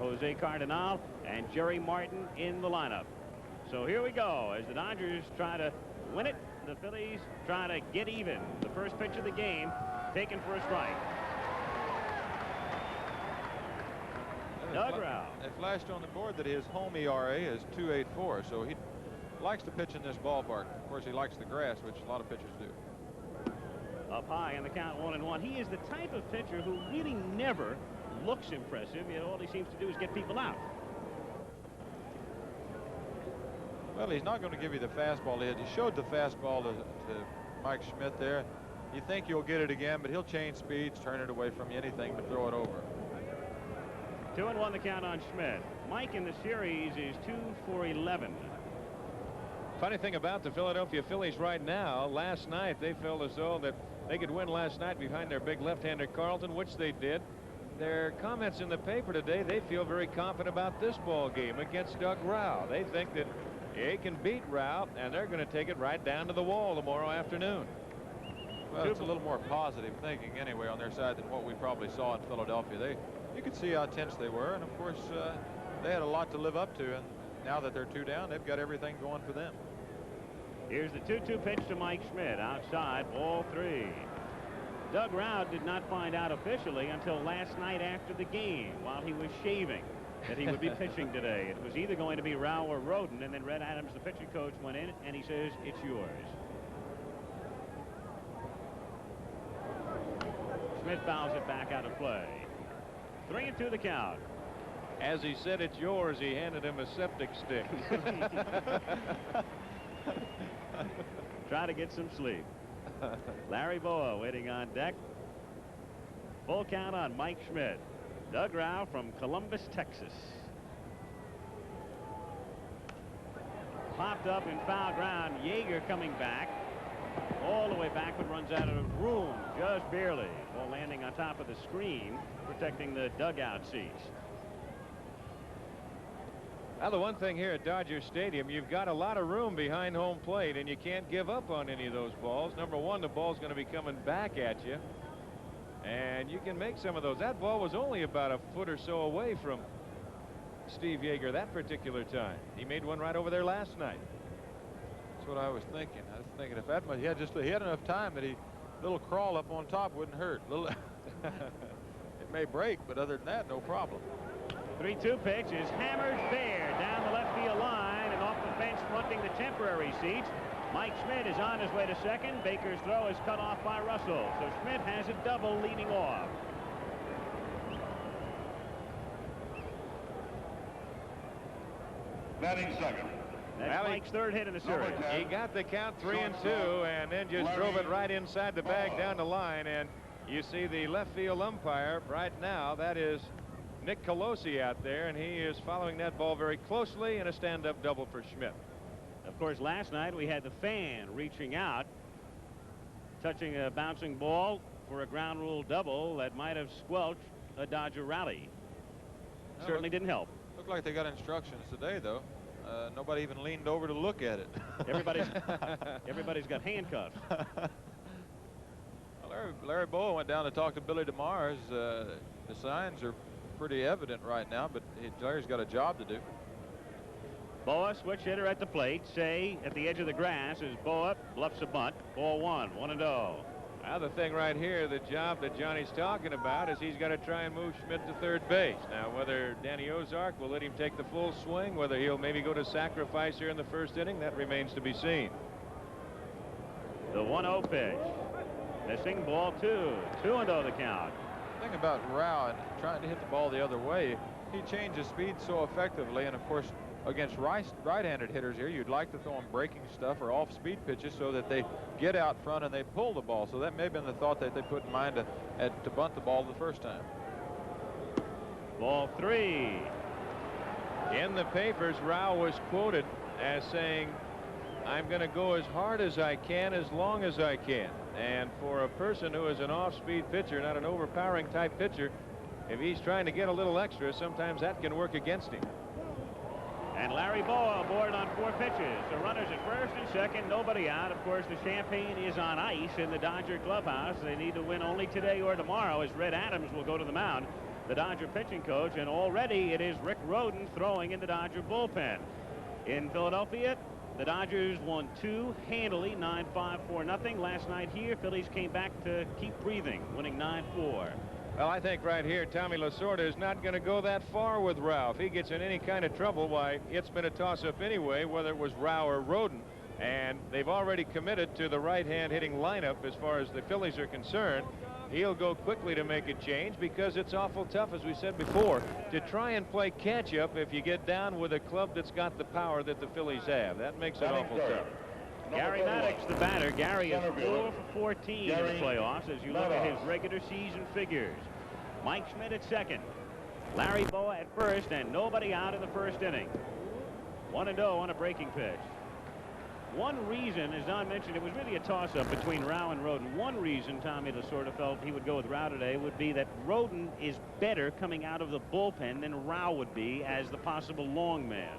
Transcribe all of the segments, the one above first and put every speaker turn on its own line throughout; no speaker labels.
Jose Cardinal and Jerry Martin in the lineup. So here we go as the Dodgers try to win it. The Phillies try to get even. The first pitch of the game taken for a strike. Doug Rao.
It flashed on the board that his home ERA is .284, so he likes to pitch in this ballpark. Of course, he likes the grass, which a lot of pitchers do.
Up high in the count, 1-1. He is the type of pitcher who really never looks impressive. You know, all he seems to do is get people out.
Well, he's not going to give you the fastball. He showed the fastball to Mike Schmidt there. You think you'll get it again, but he'll change speeds, turn it away from you, anything but throw it over.
2-1 the count on Schmidt. Mike in the series is 2 for 11.
Funny thing about the Philadelphia Phillies right now, last night they felt as though that they could win last night behind their big left-hander Carlton, which they did. Their comments in the paper today, they feel very confident about this ball game against Doug Rao. They think that they can beat Rao, and they're going to take it right down to the wall tomorrow afternoon.
Well, it's a little more positive thinking anyway on their side than what we probably saw in Philadelphia. You could see how tense they were, and of course they had a lot to live up to, and now that they're 2 down, they've got everything going for them.
Here's the 2-2 pitch to Mike Schmidt, outside, ball 3. Doug Rao did not find out officially until last night after the game while he was shaving that he would be pitching today. It was either going to be Rao or Roden, and then Red Adams, the pitching coach, went in and he says it's yours. Schmidt fouls it back out of play. 3-2 the count.
As he said it's yours, he handed him a septic stick.
Try to get some sleep. Larry Boa waiting on deck. Full count on Mike Schmidt. Doug Rao from Columbus, Texas. Popped up in foul ground. Yeager coming back. All the way backward, runs out of room just barely. Ball landing on top of the screen, protecting the dugout seats.
Now, the one thing here at Dodger Stadium, you've got a lot of room behind home plate, and you can't give up on any of those balls. Number one, the ball's going to be coming back at you, and you can make some of those. That ball was only about a foot or so away from Steve Yeager that particular time. He made one right over there last night.
That's what I was thinking. I was thinking if that much, he had enough time that little crawl up on top wouldn't hurt. It may break, but other than that, no problem.
3-2 pitch is hammered fair down the left field line and off the fence fronting the temporary seats. Mike Schmidt is on his way to second. Baker's throw is cut off by Russell. So Schmidt has a double leading off.
Batting second.
That's Mike's third hit in the series.
He got the count 3-2 and then just drove it right inside the bag down the line. And you see the left field umpire right now. That is Nick Colosi out there, and he is following that ball very closely in a stand-up double for Schmidt.
Of course, last night we had the fan reaching out, touching a bouncing ball for a ground rule double that might have squelched a Dodger rally. Certainly didn't help.
Looked like they got instructions today, though. Nobody even leaned over to look at it.
Everybody's got handcuffs.
Well, Larry Boa went down to talk to Billy DeMars. The signs are pretty evident right now, but Larry's got a job to do.
Boa, switch hitter at the plate. Say at the edge of the grass as Boa bluffs a bunt. Ball 1, 1-0.
Now the thing right here, the job that Johnny's talking about, is he's got to try and move Schmidt to third base. Now whether Danny Ozark will let him take the full swing, whether he'll maybe go to sacrifice here in the first inning, that remains to be seen.
The 1-0 pitch. Missing, ball 2. 2-0 the count.
The thing about Rao and trying to hit the ball the other way, he changes speed so effectively, and of course against right-handed hitters here, you'd like to throw them breaking stuff or off-speed pitches so that they get out front and they pull the ball. So that may have been the thought that they put in mind to bunt the ball the first time.
Ball 3.
In the papers, Rao was quoted as saying, "I'm going to go as hard as I can, as long as I can." And for a person who is an off-speed pitcher, not an overpowering type pitcher, if he's trying to get a little extra, sometimes that can work against him.
And Larry Boa aboard on 4 pitches. The runners at first and second, nobody out. Of course, the champagne is on ice in the Dodger clubhouse. They need to win only today or tomorrow, as Red Adams will go to the mound the Dodger pitching coach, and already it is Rick Rhoden throwing in the Dodger bullpen. In Philadelphia, the Dodgers won 2 handily, 9-5, 4-0. Last night here, Phillies came back to keep breathing, winning 9-4.
Well, I think right here, Tommy Lasorda is not going to go that far with Rao. If he gets in any kind of trouble, why, it's been a toss-up anyway, whether it was Rao or Rhoden. And they've already committed to the right-hand hitting lineup as far as the Phillies are concerned. He'll go quickly to make a change because it's awful tough, as we said before, to try and play catch-up if you get down with a club that's got the power that the Phillies have. That makes it awful tough.
Gary Maddox, the batter. Gary is 4 for 14 in the playoffs as you look at his regular season figures. Mike Schmidt at second. Larry Boa at first, and nobody out in the first inning. 1-0 on a breaking pitch. One reason, as Don mentioned, it was really a toss-up between Rao and Rhoden. One reason Tommy Lasorda felt he would go with Rao today would be that Rhoden is better coming out of the bullpen than Rao would be as the possible long man.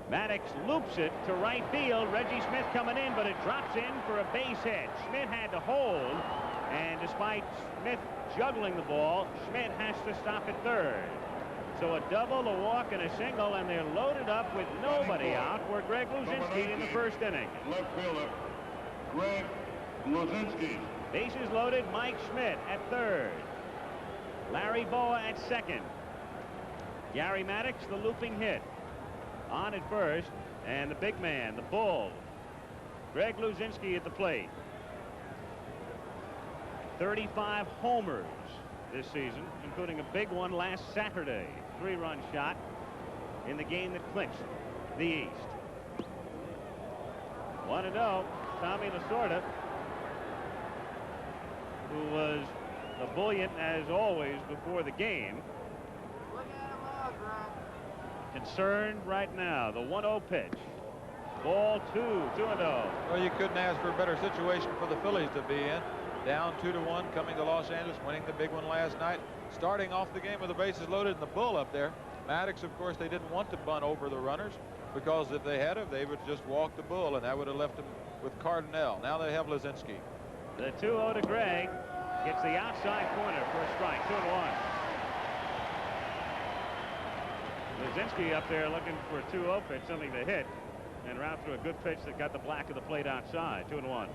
Maddox loops it to right field. Reggie Smith coming in, but it drops in for a base hit. Schmidt had to hold, and despite Smith juggling the ball, Schmidt has to stop at third. So a double, a walk, and a single, and they're loaded up with nobody out for Greg Luzinski in the first inning.
Left fielder, Greg Luzinski.
Bases loaded, Mike Schmidt at third. Larry Boa at second. Gary Maddox, the looping hit. On at first, and the big man, the bull, Greg Luzinski at the plate. 35 homers this season, including a big one last Saturday. 3-run shot in the game that clinched the East. 1-0, Tommy Lasorda, who was ebullient as always before the game. Concerned right now. The 1-0 pitch. Ball 2-0.
Well, you couldn't ask for a better situation for the Phillies to be in. Down 2-1, coming to Los Angeles, winning the big one last night. Starting off the game with the bases loaded and the bull up there. Maddox, of course, they didn't want to bunt over the runners because if they had him, they would just walk the bull, and that would have left him with Cardinal. Now they have Luzinski.
The 2-0 to Gregg. Gets the outside corner for a strike. 2-1. Luzinski up there looking for a 2-0 pitch, something to hit, and route through a good pitch that got the black of the plate outside. 2-1.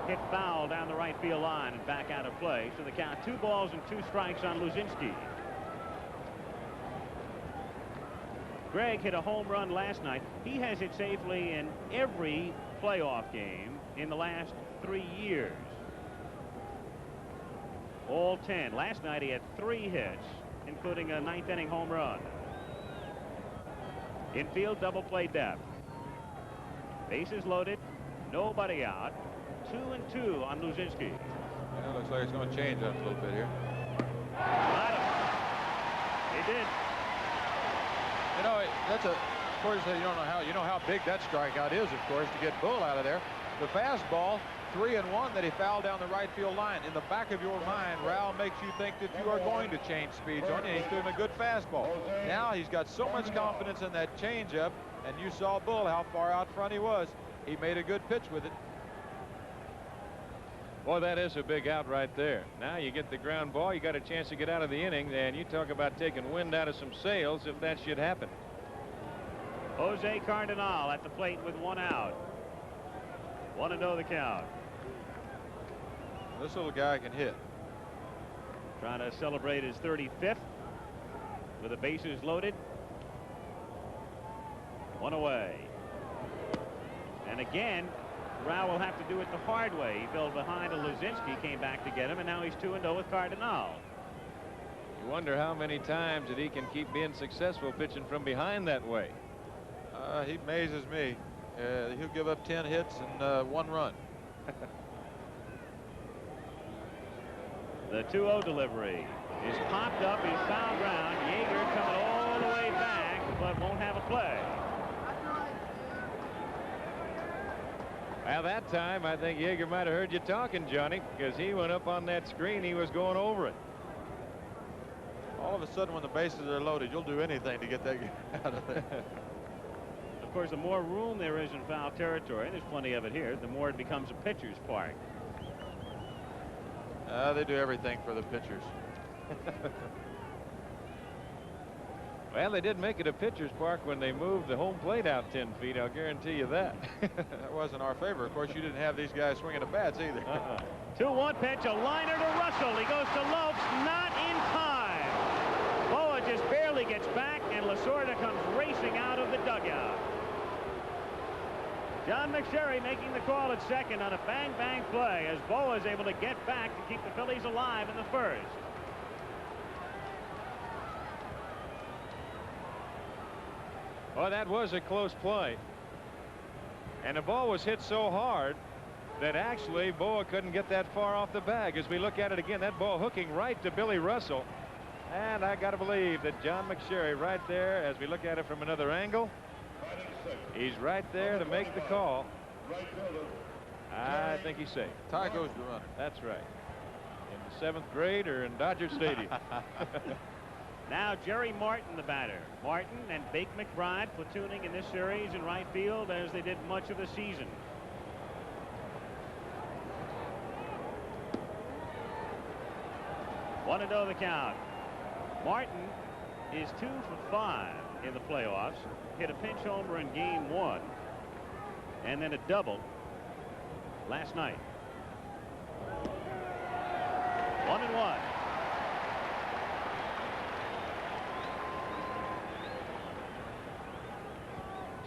Hit foul down the right field line and back out of play. So the count 2 balls and 2 strikes on Luzinski. Gregg hit a home run last night. He has hit safely in every playoff game in the last 3 years. All 10. Last night he had 3 hits, including a 9th inning home run. Infield double play depth. Bases loaded, nobody out. 2-2 on Luzinski.
Yeah, it looks like it's going to change up a little bit here.
Got him. He did.
You know, that's a, of course, you know how big that strikeout is, of course, to get Bull out of there. The fastball, 3-1 that he fouled down the right field line. In the back of your mind, Rao makes you think that you are going to change speeds on you. He's doing a good fastball. Now he's got so much confidence in that changeup, and you saw Bull how far out front he was. He made a good pitch with it.
Boy, that is a big out right there. Now you get the ground ball. You got a chance to get out of the inning, and you talk about taking wind out of some sails if that should happen.
Jose Cardinal at the plate with 1 out. 1-0 the count.
This little guy can hit.
Trying to celebrate his 35th with the bases loaded. 1 away. And again, Rao will have to do it the hard way. He fell behind a Luzinski, came back to get him, and now he's 2-0 with Cardinal.
You wonder how many times that he can keep being successful pitching from behind that way.
He amazes me. He'll give up 10 hits and 1 run.
The 2-0 delivery is popped up. He's foul ground. Yeager coming all the way back, but won't have a play.
At that time, I think Yeager might have heard you talking, Johnny, because he went up on that screen. He was going over it.
All of a sudden, when the bases are loaded, you'll do anything to get that out of there.
The Of course, the more room there is in foul territory, and there's plenty of it here, the more it becomes a pitcher's park.
They do everything for the pitchers.
Well, they did make it a pitcher's park when they moved the home plate out 10 feet. I'll guarantee you that.
That wasn't our favor. Of course, you didn't have these guys swinging the bats either.
2-1 pitch, a liner to Russell. He goes to Lopes, not in time. Boa just barely gets back, and Lasorda comes racing out of the dugout. John McSherry making the call at second on a bang-bang play as Boa is able to get back to keep the Phillies alive in the first.
Well, that was a close play. And the ball was hit so hard that actually Boa couldn't get that far off the bag. As we look at it again, that ball hooking right to Billy Russell. And I got to believe that John McSherry right there, as we look at it from another angle, he's right there to make the call. I think he's safe.
Tie goes to runner.
That's right. In the 7th grade or in Dodger Stadium.
Now Jerry Martin, the batter. Martin and Bake McBride platooning in this series in right field as they did much of the season. One to go the count. Martin is 2 for 5 in the playoffs. Hit a pinch homer in game 1 and then a double last night. 1-1.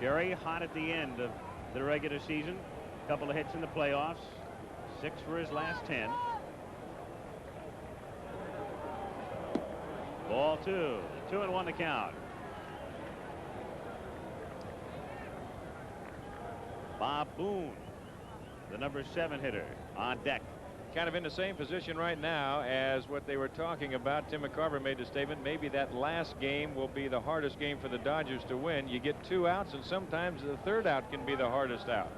Jerry hot at the end of the regular season. A couple of hits in the playoffs. 6 for his last 10. Ball 2. 2-1 to count. Bob Boone, the number 7 hitter, on deck.
Kind of in the same position right now as what they were talking about. Tim McCarver made the statement maybe that last game will be the hardest game for the Dodgers to win. You get 2 outs, and sometimes the 3rd out can be the hardest out.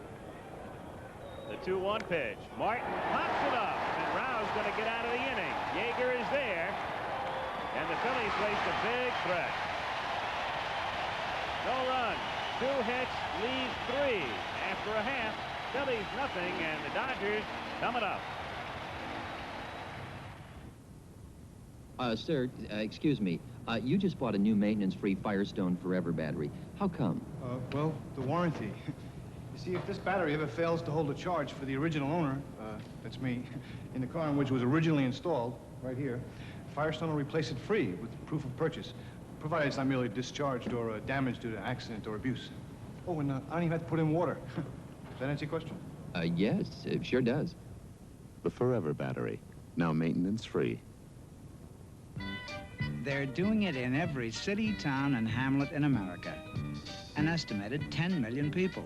The 2-1 pitch. Martin pops it up, and Rao's going to get out of the inning. Yeager is there, and the Phillies faced a big threat. No run, 2 hits, leaves 3 after a half. Phillies nothing, and the Dodgers coming up.
Sir, excuse me. You just bought a new maintenance-free Firestone Forever battery. How come?
Well, the warranty. You see, if this battery ever fails to hold a charge for the original owner, that's me, in the car in which was originally installed, right here, Firestone will replace it free with proof of purchase, provided it's not merely discharged or damaged due to accident or abuse. Oh, and I don't even have to put in water. Does that answer your question?
Yes, it sure does.
The Forever battery, now maintenance-free.
They're doing it in every city, town, and hamlet in America. An estimated 10 million people.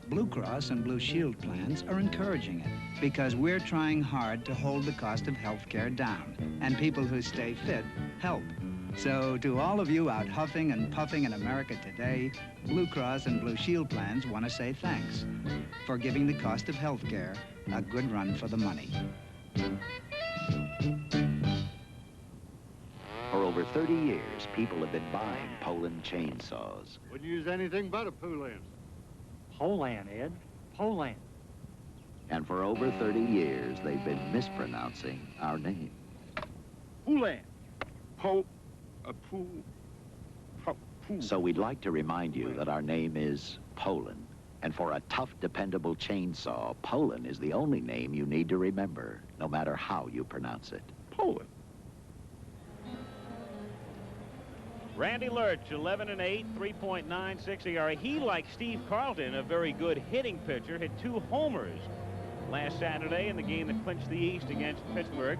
Blue Cross and Blue Shield plans are encouraging it because we're trying hard to hold the cost of health care down, and people who stay fit help. So to all of you out huffing and puffing in America today, Blue Cross and Blue Shield plans want to say thanks for giving the cost of health care a good run for the money.
For over 30 years, people have been buying Poland chainsaws.
Wouldn't use anything but a Poland.
Poland, Ed. Poland.
And for over 30 years, they've been mispronouncing our name.
Poland.
So we'd like to remind you that our name is Poland. And for a tough, dependable chainsaw, Poland is the only name you need to remember, no matter how you pronounce it.
Poland.
Randy Lurch, 11-8, 3.96 ERA. He, like Steve Carlton, a very good hitting pitcher, hit 2 homers last Saturday in the game that clinched the East against Pittsburgh.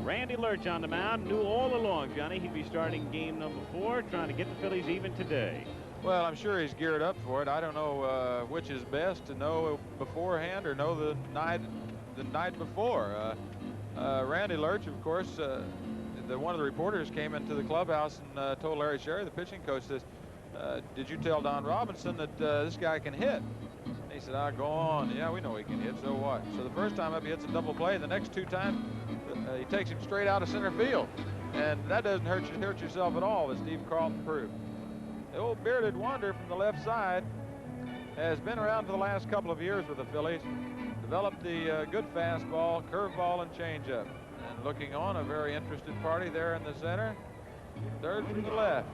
Randy Lurch on the mound. Knew all along, Johnny, he'd be starting game number 4, trying to get the Phillies even today.
Well, I'm sure he's geared up for it. I don't know which is best, to know beforehand or know the night before. Randy Lurch, of course, one of the reporters came into the clubhouse and told Larry Sherry, the pitching coach, says, did you tell Don Robinson that this guy can hit? And he said, go on. Yeah, we know he can hit, so what? So the first time up, he hits a double play. The next 2 times, he takes him straight out of center field. And that doesn't hurt yourself at all, as Steve Carlton proved. The old bearded wonder from the left side has been around for the last couple of years with the Phillies. Developed the good fastball, curveball, and changeup. And looking on, a very interested party there in the center. Third from the left,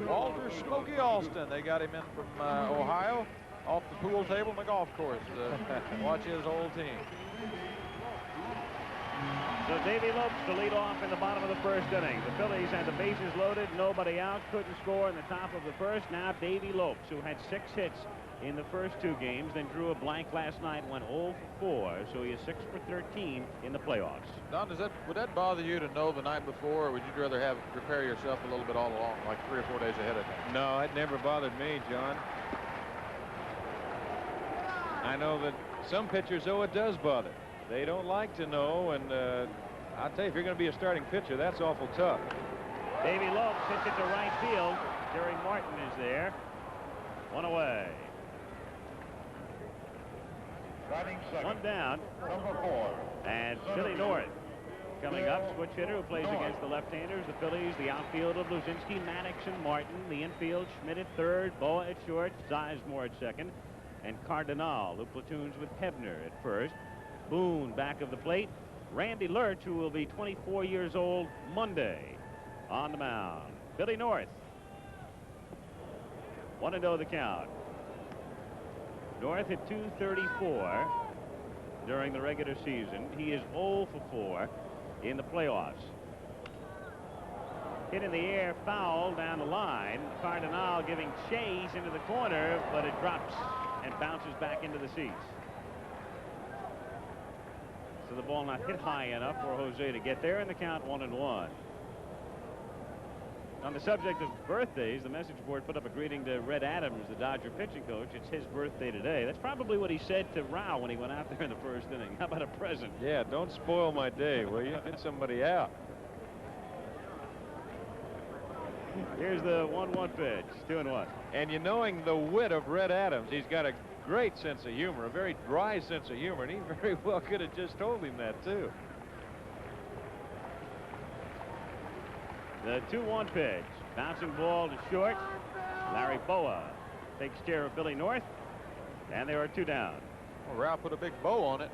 Walter Smokey Alston. They got him in from Ohio, off the pool table in the golf course to watch his old team.
So Davy Lopes to lead off in the bottom of the first inning. The Phillies had the bases loaded, nobody out, couldn't score in the top of the first. Now Davy Lopes, who had 6 hits in the first 2 games, then drew a blank last night, went 0 for 4, so he is 6 for 13 in the playoffs.
Don, would that bother you to know the night before, or would you rather have prepare yourself a little bit all along, like 3 or 4 days ahead of time?
No, it never bothered me, John. I know that some pitchers, though, it does bother. They don't like to know, and I'll tell you, if you're going to be a starting pitcher, that's awful tough.
Davy Lopes hits it to right field. Jerry Martin is there. 1 away.
Batting second.
1 down.
Number 4.
And Billy North coming up, switch hitter who plays against the left-handers. The Phillies, the outfield of Luzinski, Maddox, and Martin. The infield, Schmidt at third, Boa at short, Sizemore at second, and Cardinal, who platoons with Hebner at first. Boone back of the plate. Randy Lurch, who will be 24 years old Monday, on the mound. Billy North. 1-0 the count. North hit .234 during the regular season. He is 0 for 4 in the playoffs. Hit in the air, foul down the line. Cardinal giving chase into the corner, but it drops and bounces back into the seats. So the ball not hit high enough for Jose to get there, and the count 1-1. On the subject of birthdays, the message board put up a greeting to Red Adams, the Dodger pitching coach. It's his birthday today. That's probably what he said to Rao when he went out there in the first inning. How about a present?
Yeah, don't spoil my day, will you? Hit somebody out.
Here's the 1-1 pitch. 2-1.
And you knowing the wit of Red Adams, he's got a great sense of humor, a very dry sense of humor, and he very well could have just told him that, too.
The 2-1 pitch. Bouncing ball to short. Larry Boa takes care of Billy North, and there are 2 down.
Well, Ralph put a big bow on it.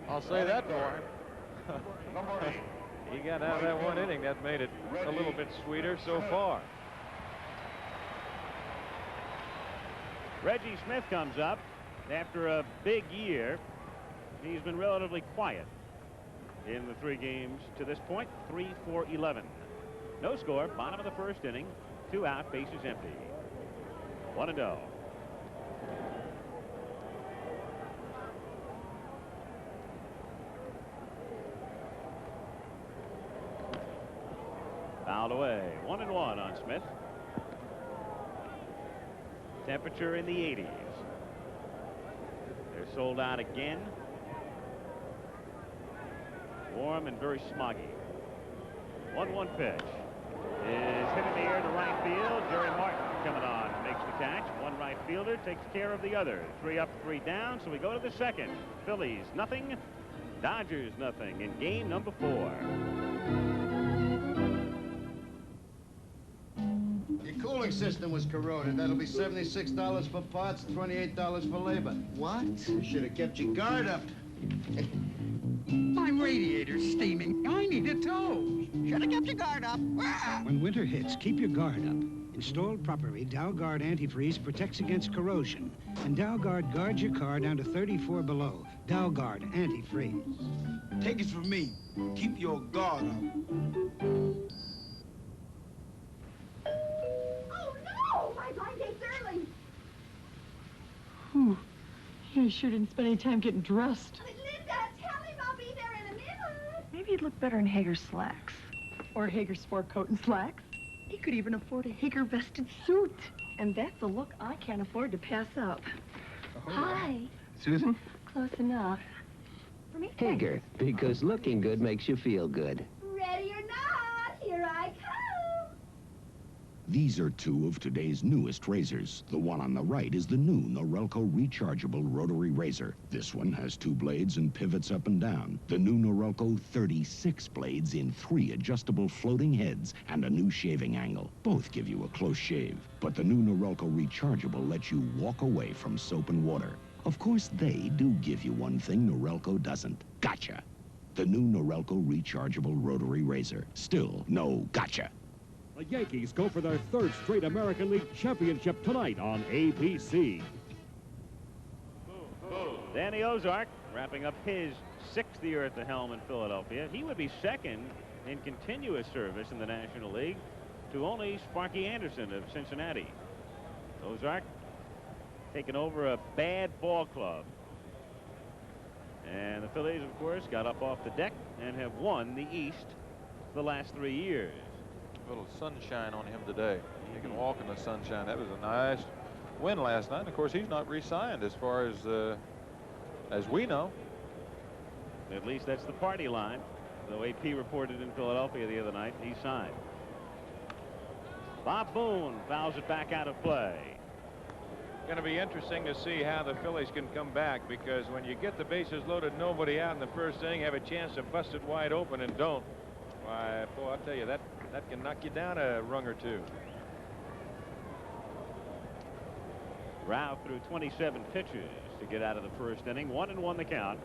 I'll say that for him.
Number 8.
He got out of that 1 inning. That made it a little bit sweeter so far.
Reggie Smith comes up after a big year. He's been relatively quiet in the 3 games to this point. 3 for 11. No score, bottom of the first inning. 2 out, bases empty. 1-0. Fouled away. 1-1 on Smith. Temperature in the 80s. They're sold out again. Warm and very smoggy. 1-1 pitch is hit in the air to right field. Jerry Martin coming on, makes the catch. One right fielder takes care of the other. 3 up, 3 down. So we go to the second. Phillies nothing, Dodgers nothing in game number 4.
Your cooling system was corroded. That'll be $76 for parts, $28 for labor. What? You should have kept your guard up.
My radiator's steaming. I need a tow.
Should have kept your guard up.
When winter hits, keep your guard up. Installed properly, DowGuard antifreeze protects against corrosion. And DowGuard guards your car down to 34 below. DowGuard antifreeze.
Take it from me. Keep your guard up.
Oh, no! My flight takes early.
Whew. You sure didn't spend any time getting dressed.
Linda, tell him I'll be there in a minute.
Maybe he'd look better in Hager slacks. Or Hager sport coat and slacks. He could even afford a Hager vested suit. And that's a look I can't afford to pass up.
Oh,
Hi.
Susan?
Close enough. For me?
Hager, because looking good makes you feel good.
Ready or not, here I come.
These are two of today's newest razors. The one on the right is the new Norelco rechargeable rotary razor. This one has 2 blades and pivots up and down. The new Norelco 36 blades in 3 adjustable floating heads and a new shaving angle. Both give you a close shave. But the new Norelco rechargeable lets you walk away from soap and water. Of course, they do give you one thing Norelco doesn't. Gotcha! The new Norelco rechargeable rotary razor. Still no gotcha.
The Yankees go for their 3rd straight American League championship tonight on ABC.
Danny Ozark wrapping up his 6th year at the helm in Philadelphia. He would be 2nd in continuous service in the National League to only Sparky Anderson of Cincinnati. Ozark taking over a bad ball club. And the Phillies, of course, got up off the deck and have won the East the last 3 years.
A little sunshine on him today. He can walk in the sunshine. That was a nice win last night. And of course, he's not re-signed as far as we know.
At least that's the party line. The way P reported in Philadelphia the other night, he signed. Bob Boone fouls it back out of play.
Going to be interesting to see how the Phillies can come back, because when you get the bases loaded, nobody out in the 1st inning, have a chance to bust it wide open and don't. Why, boy, I'll tell you, that can knock you down a rung or 2.
Rao threw 27 pitches to get out of the 1st inning. 1-1 the count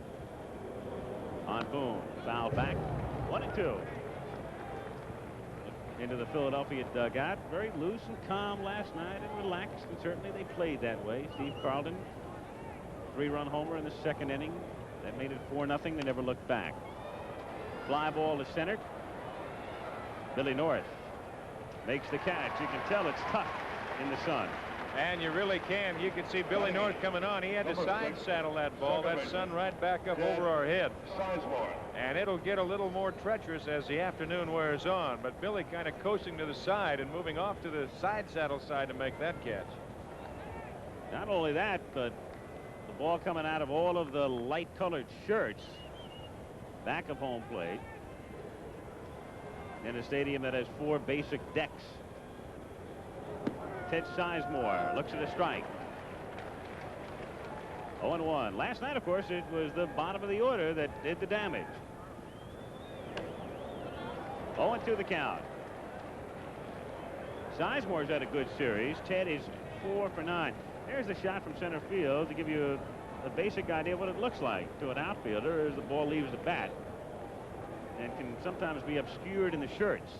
on Boone. Foul back. 1-2. Into the Philadelphia dugout. Very loose and calm last night and relaxed, and certainly they played that way. Steve Carlton, 3-run homer in the 2nd inning. That made it 4-0. They never looked back. Fly ball to center. Billy North makes the catch. You can tell it's tough in the sun.
And you really can. You can see Billy North coming on. He had to side saddle that ball. That sun right back up over our head. And it'll get a little more treacherous as the afternoon wears on. But Billy kind of coasting to the side and moving off to the side saddle side to make that catch.
Not only that, but the ball coming out of all of the light colored shirts back of home plate in a stadium that has 4 basic decks. Ted Sizemore looks at a strike. 0-1. Last night, of course, it was the bottom of the order that did the damage. 0-2 the count. Sizemore's had a good series. Ted is 4 for 9. There's the shot from center field to give you a basic idea of what it looks like to an outfielder as the ball leaves the bat and can sometimes be obscured in the shirts.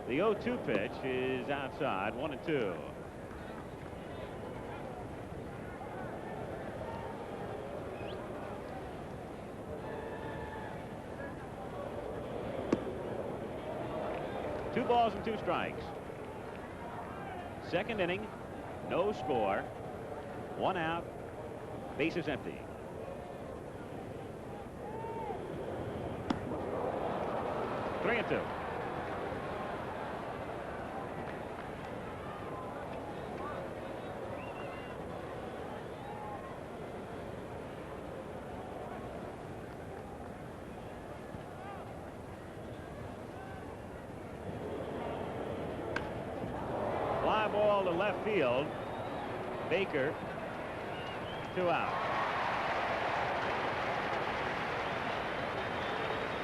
The 0-2 pitch is outside. 1-2. Two balls and 2 strikes. 2nd inning, no score, 1 out, bases empty. Three and 2. Fly ball to left field. Baker, 2 out.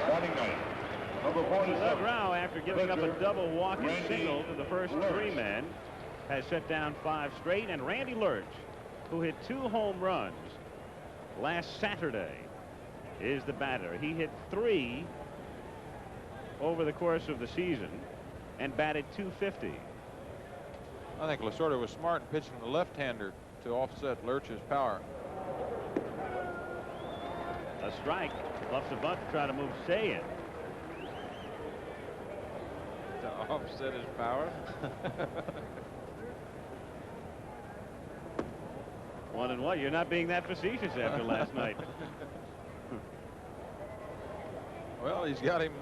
Starting ninth, number 47.
Doug Rao, after giving up a double walk and single to the first 3 men, has set down 5 straight. And Randy Lurch, who hit 2 home runs last Saturday, is the batter. He hit 3 over the course of the season and batted .250.
I think Lasorda was smart in pitching the left-hander to offset Lurch's power.
A strike. Bluffs a bunt to try to move Say in.
To offset his power.
1-1. You're not being that facetious after last night.
Well, he's got him.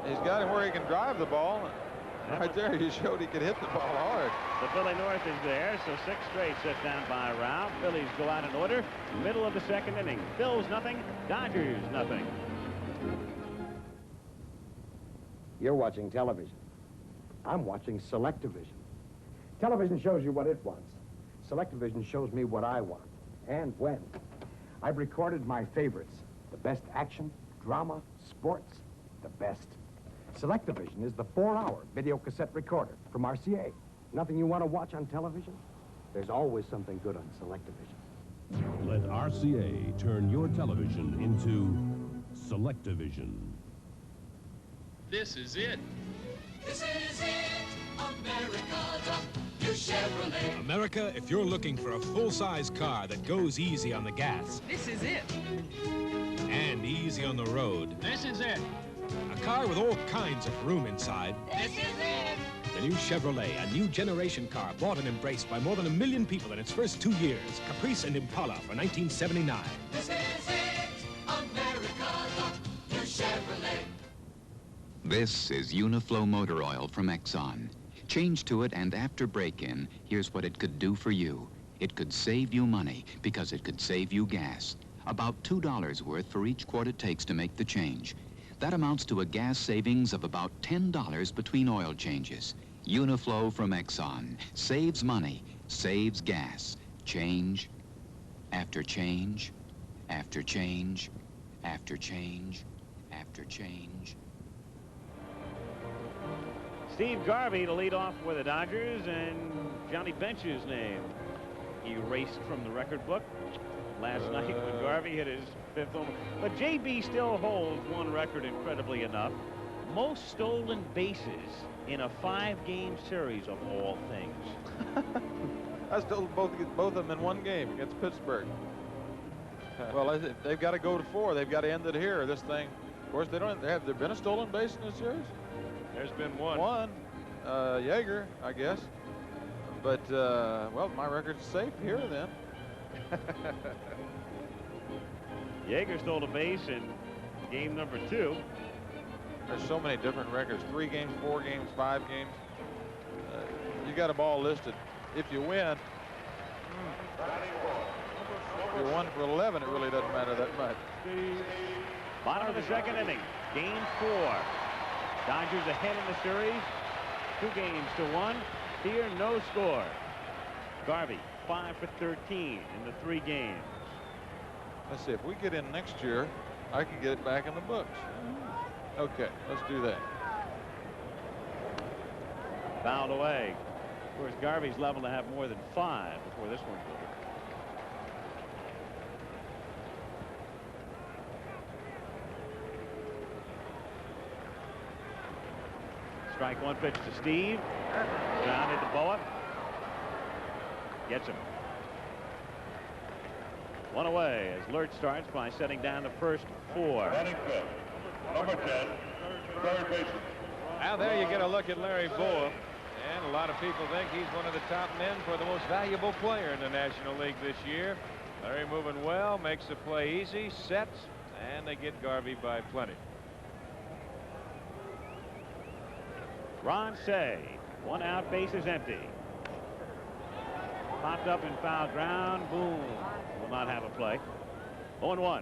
He's got him where he can drive the ball. Right there, he showed he could hit the ball hard.
The Billy North is there, so 6 straight set down by Rao. Phillies go out in order. Middle of the 2nd inning. Phils nothing. Dodgers nothing.
You're watching television. I'm watching Selectivision. Television shows you what it wants. Selectivision shows me what I want, and when. I've recorded my favorites. The best action, drama, sports, the best. Selectivision is the 4-hour video cassette recorder from RCA. Nothing you want to watch on television? There's always something good on Selectivision.
Let RCA turn your television into Selectivision.
This is it. This is it, America, the new Chevrolet.
America, if you're looking for a full-size car that goes easy on the gas.
This is it.
And easy on the road.
This is it.
A car with all kinds of room inside.
This is it.
The new Chevrolet, a new generation car bought and embraced by more than 1 million people in its first 2 years. Caprice and Impala for 1979.
This is it, America, the new Chevrolet.
This is Uniflow motor oil from Exxon. Change to it, and after break-in, here's what it could do for you. It could save you money because it could save you gas. About $2 worth for each quart it takes to make the change. That amounts to a gas savings of about $10 between oil changes. Uniflow from Exxon saves money, saves gas. Change after change, after change, after change, after change.
Steve Garvey to lead off for the Dodgers, and Johnny Bench's name erased from the record book last night when Garvey hit his 5th home. But JB still holds one record, incredibly enough. Most stolen bases in a 5-game series, of all things.
I stole both of them in one game against Pittsburgh. Well, they've got to go to 4. They've got to end it here. This thing, of course, have there been a stolen base in this series?
There's been one.
Yeager, I guess. But, well, my record's safe here then.
Yeager stole a base in game number 2.
There's so many different records. 3 games, 4 games, 5 games. You got them all listed. If you win, if you're 1 for 11, it really doesn't matter that much.
Bottom of the 2nd inning, game 4. Dodgers ahead in the series, 2 games to 1. Here, no score. Garvey, 5 for 13 in the 3 games.
Let's see, if we get in next year, I can get it back in the books. Okay, let's do that.
Fouled away. Of course, Garvey's level to have more than 5 before this one's over. Strike 1 pitch to Steve. Grounded to Boa. Gets him. 1 away as Lurt starts by setting down the first 4.
Batting fifth, number 10, third baseman.
Now there you get a look at Larry Boa. And a lot of people think he's one of the top men for the most valuable player in the National League this year. Larry moving well, makes the play easy, sets, and they get Garvey by plenty.
Ron Say, 1 out, bases empty. Popped up in foul ground. Boom. Will not have a play. 0-1.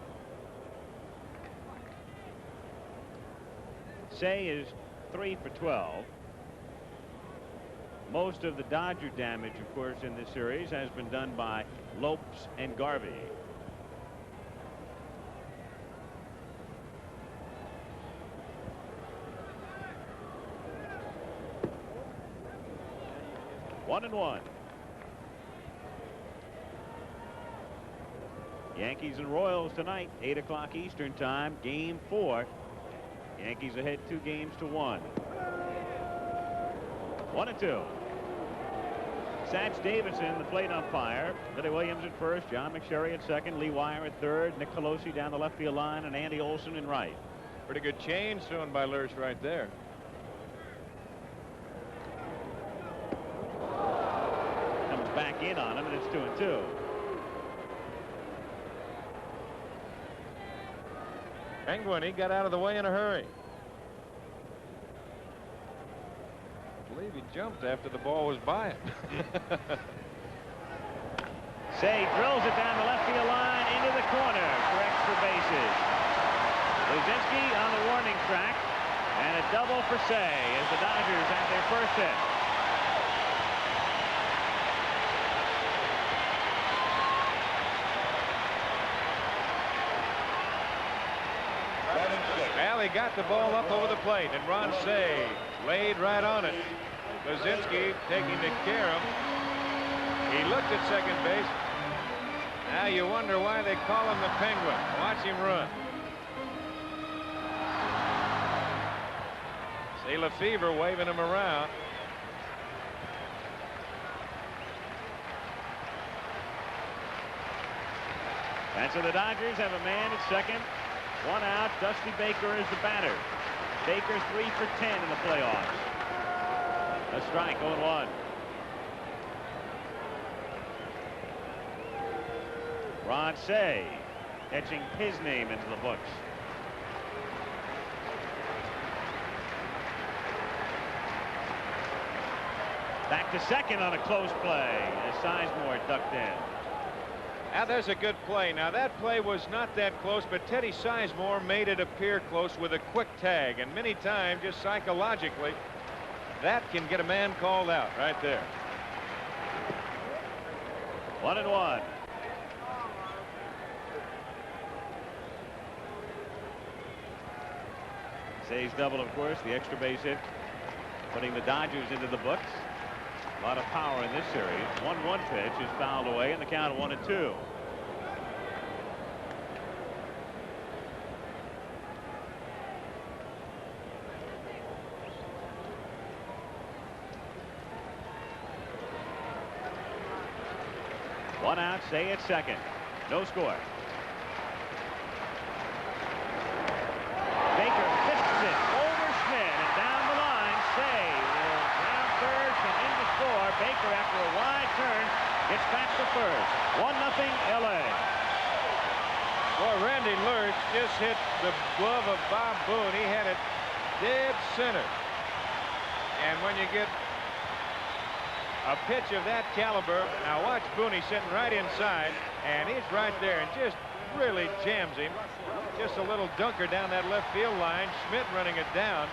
Say is 3 for 12. Most of the Dodger damage, of course, in this series has been done by Lopes and Garvey. One and 1. Yankees and Royals tonight, 8 o'clock Eastern time, game 4. Yankees ahead 2 games to 1. 1-2. Satch Davidson, the plate umpire. Billy Williams at first, John McSherry at second, Lee Wire at third, Nick Colosi down the left field line, and Andy Olson in right.
Pretty good change thrown by Lurch right there.
Comes back in on him, and it's 2-2.
Penguin, he got out of the way in a hurry. I believe he jumped after the ball was by him.
Say drills it down the left field line into the corner for extra bases. Luzinski on the warning track, And a double for Say as the Dodgers have their first hit.
Well, he got the ball up over the plate, and Ron Say laid right on it. Kozinski taking to care of him. He looked at second base. Now you wonder why they call him the Penguin. Watch him run. See Lefevre waving him around.
And so the Dodgers have a man at second. One out. Dusty Baker is the batter. Baker 3 for 10 in the playoffs. A strike, 0-1. Ron Say etching his name into the books. Back to second on a close play as Sizemore ducked in.
Now there's a good play. Now that play was not that close, but Teddy Sizemore made it appear close with a quick tag, and many times just psychologically that can get a man called out right there.
1-1. Say's double, of course, the extra base hit, putting the Dodgers into the books. A lot of power in this series. 1-1 pitch is fouled away, and the count 1-2. One out, Say at second. No score. Baker misses it over Schmidt, and down the line, Say will round third from in to score. Baker, after a wide turn, gets back to first. 1-0 LA.
Boy, Randy Lurch just hit the glove of Bob Boone. He had it dead center. And when you get a pitch of that caliber, now watch Boone, he's sitting right inside, and he's right there and just really jams him. Just a little dunker down that left field line. Schmidt running it down.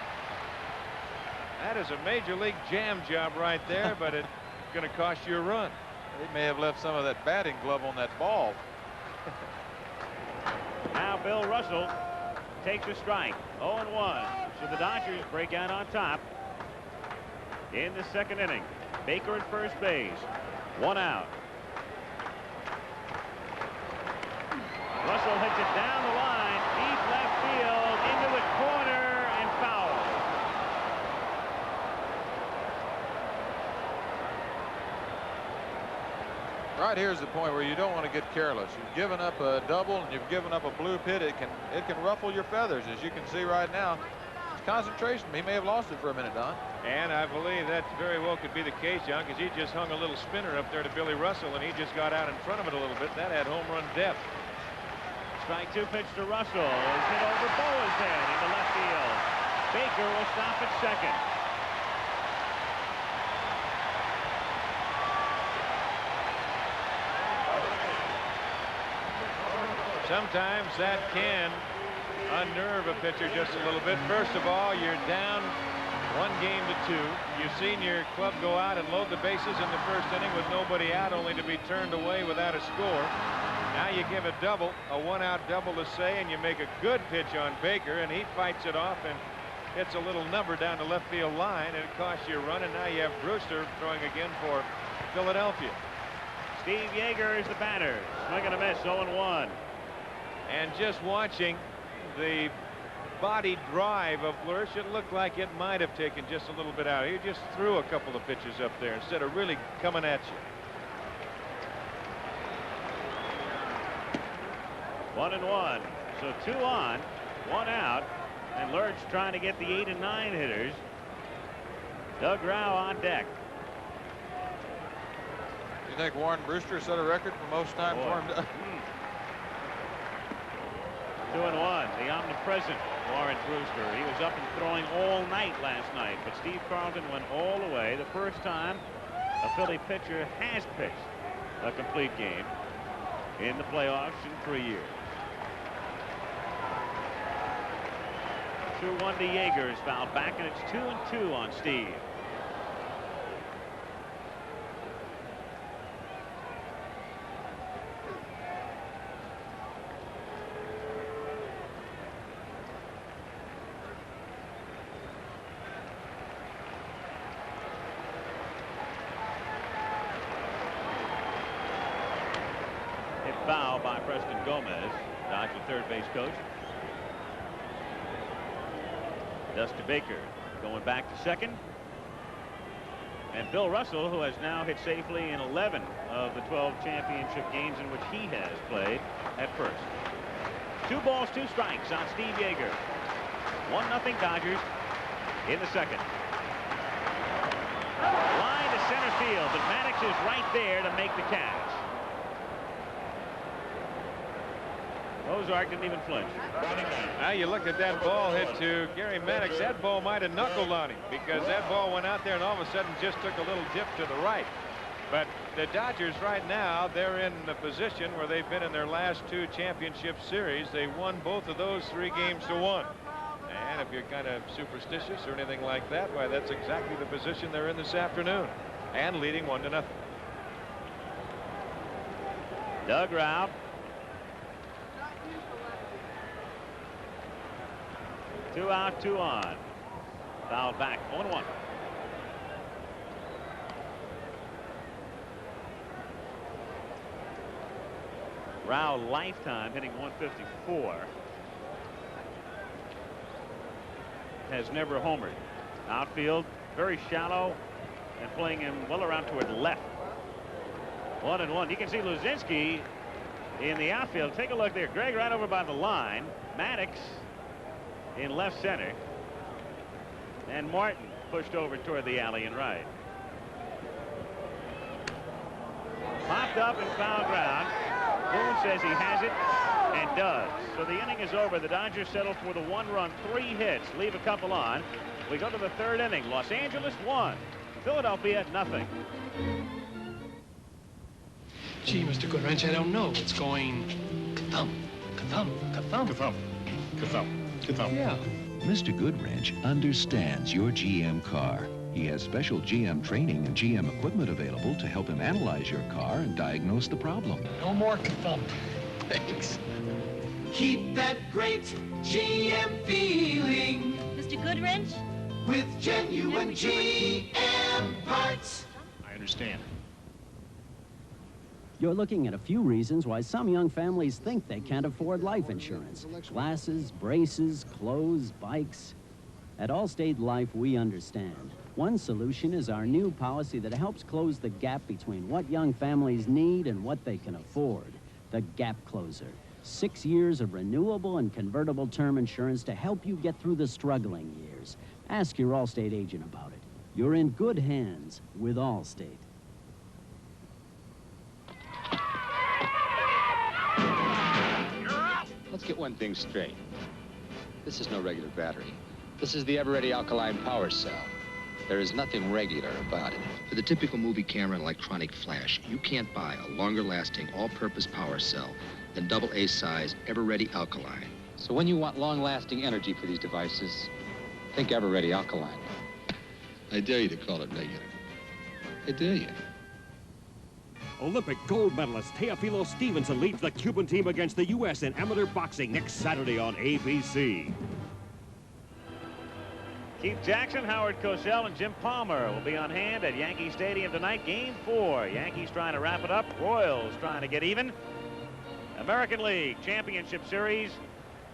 That is a major league jam job right there, but it's going to cost you a run.
He may have left some of that batting glove on that ball.
Now Bill Russell takes a strike. 0-1. So the Dodgers break out on top in the second inning. Baker at first base. One out. Russell hits it down the line, deep left field, into the corner, and foul.
Right here is the point where you don't want to get careless. You've given up a double and you've given up a blue pit. It can ruffle your feathers, as you can see right now. It's concentration. He may have lost it for a minute, Don.
And I believe that very well could be the case, John, because he just hung a little spinner up there to Billy Russell, and he just got out in front of it a little bit. That had home run depth.
Strike two pitch to Russell is hit over Boa's head into left field. Baker will stop at second.
Sometimes that can unnerve a pitcher just a little bit. First of all, you're down 1-2. You've seen your club go out and load the bases in the first inning with nobody out, only to be turned away without a score. Now you give a double, a one-out double to Say, and you make a good pitch on Baker, and he fights it off and hits a little number down the left field line, and it costs you a run, and now you have Brewster throwing again for Philadelphia.
Steve Yeager is the batter. Swing and a miss, 0-1.
And just watching the body drive of Lurch, it looked like it might have taken just a little bit out. He just threw a couple of pitches up there instead of really coming at you.
1-1. So 2 on, 1 out, and Lurch trying to get the 8 and 9 hitters. Doug Rau on deck.
You think Warren Brewster set a record for most time for him?
2-1. The omnipresent Warren Brewster. He was up and throwing all night last night, but Steve Carlton went all the way. The first time a Philly pitcher has pitched a complete game in the playoffs in 3 years. 2-1 to Yeager is fouled back, and it's 2-2 on Steve. Foul by Preston Gomez, Dodger third base coach. Dusty Baker going back to second. And Bill Russell, who has now hit safely in 11 of the 12 championship games in which he has played, at first. 2 balls, 2 strikes on Steve Yeager. 1-0 Dodgers in the second. Line to center field, but Maddox is right there to make the catch. Ozark didn't even flinch.
Now you look at that ball hit to Gary Maddox. That ball might have knuckled on him because that ball went out there and all of a sudden just took a little dip to the right. But the Dodgers right now, they're in the position where they've been in their last 2 championship series. They won both of those 3 games to 1. And if you're kind of superstitious or anything like that, why, that's exactly the position they're in this afternoon. And leading 1-0.
Doug Rauch. 2 out, 2 on. Fouled back, 1-1. Rauch lifetime hitting 154. Has never homered. Outfield very shallow and playing him well around toward left. 1-1. You can see Luzinski in the outfield. Take a look there. Greg right over by the line. Maddox in left center, and Martin pushed over toward the alley and right. Popped up and foul ground. Boone says he has it and does. So the inning is over. The Dodgers settle for the 1-run, 3 hits, leave a couple on. We go to the 3rd inning. Los Angeles 1, Philadelphia nothing.
Gee, Mr. Goodwrench, I don't know. It's going ka-thump, ka-thump, ka-thump.
Ka-thump, ka-thump.
Yeah.
Mr. Goodwrench understands your GM car. He has special GM training and GM equipment available to help him analyze your car and diagnose the problem.
No more ka-thump. Thanks.
Keep that great GM feeling.
Mr. Goodwrench?
With genuine GM parts.
I understand.
You're looking at a few reasons why some young families think they can't afford life insurance. Glasses, braces, clothes, bikes. At Allstate Life, we understand. One solution is our new policy that helps close the gap between what young families need and what they can afford. The Gap Closer. 6 years of renewable and convertible term insurance to help you get through the struggling years. Ask your Allstate agent about it. You're in good hands with Allstate.
Let's get one thing straight. This is no regular battery. This is the ever-ready alkaline power cell. There is nothing regular about it.
For the typical movie camera and electronic flash, you can't buy a longer-lasting, all-purpose power cell than AA size, ever-ready alkaline.
So when you want long-lasting energy for these devices, think ever-ready alkaline.
I dare you to call it regular. I dare you.
Olympic gold medalist Teofilo Stevenson leads the Cuban team against the U.S. in amateur boxing next Saturday on ABC.
Keith Jackson, Howard Cosell, and Jim Palmer will be on hand at Yankee Stadium tonight. Game 4. Yankees trying to wrap it up. Royals trying to get even. American League Championship Series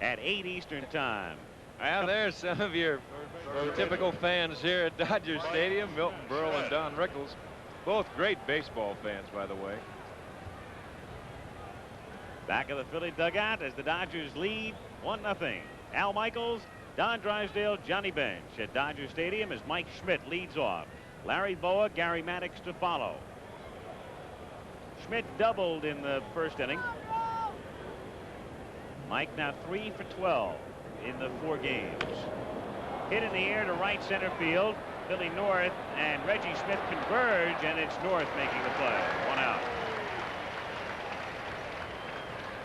at 8 Eastern Time.
Well, there's some of your typical fans here at Dodger Stadium. Milton Berle and Don Rickles. Both great baseball fans, by the way.
Back of the Philly dugout as the Dodgers lead 1-0. Al Michaels, Don Drysdale, Johnny Bench at Dodger Stadium as Mike Schmidt leads off. Larry Boa, Gary Maddox to follow. Schmidt doubled in the 1st inning. Mike now 3 for 12 in the 4 games. Hit in the air to right center field. Billy North and Reggie Smith converge, and it's North making the play. 1 out.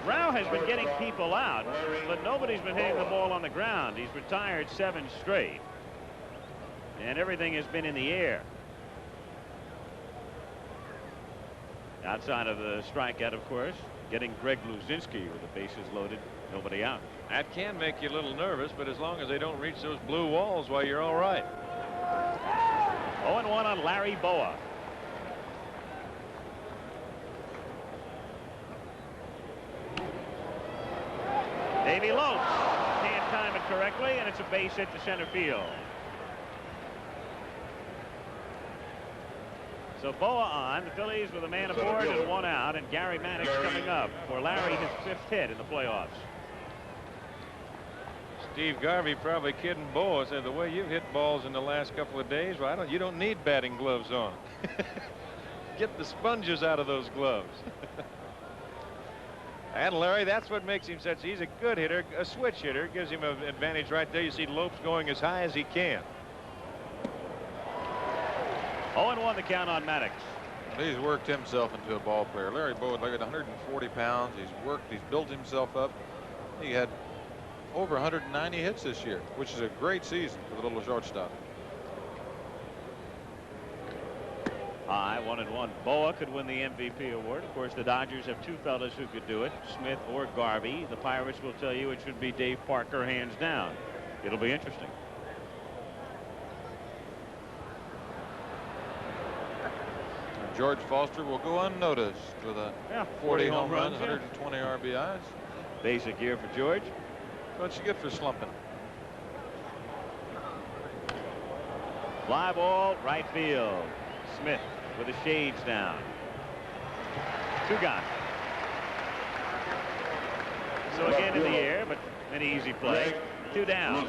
Rao has been getting people out, but nobody's been hitting the ball on the ground. He's retired 7 straight. And everything has been in the air. Outside of the strikeout, of course, getting Greg Luzinski with the bases loaded, nobody out.
That can make you a little nervous, but as long as they don't reach those blue walls, well, you're all right.
0-1 on Larry Boa. Davey Lopes can't time it correctly, and it's a base hit to center field. So Boa on. The Phillies with a man aboard and 1 out, and Gary Maddox coming up for Larry, his 5th hit in the playoffs.
Steve Garvey probably kidding Boa, said the way you've hit balls in the last couple of days, well, you don't need batting gloves on. Get the sponges out of those gloves. And Larry, that's what makes him such. He's a good hitter, a switch hitter, gives him an advantage right there. You see Lopes going as high as he can.
0-1 the count on Maddox.
He's worked himself into a ball player. Larry Boa, look at 140 pounds. He's worked, he's built himself up. He had over 190 hits this year, which is a great season for the little shortstop.
High, 1-1. Boa could win the MVP award. Of course, the Dodgers have 2 fellas who could do it, Smith or Garvey. The Pirates will tell you it should be Dave Parker, hands down. It'll be interesting.
George Foster will go unnoticed with a 40 home runs, 120 RBIs.
Basic year for George.
What you get for slumping?
Fly ball, right field. Smith with the shades down. 2 gone. So again in the air, but an easy play. 2 down.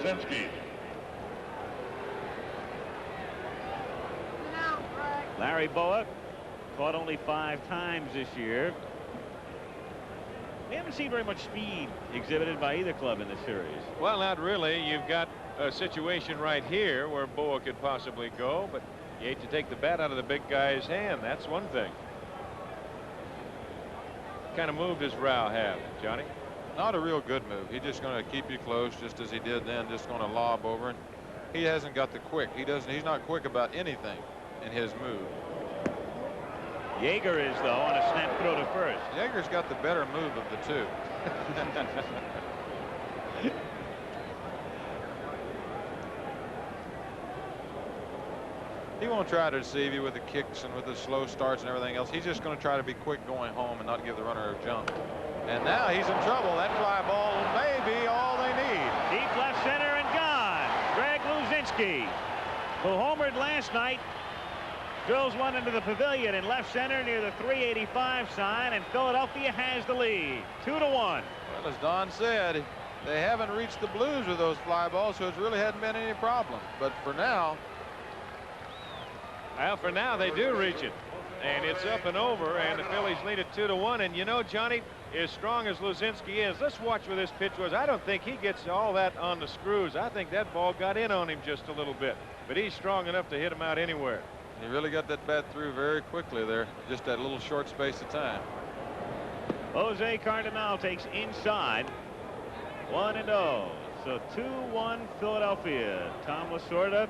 Larry Boa caught only 5 times this year. We haven't seen very much speed exhibited by either club in this series.
Well, not really. You've got a situation right here where Boa could possibly go, but you hate to take the bat out of the big guy's hand. That's one thing. What kind of move does Rao have, Johnny?
Not a real good move. He's just going to keep you close, just as he did then, just going to lob over. And he hasn't got the quick. He's not quick about anything in his move.
Yeager is, though, on a snap throw to first.
Yeager's got the better move of the 2. He won't try to deceive you with the kicks and with the slow starts and everything else. He's just going to try to be quick going home and not give the runner a jump. And now he's in trouble. That fly ball may be all they need.
Deep left center and gone. Greg Luzinski, who homered last night, drills one into the pavilion in left center near the 385 sign, and Philadelphia has the lead. 2-1.
Well, as Don said, they haven't reached the blues with those fly balls, so it's really hadn't been any problem. But for now,
well, for now they do reach it, and it's up and over, and the Phillies lead it 2-1. And you know, Johnny, as strong as Luzinski is, let's watch where this pitch was. I don't think he gets all that on the screws. I think that ball got in on him just a little bit, but he's strong enough to hit him out anywhere.
He really got that bat through very quickly there, just that little short space of time.
Jose Cardinal takes inside. 1-0. So 2-1 Philadelphia. Tom Lasorda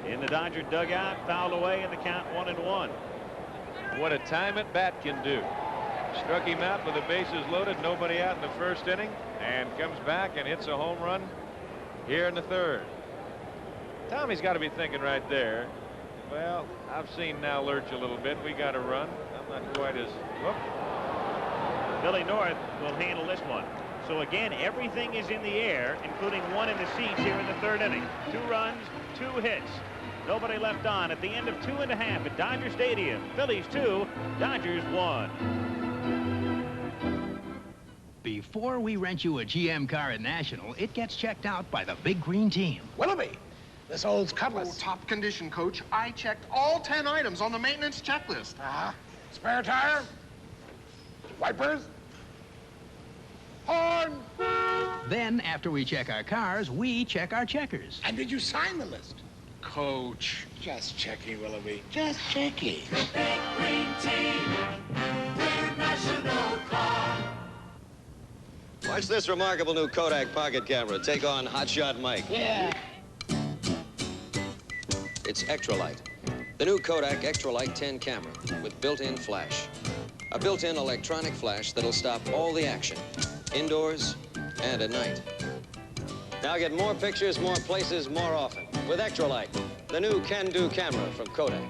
in the Dodger dugout, fouled away in the count. 1-1.
What a time at bat can do. Struck him out with the bases loaded, nobody out in the first inning, and comes back and hits a home run here in the 3rd. Tommy's got to be thinking right there, well, I've seen now lurch a little bit. We got to run. I'm not quite as. Whoop.
Billy North will handle this one. So again, everything is in the air, including one in the seats here in the 3rd inning. 2 runs, 2 hits. Nobody left on at the end of 2 1/2 at Dodger Stadium. Phillies 2, Dodgers 1.
Before we rent you a GM car at National, it gets checked out by the big green team.
Willoughby, this old's cutlass.
Oh, top condition, Coach. I checked all 10 items on the maintenance checklist.
Spare tire? Wipers? Horn?
Then, after we check our cars, we check our checkers.
And did you sign the list?
Coach.
Just checking, Willoughby. Just checking.
The big green team, we're national.
Watch this remarkable new Kodak pocket camera take on Hotshot Mike.
Yeah.
It's Extra Light, the new Kodak Extra Light 10 camera with built-in flash. A built-in electronic flash that'll stop all the action, indoors and at night. Now get more pictures, more places, more often with Extra Light, the new can-do camera from Kodak.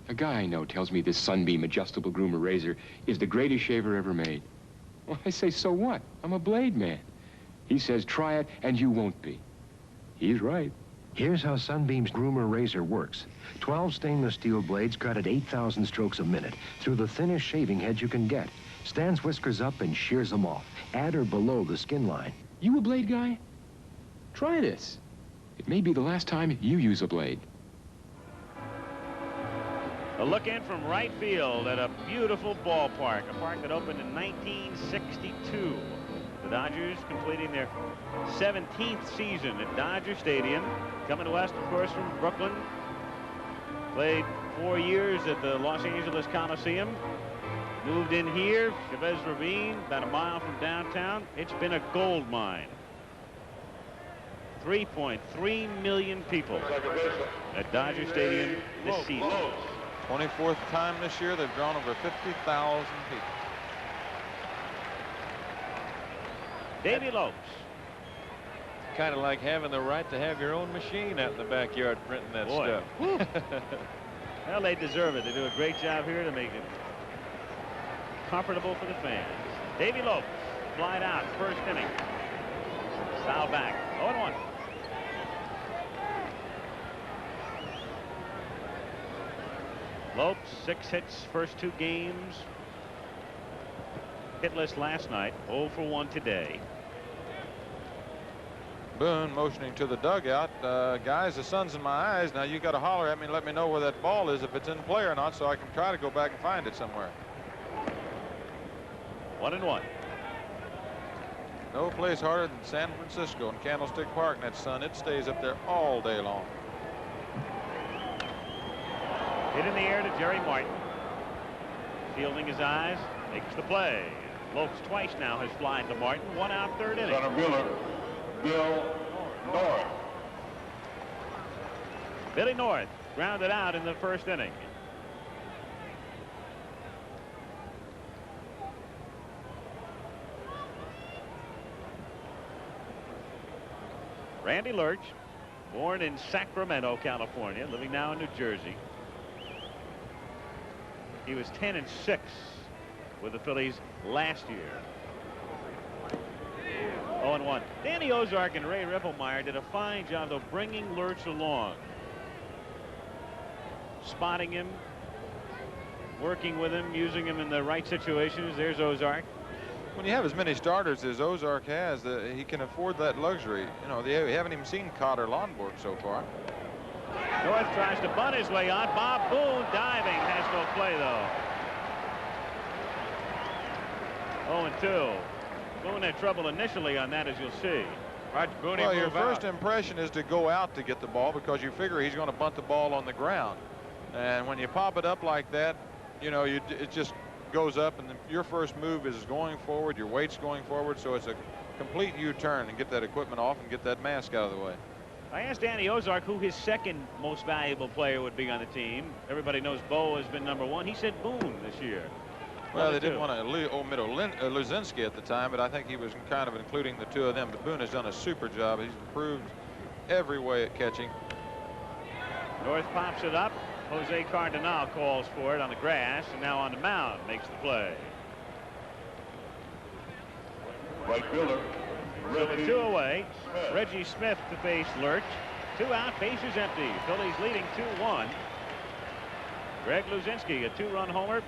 A guy I know tells me this Sunbeam adjustable groomer razor is the greatest shaver ever made. Well, I say, so what? I'm a blade man. He says, try it and you won't be. He's right.
Here's how Sunbeam's groomer razor works. 12 stainless steel blades cut at 8,000 strokes a minute through the thinnest shaving head you can get. Stands whiskers up and shears them off, at or below the skin line.
You a blade guy? Try this. It may be the last time you use a blade.
A look in from right field at a beautiful ballpark, a park that opened in 1962. The Dodgers completing their 17th season at Dodger Stadium. Coming west, of course, from Brooklyn. Played 4 years at the Los Angeles Coliseum. Moved in here, Chavez Ravine, about a mile from downtown. It's been a gold mine. 3.3 million people at Dodger Stadium this season.
24th time this year, they've drawn over 50,000 people.
Davy Lopes.
Kind of like having the right to have your own machine out in the backyard printing that
Boy.
stuff.
Well, they deserve it. They do a great job here to make it comfortable for the fans. Davy Lopes, flied out, first inning. Foul back, 0-1. Lopes, 6 hits, first 2 games. Hitless last night, 0 for 1 today.
Boone motioning to the dugout. Guys, the sun's in my eyes. Now you got to holler at me and let me know where that ball is, if it's in play or not, so I can try to go back and find it somewhere.
1-1.
No place harder than San Francisco and Candlestick Park, and that sun, it stays up there all day long.
Hit in the air to Jerry Martin. Fielding his eyes, makes the play. Lopes twice now has flied to Martin. 1 out, 3rd inning.
Center fielder, Bill North.
Billy North grounded out in the 1st inning. Randy Lurch, born in Sacramento, California, living now in New Jersey. He was 10-6 with the Phillies last year. 0-1. Danny Ozark and Ray Ripplemeyer did a fine job of bringing Lurch along, spotting him, working with him, using him in the right situations. There's Ozark.
When you have as many starters as Ozark has, he can afford that luxury. You know, they haven't even seen Cotter Lonborg so far.
North tries to bunt his way on. Bob Boone diving, has no play though. 0-2. Boone had trouble initially on that, as you'll see.
Roger Boone.
Well, your first impression is to go out to get the ball because you figure he's going to bunt the ball on the ground. And when you pop it up like that, you know, it just goes up, and your first move is going forward, your weight's going forward, so it's a complete U-turn, and get that equipment off and get that mask out of the way.
I asked Danny Ozark who his second most valuable player would be on the team. Everybody knows Bo has been #1. He said Boone this year.
Well, they didn't want to omit Luzinski at the time, but I think he was kind of including the two of them. But Boone has done a super job. He's improved every way at catching.
North pops it up. Jose Cardinal calls for it on the grass, and now on the mound makes the play.
Right fielder,
So with 2 away, Reggie Smith to face Lurch. 2 out, bases empty. Phillies leading 2-1. Greg Luzinski, a 2-run homer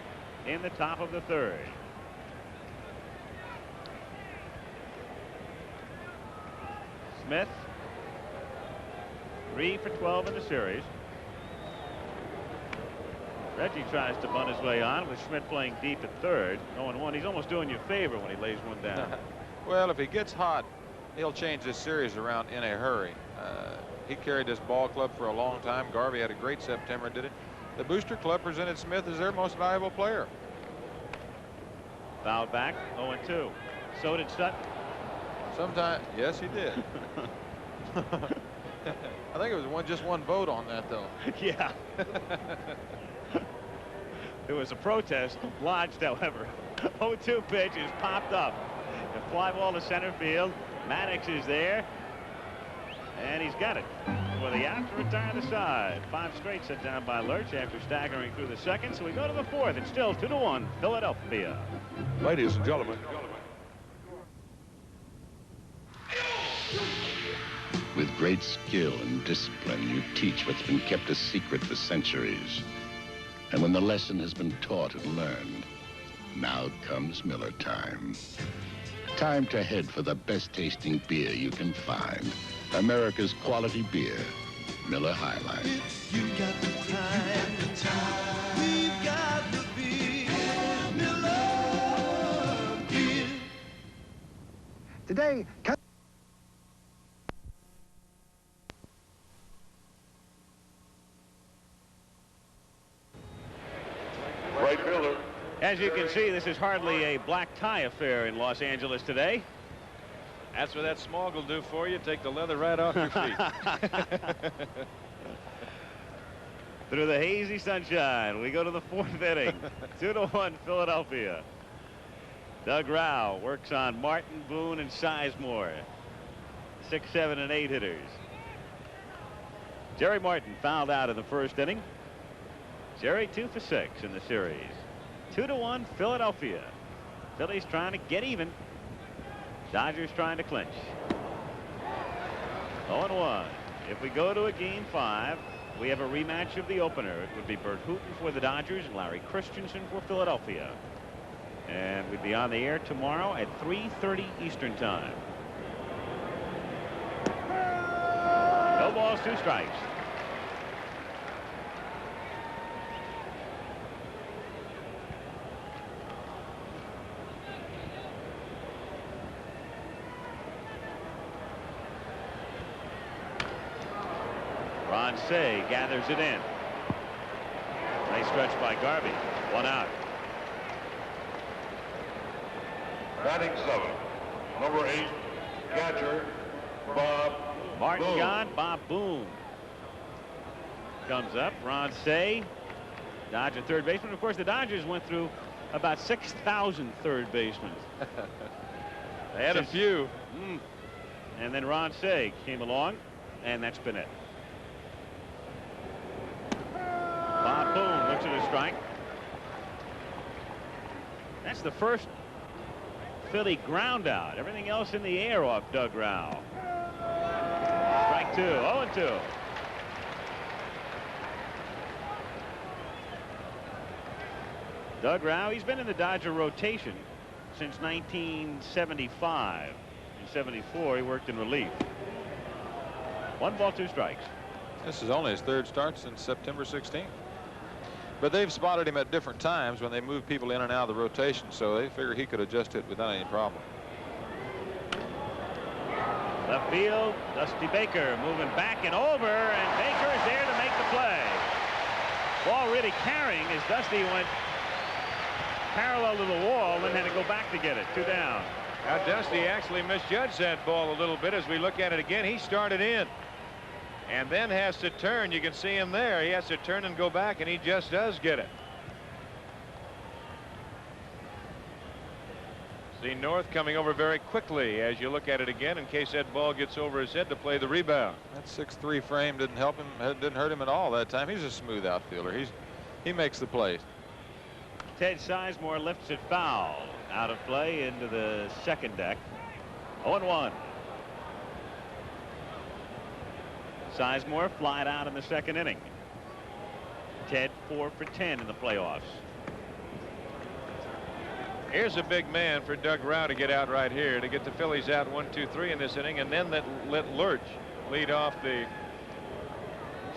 in the top of the 3rd. Smith, 3 for 12 in the series. Reggie tries to bunt his way on with Schmidt playing deep at 3rd. 0-1. He's almost doing you a favor when he lays one down.
Well, if he gets hot, he'll change this series around in a hurry. He carried this ball club for a long time. Garvey had a great September, did it? the Booster Club presented Smith as their most valuable player.
Foul back, 0-2. So did Sutton.
Sometimes, yes, he did. I think it was just one vote on that, though.
Yeah. There was a protest lodged, however. 0-2 pitch is popped up. The fly ball to center field. Maddox is there. And he's got it for the out to retire the side. 5 straight set down by Lurch after staggering through the second. So we go to the 4th. It's still 2-1 Philadelphia.
Ladies and gentlemen.
With great skill and discipline, you teach what's been kept a secret for centuries. And when the lesson has been taught and learned, now comes Miller time. Time to head for the best tasting beer you can find. America's quality beer, Miller High Life.
You got the time, we've got the beer, Miller beer.
Today,
Right fielder.
As you can see, this is hardly a black tie affair in Los Angeles today.
That's what that smog will do for you. Take the leather right off your feet.
Through the hazy sunshine, we go to the 4th inning. 2-1 Philadelphia. Doug Rao works on Martin, Boone, and Sizemore. 6, 7, and 8 hitters. Jerry Martin fouled out in the 1st inning. Jerry 2 for 6 in the series. 2-1 Philadelphia. Phillies trying to get even. Dodgers trying to clinch. 0-1. If we go to a game 5, we have a rematch of the opener. It would be Bert Hooton for the Dodgers and Larry Christensen for Philadelphia. And we'd be on the air tomorrow at 3:30 Eastern time. No balls, 2 strikes. Ron Say gathers it in. Nice stretch by Garvey. 1 out.
Batting 7. Number 8, catcher, Bob
Martin
Boone.
gone. Bob Boone comes up. Ron Say, Dodger third baseman. Of course, the Dodgers went through about 6,000 third basemen.
They had a few.
And then Ron Say came along, and that's been it. Bob Boone looks at a strike. That's the first Philly ground out. Everything else in the air off Doug Rao. Strike 2. 0-2. Doug Rao, he's been in the Dodger rotation since 1975. In 74, he worked in relief. 1 ball, 2 strikes.
This is only his 3rd start since September 16th. But they've spotted him at different times when they move people in and out of the rotation, so they figure he could adjust it without any problem.
Left field, Dusty Baker moving back and over, and Baker is there to make the play. Ball really carrying as Dusty went parallel to the wall and had to go back to get it. 2 down.
Now Dusty actually misjudged that ball a little bit as we look at it again. He started in and then has to turn. You can see him there. He has to turn and go back, and he just does get it. See North coming over very quickly as you look at it again in case that ball gets over his head to play the rebound.
That 6'3" frame didn't help him, didn't hurt him at all that time. He's a smooth outfielder. He makes the plays.
Ted Sizemore lifts it foul. Out of play into the 2nd deck. 0-1. Sizemore flied out in the 2nd inning. Ted 4 for 10 in the playoffs.
Here's a big man for Doug Rao to get out right here to get the Phillies out 1-2-3 in this inning, and then let Lurch lead off the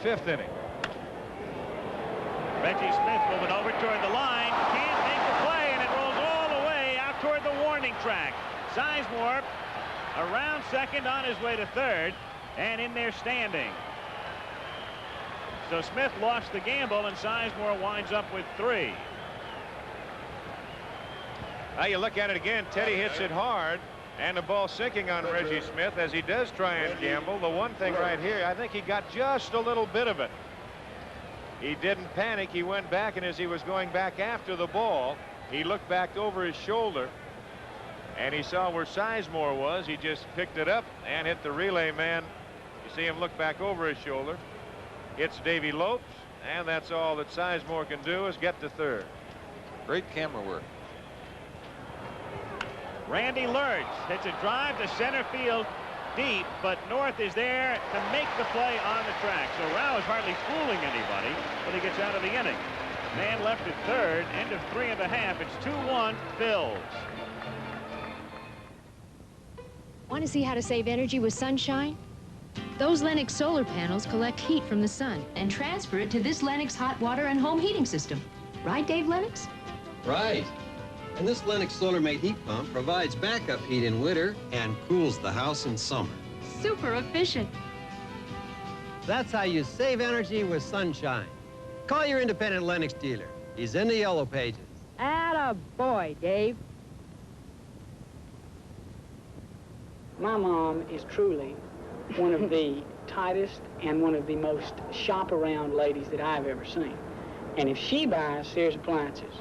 5th inning.
Reggie Smith moving over toward the line. Can't make the play, and it rolls all the way out toward the warning track. Sizemore around 2nd on his way to 3rd, and in there standing. So Smith lost the gamble, and Sizemore winds up with 3.
Now you look at it again. Teddy hits it hard, and the ball sinking on Reggie Smith as he does try and gamble. The one thing right here, I think he got just a little bit of it. He didn't panic. He went back, and as he was going back after the ball, he looked back over his shoulder, and he saw where Sizemore was. He just picked it up and hit the relay man. You see him look back over his shoulder. It's Davy Lopes, and that's all that Sizemore can do is get to third.
Great camera work.
Randy Lurch hits a drive to center field deep, but North is there to make the play on the track. So Rao is hardly fooling anybody when he gets out of the inning. Man left at third, end of 3.5. It's 2-1 Phils.
Want to see how to save energy with sunshine? Those Lennox solar panels collect heat from the sun and transfer it to this Lennox hot water and home heating system. Right, Dave Lennox?
Right. And this Lennox Solar-Made heat pump provides backup heat in winter and cools the house in summer.
Super efficient.
That's how you save energy with sunshine. Call your independent Lennox dealer. He's in the yellow pages.
Atta boy, Dave.
My mom is truly one of the tightest and one of the most shop-around ladies that I've ever seen. And if she buys Sears appliances,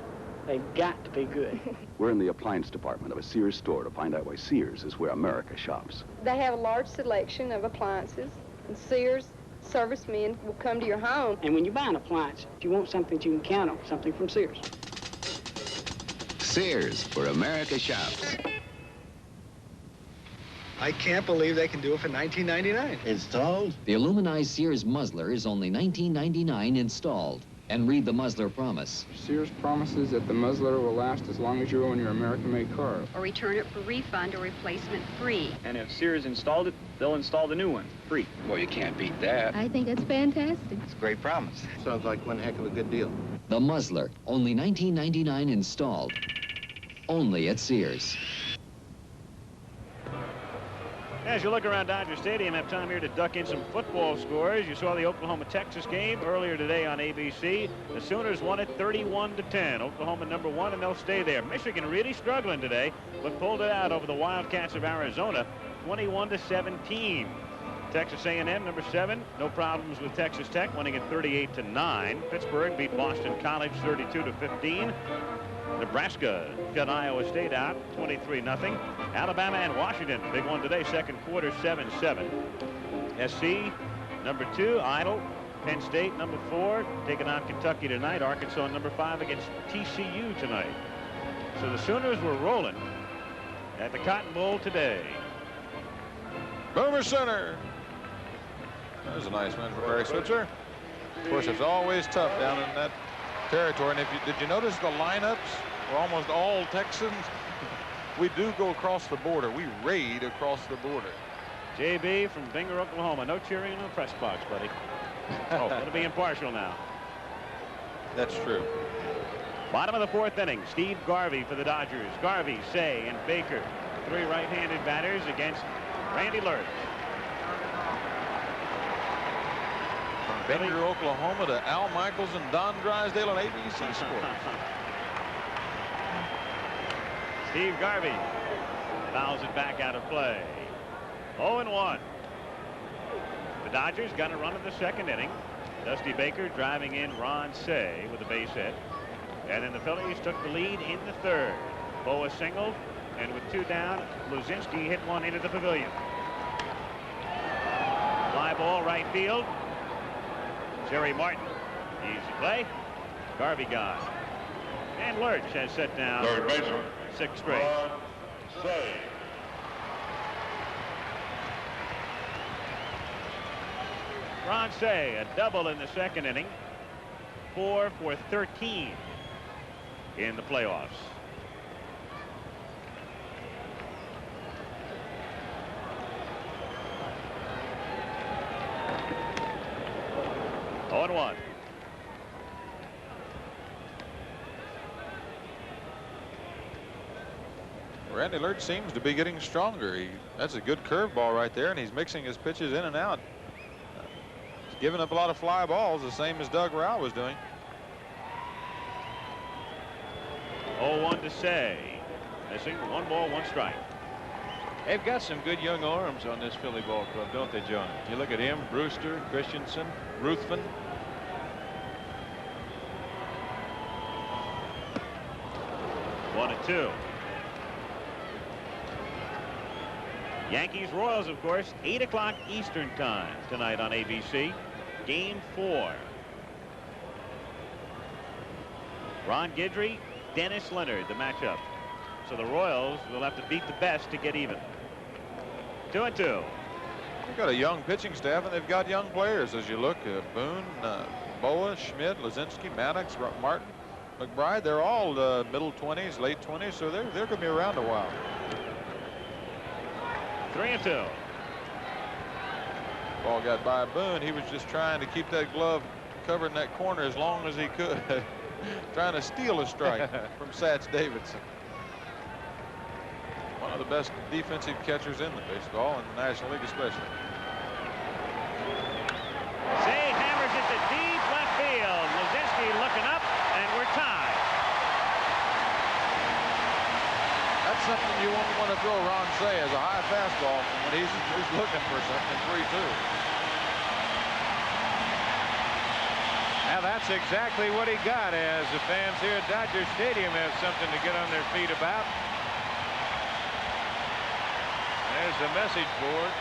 they've got to be good.
We're in the appliance department of a Sears store to find out why Sears is where America shops.
They have a large selection of appliances, and Sears servicemen will come to your home.
And when you buy an appliance, if you want something that you can count on, something from Sears.
Sears, where America shops.
I can't believe they can do it for $19.99.
Installed?
The aluminized Sears muzzler is only $19.99 installed. And read the muzzler promise.
Sears promises that the muzzler will last as long as you own your American-made car.
Or return it for refund or replacement free.
And if Sears installed it, they'll install the new one, free.
Well, you can't beat that.
I think that's fantastic.
It's a great promise. Sounds like one heck of a good deal.
The muzzler, only $19.99 installed. Only at Sears.
As you look around Dodger Stadium, have time here to duck in some football scores. You saw the Oklahoma-Texas game earlier today on ABC. The Sooners won it 31-10. Oklahoma #1, and they'll stay there. Michigan really struggling today, but pulled it out over the Wildcats of Arizona, 21-17. Texas A&M #7, no problems with Texas Tech, winning it 38-9. Pittsburgh beat Boston College 32-15. Nebraska shut Iowa State out 23-0. Alabama and Washington, big one today, second quarter, 7-7. SC #2, idle. Penn State #4, taking on Kentucky tonight. Arkansas #5 against TCU tonight. So the Sooners were rolling at the Cotton Bowl today.
Boomer Center. There's a nice one for Barry Switzer. Of course, it's always tough down in that territory. And if you did you notice the lineups were almost all Texans? We do go across the border. We raid across the border.
JB from Binger, Oklahoma. No cheering in the press box, buddy. Oh, it'll be impartial now.
That's true.
Bottom of the 4th inning. Steve Garvey for the Dodgers. Garvey, Say, and Baker. 3 right-handed batters against Randy Lurch.
From Binger, Oklahoma to Al Michaels and Don Drysdale on ABC Sports.
Steve Garvey fouls it back out of play. 0-1. The Dodgers got a run in the 2nd inning. Dusty Baker driving in Ron Say with a base hit. And then the Phillies took the lead in the 3rd. Boa singled, and with 2 down, Luzinski hit one into the pavilion. Fly ball right field. Jerry Martin. Easy play. Garvey gone. And Lurch has set down
3rd baseman.
6 straight.
Say.
Ron Say, a double in the 2nd inning. 4 for 13 in the playoffs. Oh, and 1.
Randy Lurch seems to be getting stronger. That's a good curveball right there, and he's mixing his pitches in and out. He's giving up a lot of fly balls, the same as Doug Rao was doing.
0-1 to Say. Missing 1 ball, 1 strike.
They've got some good young arms on this Philly ball club, don't they, John? You look at him, Brewster, Christensen, Ruthven.
One and 2. Yankees Royals, of course, 8 o'clock Eastern time tonight on ABC. Game 4. Ron Guidry, Dennis Leonard, the matchup. So the Royals will have to beat the best to get even. 2 and 2.
They've got a young pitching staff, and they've got young players as you look. Boone, Boa, Schmidt, Lazinski, Maddox, Martin, McBride. They're all middle 20s, late 20s, so they're going to be around a while.
3 and 2.
Ball got by Boone. He was just trying to keep that glove covering that corner as long as he could. Trying to steal a strike from Satch Davidson. One of the best defensive catchers in the baseball, and the National League especially.
Say hammers it to deep left field. Lazinski looking up, and we're tied.
That's something you won't want to throw Ron Say as a high fastball when he's looking for something. 3-2.
Now that's exactly what he got, as the fans here at Dodger Stadium have something to get on their feet about. There's the message board.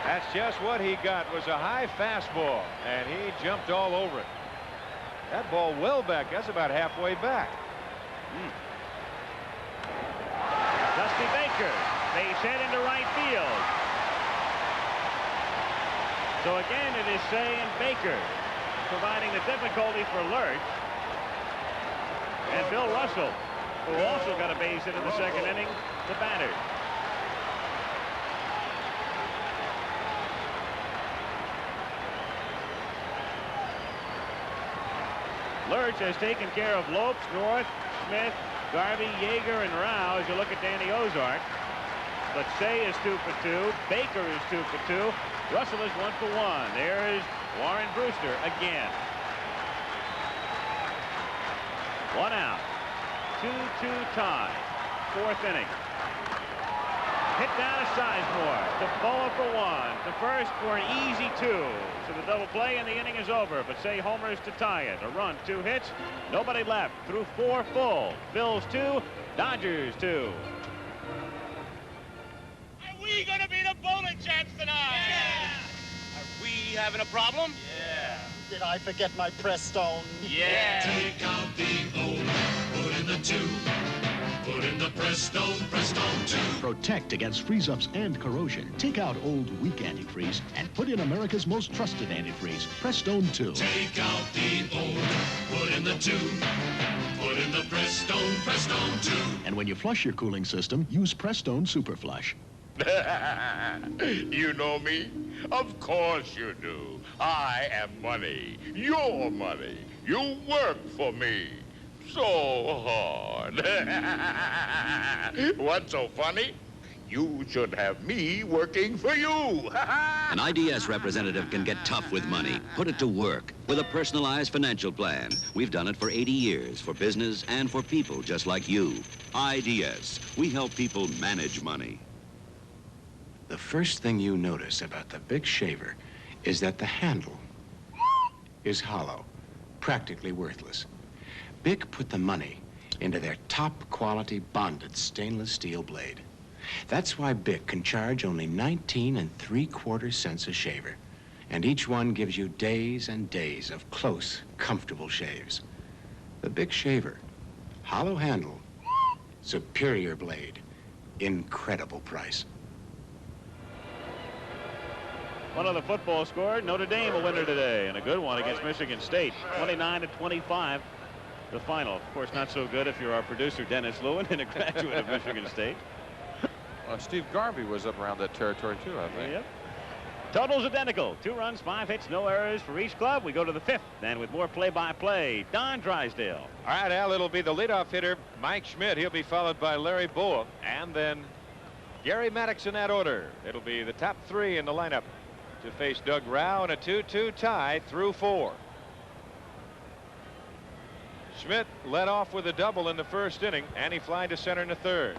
That's just what he got, was a high fastball, and he jumped all over it. That ball well back. That's about halfway back.
Dusty Baker, base hit into right field. So again, it is Say and Baker providing the difficulty for Lurch. And Bill Russell, who also got a base hit in the second inning, the batter. Lurch has taken care of Lopes, North, Smith, Garvey, Yeager, and Rao as you look at Danny Ozark. But Say is 2 for 2. Baker is 2 for 2. Russell is 1 for 1. There is Warren Brewster again. 1 out. 2-2 tie. 4th inning. Hit down to Sizemore. To Boa for 1. To first for an easy 2. So the double play and the inning is over. But Say homers to tie it. A run, 2 hits. Nobody left. Through 4 full. Phils 2. Dodgers 2.
Are we gonna be the bowling champs tonight? Yeah. Are we having a problem? Yeah.
Did I forget my Prestone?
Yeah.
Take out the O, put in the 2. Put in the Prestone 2.
Protect against freeze-ups and corrosion. Take out old, weak antifreeze and put in America's most trusted antifreeze, Prestone 2.
Take out the O, put in the 2. Put in the Prestone 2.
And when you flush your cooling system, use Prestone Super Flush.
You know me? Of course you do. I am money. Your money. You work for me. So hard. What's so funny? You should have me working for you.
An IDS representative can get tough with money. Put it to work with a personalized financial plan. We've done it for 80 years for business and for people just like you. IDS. We help people manage money.
The first thing you notice about the big shaver is that the handle is hollow, practically worthless. Bic put the money into their top quality bonded stainless steel blade. That's why Bic can charge only 19 3/4 cents a shaver. And each one gives you days and days of close, comfortable shaves. The Bic shaver, hollow handle, superior blade, incredible price.
One of the football scored. Notre Dame a winner today, and a good one against Michigan State. 29-25, the final. Of course, not so good if you're our producer, Dennis Lewin, and a graduate of Michigan State.
Steve Garvey was up around that territory, too, I think.
Yep. Totals identical. 2 runs, 5 hits, no errors for each club. We go to the 5th, and with more play-by-play, Don Drysdale.
All right, Al, it'll be the leadoff hitter, Mike Schmidt. He'll be followed by Larry Boa, and then Gary Maddox in that order. It'll be the top 3 in the lineup to face Doug Rau in a 2-2 tie through 4. Schmidt led off with a double in the first inning, and he flied to center in the 3rd.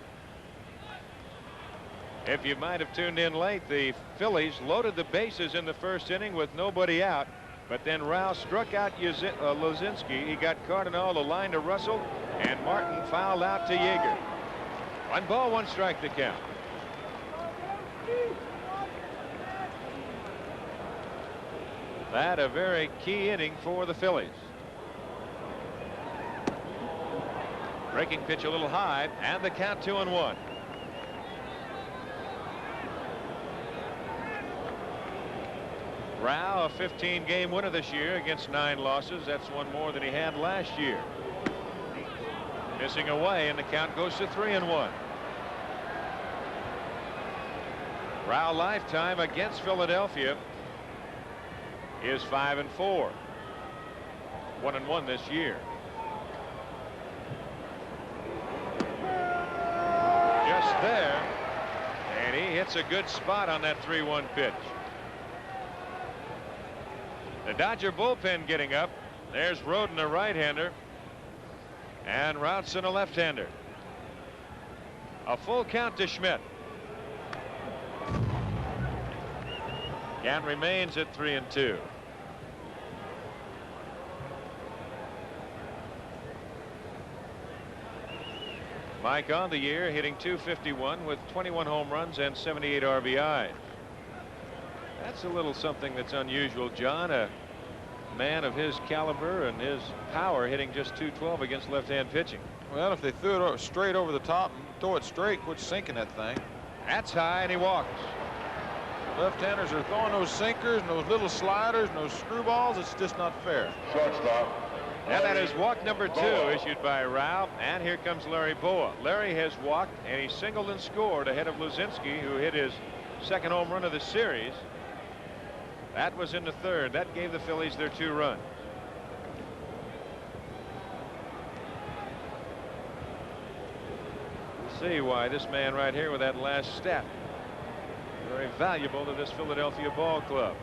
If you might have tuned in late, the Phillies loaded the bases in the first inning with nobody out, but then Rau struck out Lozinski. He got Cardinal, the line to Russell, and Martin fouled out to Yeager. 1 ball, 1 strike to count. That a very key inning for the Phillies. Breaking pitch a little high, and the count 2-1. Rau, a 15-game winner this year against 9 losses. That's 1 more than he had last year. Missing away, and the count goes to 3-1. Rau lifetime against Philadelphia is 5-4. 1-1 this year. Just there, and he hits a good spot on that 3-1 pitch. The Dodger bullpen getting up. There's Roden, a right-hander, and Routson, a left-hander. A full count to Schmidt. Count remains at 3-2. Mike on the year hitting .251 with 21 home runs and 78 RBIs. That's a little something that's unusual, John. A man of his caliber and his power hitting just .212 against left-hand pitching.
Well, if they threw it straight over the top and throw it straight, quit sinking that thing.
That's high, and he walks.
Left-handers are throwing those sinkers and those little sliders and those screwballs. It's just not fair.
Shortstop.
And that is walk number 2 issued by Rau. And here comes Larry Boa. Larry has walked, and he singled and scored ahead of Lozinski, who hit his 2nd home run of the series. That was in the 3rd. That gave the Phillies their 2 runs. We'll see why this man right here with that last step, very valuable to this Philadelphia ball club.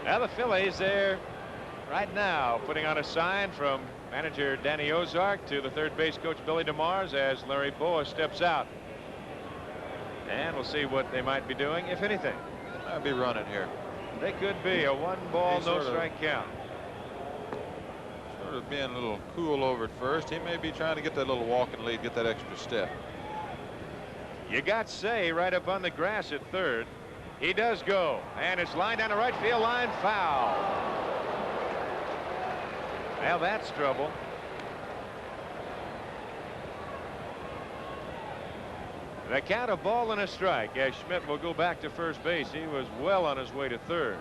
Now the Phillies there right now putting on a sign from manager Danny Ozark to the 3rd base coach Billy DeMars as Larry Boa steps out. And we'll see what they might be doing, if anything.
They might be running here.
They could be a 1 ball, no strike count.
Sort of being a little cool over at first. He may be trying to get that little walking lead, get that extra step.
You got Say right up on the grass at 3rd. He does go, and it's lined down the right field line, foul. Well, that's trouble. The count, a ball and a strike, as Schmidt will go back to first base. He was well on his way to 3rd.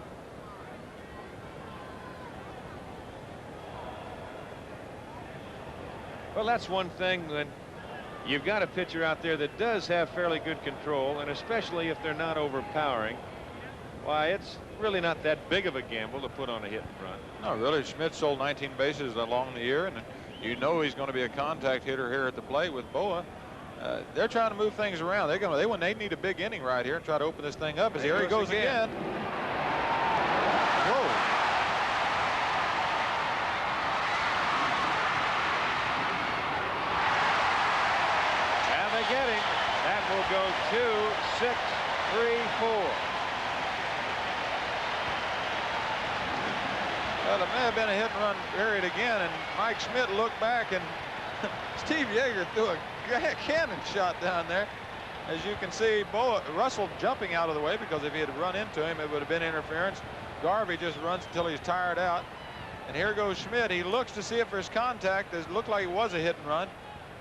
Well, that's one thing that you've got a pitcher out there that does have fairly good control, and especially if they're not overpowering, why, it's really not that big of a gamble to put on a hit and run.
No, really. Schmidt sold 19 bases along the year, and you know he's going to be a contact hitter here at the plate with Boa. They're trying to move things around. They need a big inning right here and try to open this thing up. As here he goes again. Whoa.
And they get him. That will go 2, 6, 3, 4.
Well, it may have been a hit and run period again, and Mike Schmidt looked back, and Steve Yeager threw a cannon shot down there. As you can see, Russell jumping out of the way, because if he had run into him, it would have been interference. Garvey just runs until he's tired out. And here goes Schmidt. He looks to see if there's contact. It looked like it was a hit and run.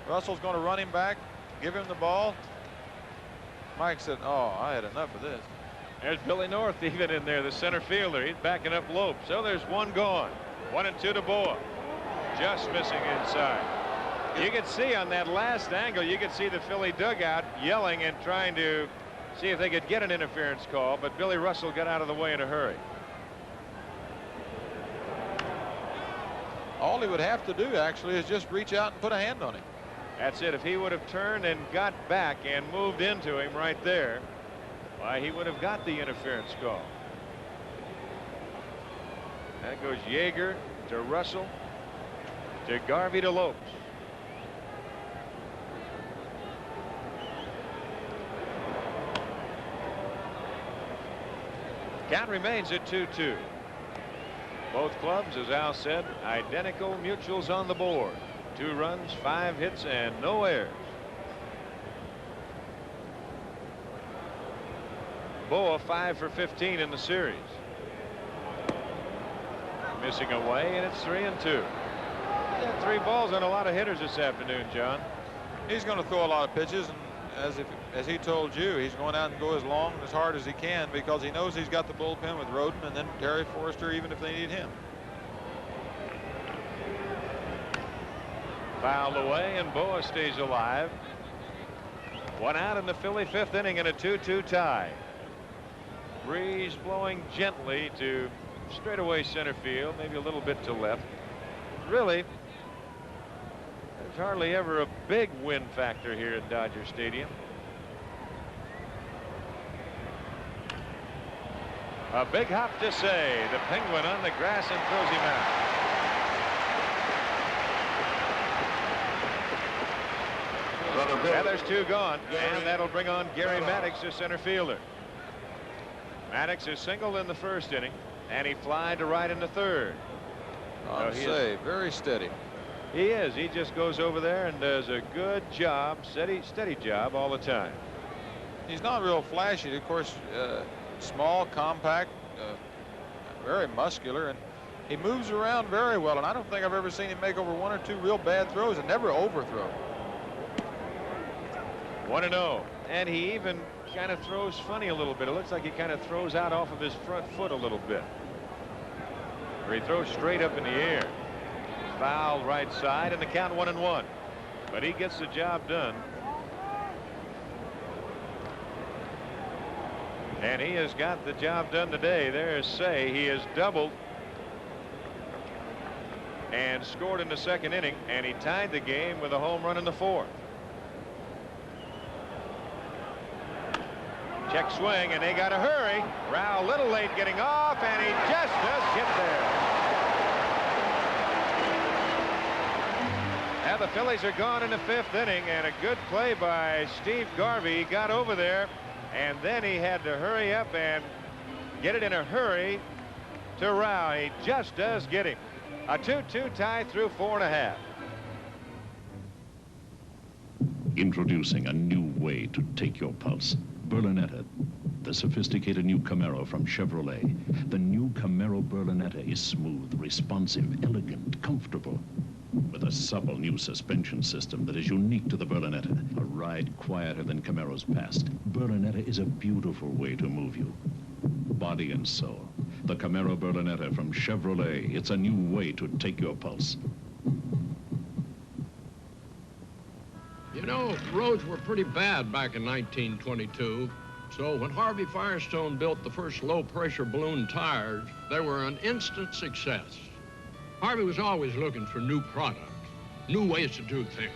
Russell's going to run him back, give him the ball. Mike said, "Oh, I had enough of this."
There's Billy North even in there, the center fielder. He's backing up Lope. So there's 1 gone. 1 and 2 to Boa. Just missing inside. You can see on that last angle, you can see the Philly dugout yelling and trying to see if they could get an interference call, but Billy Russell got out of the way in a hurry.
All he would have to do, actually, is just reach out and put a hand on him.
That's it. If he would have turned and got back and moved into him right there, why, he would have got the interference call. That goes Yeager to Russell to Garvey to Lopes. Count remains at 2-2. Both clubs, as Al said, identical mutuals on the board. 2 runs, 5 hits, and no errors. Boa 5 for 15 in the series. Missing away, and it's 3-2. He's had 3 balls on a lot of hitters this afternoon, John.
He's going to throw a lot of pitches, and as he told you, he's going out and go as long and as hard as he can because he knows he's got the bullpen with Roden and then Terry Forrester, even if they need him.
Fouled away, and Boa stays alive. 1 out in the Philly 5th inning and a 2-2 tie. Breeze blowing gently to straightaway center field, maybe a little bit to left. Really, there's hardly ever a big wind factor here at Dodger Stadium. A big hop to say. The Penguin on the grass and throws him out. Yeah, there's 2 gone, and that'll bring on Gary Maddox, the center fielder. Maddox is singled in the 1st inning, and he flied to right in the 3rd.
I'd say very steady.
He is. He just goes over there and does a good job, steady job all the time.
He's not real flashy, of course. Small, compact, very muscular, and he moves around very well. And I don't think I've ever seen him make over 1 or 2 real bad throws and never overthrow.
1-0, and he even kind of throws funny a little bit. It looks like he kind of throws out off of his front foot a little bit. Or he throws straight up in the air. Fouled right side, and the count 1-1. But he gets the job done. And he has got the job done today. There's Say. He has doubled and scored in the 2nd inning, and he tied the game with a home run in the 4th. Check swing, and they got to hurry. Rao a little late getting off, and he just does get there. Now the Phillies are gone in the 5th inning, and a good play by Steve Garvey. He got over there, and then he had to hurry up and get it in a hurry to Rao. He just does get him. A 2-2 tie through 4 1/2.
Introducing a new way to take your pulse. Berlinetta, the sophisticated new Camaro from Chevrolet. The new Camaro Berlinetta is smooth, responsive, elegant, comfortable. With a supple new suspension system that is unique to the Berlinetta. A ride quieter than Camaro's past. Berlinetta is a beautiful way to move you. Body and soul. The Camaro Berlinetta from Chevrolet. It's a new way to take your pulse.
You know, roads were pretty bad back in 1922. So when Harvey Firestone built the first low-pressure balloon tires, they were an instant success. Harvey was always looking for new products, new ways to do things.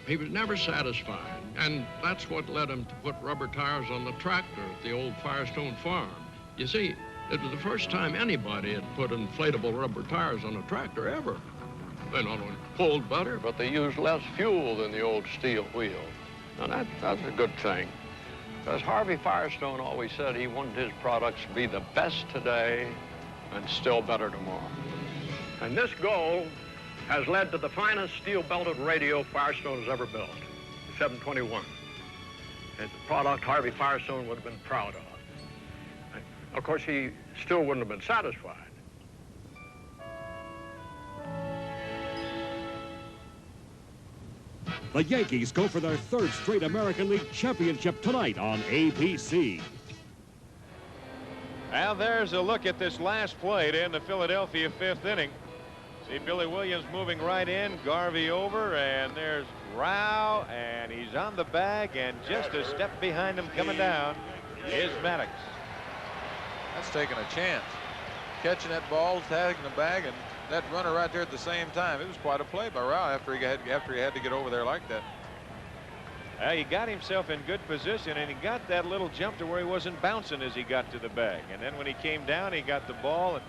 He was never satisfied, and that's what led him to put rubber tires on the tractor at the old Firestone farm. You see, it was the first time anybody had put inflatable rubber tires on a tractor ever. They not only pulled better, but they used less fuel than the old steel wheel. Now that's a good thing, because Harvey Firestone always said he wanted his products to be the best today and still better tomorrow. And this goal has led to the finest steel-belted radio Firestone has ever built, the 721. It's a product Harvey Firestone would have been proud of. And of course, he still wouldn't have been satisfied.
The Yankees go for their 3rd straight American League championship tonight on ABC.
And there's a look at this last play in the Philadelphia 5th inning. See Billy Williams moving right in, Garvey over, and there's Rao, and he's on the bag, and just a step behind him coming down is Maddox.
That's taking a chance. Catching that ball, tagging the bag, and that runner right there at the same time. It was quite a play by Rao after he had to get over there like that.
He got himself in good position, and he got that little jump to where he wasn't bouncing as he got to the bag. And then when he came down, he got the ball, and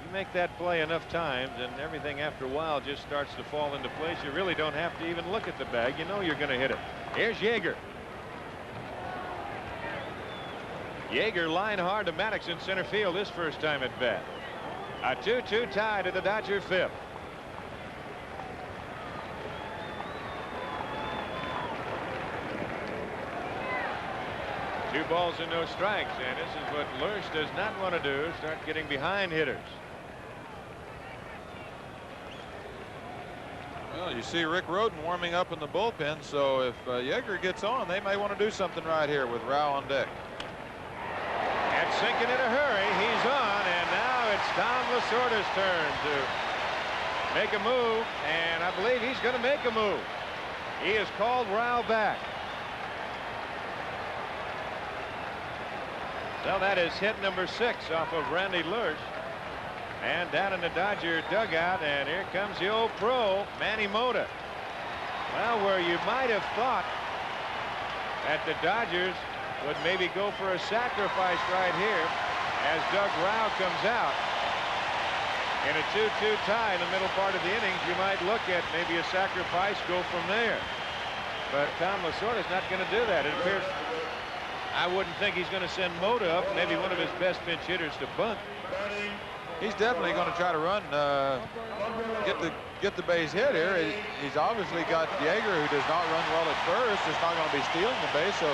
you make that play enough times, and everything after a while just starts to fall into place. You really don't have to even look at the bag. You know you're going to hit it. Here's Yeager. Yeager line hard to Maddox in center field this first time at bat. A 2-2 tie to the Dodger fifth. Two balls and no strikes, and this is what Lurch does not want to do, start getting behind hitters.
Well, you see Rick Rhoden warming up in the bullpen, so if Yeager gets on, they may want to do something right here with Rao on deck.
And sinking in a hurry, he's on, and now it's Tom Lasorda's turn to make a move, and I believe he's going to make a move. He has called Rao back. So that is hit number 6 off of Randy Lurch. And down in the Dodger dugout, and here comes the old pro, Manny Mota. Well, where you might have thought that the Dodgers would maybe go for a sacrifice right here as Doug Rao comes out. In a 2-2 tie in the middle part of the innings, you might look at maybe a sacrifice, go from there. But Tom Lasorda's not going to do that. It appears, I wouldn't think he's going to send Mota up, maybe one of his best pinch hitters, to bunt.
He's definitely going to try to run, get the base hit here. He's obviously got Yeager, who does not run well at first. Is not going to be stealing the base, so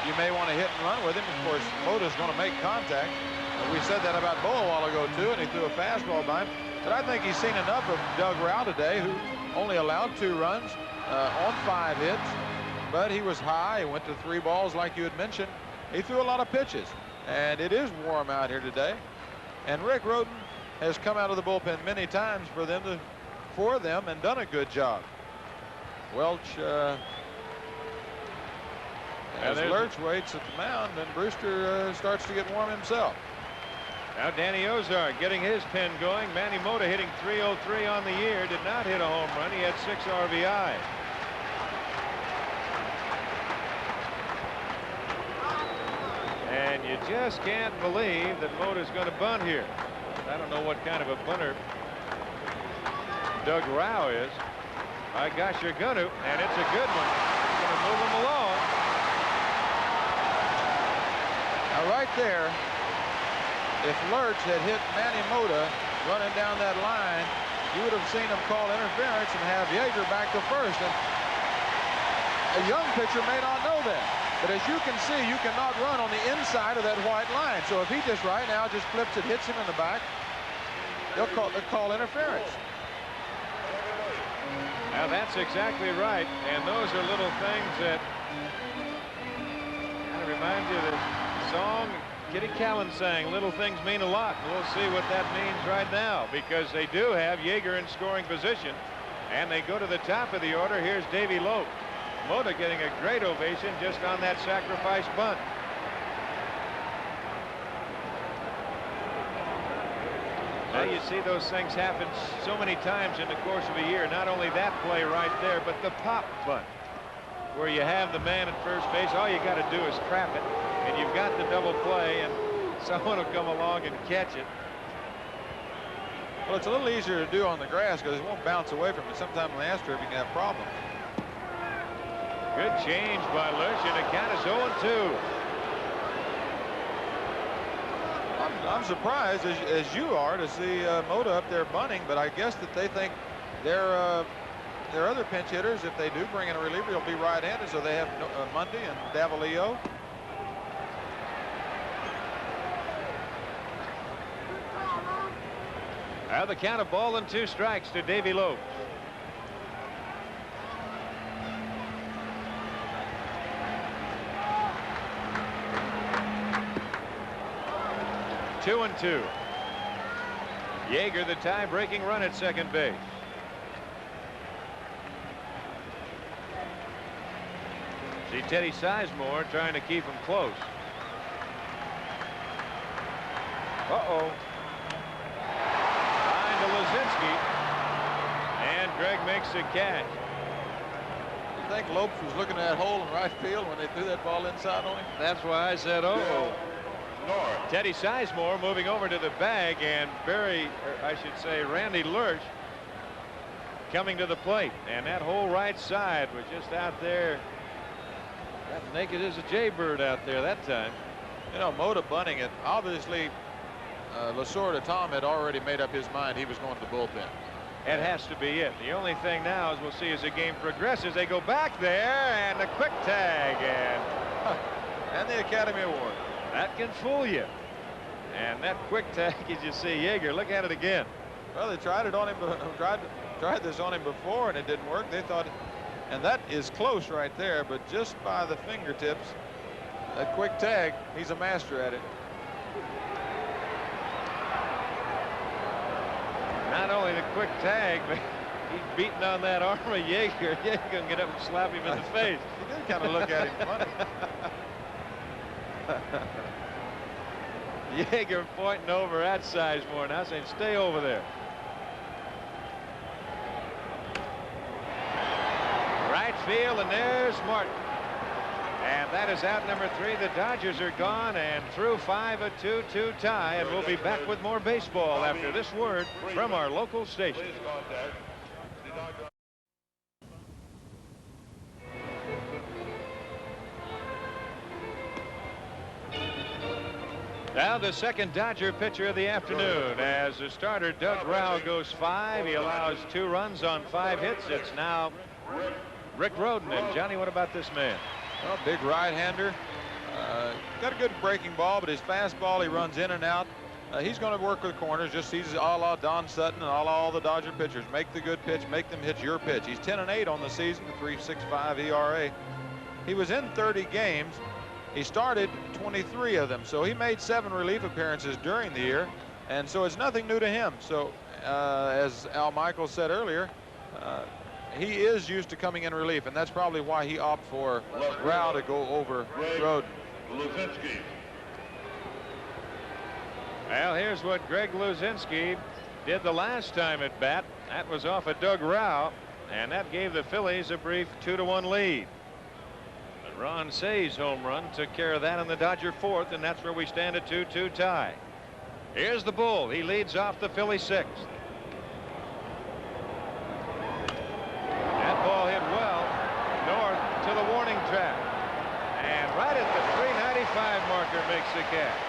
you may want to hit and run with him. Of course, Mota's going to make contact. We said that about Bo a while ago too, and he threw a fastball by him. But I think he's seen enough of Doug Rao today, who only allowed 2 runs on 5 hits. But he was high. He went to 3 balls, like you had mentioned. He threw a lot of pitches, and it is warm out here today. And Rick Rhoden has come out of the bullpen many times for them and done a good job. Welch, as Lurch waits at the mound, and Brewster starts to get warm himself.
Now Danny Ozark getting his pen going. Manny Mota hitting .303 on the year, did not hit a home run. He had 6 RBI. And you just can't believe that Mota's going to bunt here. I don't know what kind of a bunter Doug Rao is. My gosh, you're going to, and it's a good one. It's going to move him along.
Now right there, if Lurch had hit Manny Mota running down that line, you would have seen him call interference and have Yeager back to first. And a young pitcher may not know that. But as you can see, you cannot run on the inside of that white line. So if he just right now just flips it, hits him in the back, they'll call interference.
Now that's exactly right. And those are little things that kind of remind you of the song Kitty Callan sang, "Little Things Mean a Lot." And we'll see what that means right now, because they do have Yeager in scoring position, and they go to the top of the order. Here's Davey Lope. Mota getting a great ovation just on that sacrifice bunt. Now you see those things happen so many times in the course of a year. Not only that play right there, but the pop bunt, where you have the man at first base. All you got to do is trap it, and you've got the double play, and someone will come along and catch it.
Well, it's a little easier to do on the grass because it won't bounce away from it. Sometimes on the AstroTurf you can have problems.
Good change by Lurch, and the count is 0-2.
I'm surprised, as you are, to see Mota up there bunting, but I guess that they think their other pinch hitters, if they do bring in a reliever, will be right-handed, so they have Mundy and Davalillo.
Now the count of 1-2 strikes to Davey Lope. Two and 2. Yeager, the tie-breaking run at second base. See Teddy Sizemore trying to keep him close. Uh-oh. Line to Luzinski. And Greg makes the catch.
You think Lopes was looking at that hole in right field when they threw that ball inside on him?
That's why I said, oh. Teddy Sizemore moving over to the bag, and Randy Lurch coming to the plate. And that whole right side was just out there. That naked as a jaybird out there that time.
You know, Mota bunting it. Obviously, Lasorda Tom had already made up his mind he was going to the bullpen.
That has to be it. The only thing now is we'll see as the game progresses. They go back there, and the quick tag,
and the Academy Award.
That can fool you. And that quick tag, as you see Yeager, look at it again.
Well, they tried it on him, tried this on him before, and it didn't work. They thought, and that is close right there, but just by the fingertips, that quick tag, he's a master at it.
Not only the quick tag, but he's beating on that arm of Yeager. Yeager can get up and slap him in the face.
He did kind of look at him funny.
Yeager pointing over at Sizemore now, saying, stay over there. Right field, and there's Martin. And that is out number 3. The Dodgers are gone, and through 5, a 2-2 tie, and we'll be back with more baseball after this word from our local station. Now the second Dodger pitcher of the afternoon, as the starter Doug Rauh goes 5. He allows 2 runs on 5 hits. It's now Rick Rhoden. And Johnny, what about this man?
Well, big right-hander. Got a good breaking ball, but his fastball, he runs in and out. He's going to work with corners. Just he's a la Don Sutton and a la all the Dodger pitchers. Make the good pitch, make them hit your pitch. He's 10-8 on the season, 3.65 ERA. He was in 30 games. He started 23 of them, so he made 7 relief appearances during the year, and so it's nothing new to him. So as Al Michaels said earlier, he is used to coming in relief, and that's probably why he opted for Rauh to go over Rhoden.
Well, here's what Greg Luzinski did the last time at bat. That was off of Doug Rauh, and that gave the Phillies a brief 2-1 lead. But Ron Say's home run took care of that in the Dodger 4th, and that's where we stand at 2-2 tie. Here's the Bull. He leads off the Philly 6th. That ball hit well north to the warning track, and right at the 395 marker makes the catch.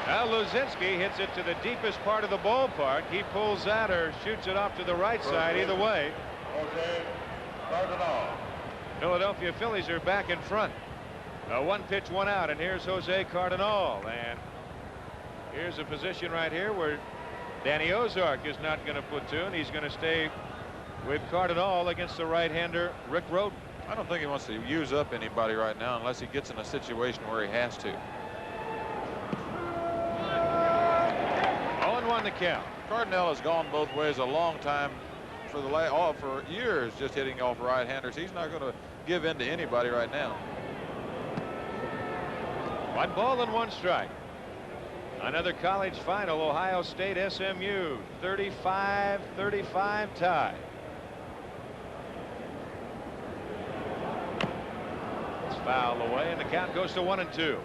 Now Luzinski hits it to the deepest part of the ballpark. He pulls that or shoots it off to the right side. Either way, Philadelphia Phillies are back in front. A 1 pitch, 1 out, and here's Jose Cardinal. And here's a position right here where Danny Ozark is not going to platoon. He's going to stay with Cardinal against the right-hander Rick Rhoden.
I don't think he wants to use up anybody right now unless he gets in a situation where he has to.
0-1 the count.
Cardinal has gone both ways a long time for years, just hitting off right-handers. He's not going to give in to anybody right now.
1 ball and 1 strike. Another college final, Ohio State SMU, 35-35 tie. It's fouled away, and the count goes to 1-2.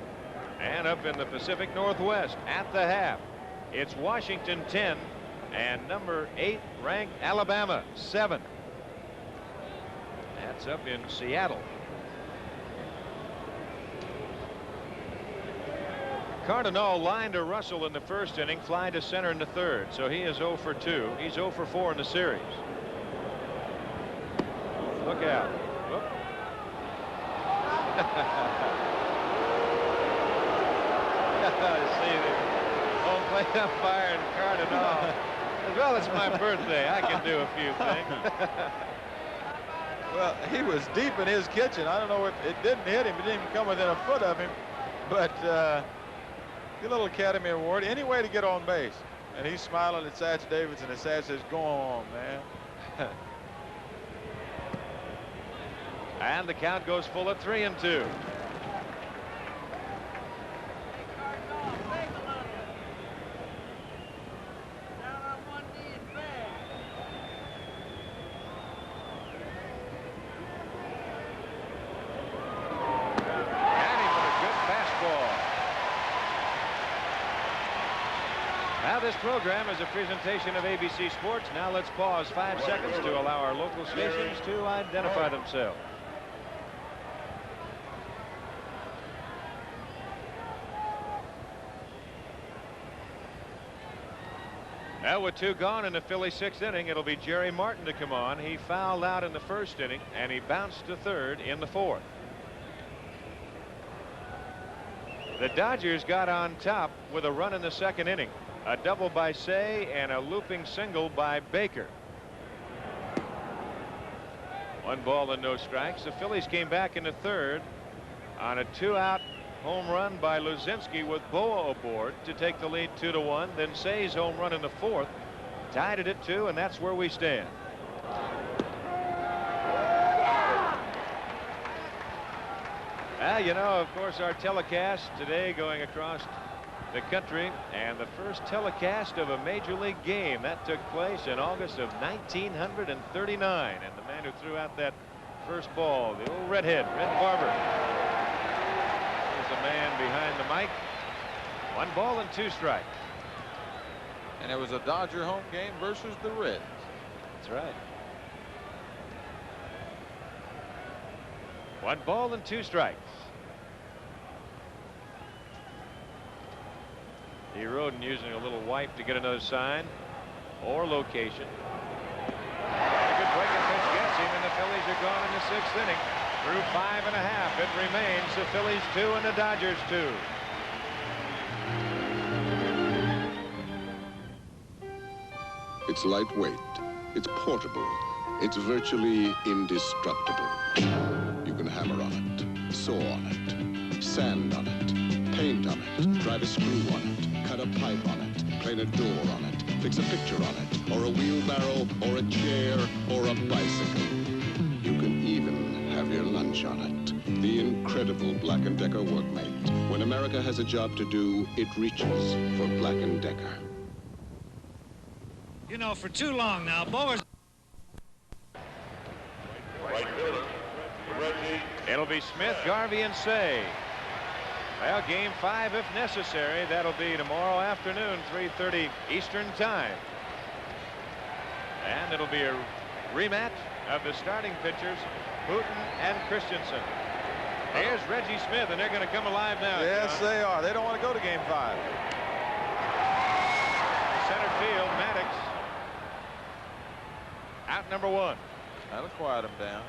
And up in the Pacific Northwest at the half, it's Washington 10 and number 8 ranked Alabama 7. That's up in Seattle. Cardinal lined to Russell in the first inning, fly to center in the third, so he is 0 for 2. He's 0 for 4 in the series. Look out. Whoop. See the home plate umpire and Cardinal. Well, it's my birthday. I can do a few things.
Well, he was deep in his kitchen. I don't know if it didn't hit him. It didn't even come within a foot of him. But Get a little Academy Award. Any way to get on base. And he's smiling at Satch Davidson, and Satch says, "Go on, man."
And the count goes full at 3-2. Now this program is a presentation of ABC Sports. Now let's pause 5 seconds to allow our local stations to identify themselves. Now with 2 gone in the Phillies' 6th inning, it'll be Jerry Martin to come on. He fouled out in the 1st inning, and he bounced to 3rd in the 4th. The Dodgers got on top with a run in the 2nd inning. A double by Say and a looping single by Baker. 1 ball and no strikes. The Phillies came back in the 3rd on a 2-out home run by Luzinski with Boa aboard to take the lead 2-1. Then Say's home run in the 4th tied it at 2, and that's where we stand. You know, of course, our telecast today going across the country, and the first telecast of a major league game that took place in August of 1939, and the man who threw out that first ball, the old redhead, Red Barber, is the man behind the mic. 1 ball and 2 strikes.
And it was a Dodger home game versus the Reds.
That's right. 1 ball and 2 strikes. D. Roden using a little wipe to get another sign or location. A good breaking pitch gets him, and the Phillies are gone in the 6th inning. Through 5 1/2, it remains the Phillies 2 and the Dodgers 2.
It's lightweight, it's portable, it's virtually indestructible. You can hammer on it, saw on it, sand on it, paint on it, drive a screw on it, cut a pipe on it, clean a door on it, fix a picture on it, or a wheelbarrow, or a chair, or a bicycle. You can even have your lunch on it. The incredible Black & Decker Workmate. When America has a job to do, it reaches for Black & Decker.
You know, for too long now, Bower's...
Right fielder, Reggie.
It'll be Smith, Garvey, and Say. Well, game 5 if necessary. That'll be tomorrow afternoon, 3:30 Eastern time. And it'll be a rematch of the starting pitchers, Hooten and Christensen. Here's Reggie Smith, and they're going to come alive now.
Yes,
John.
they are. They don't want to go to game 5.
Center field, Maddox. Out number 1.
That'll quiet them down.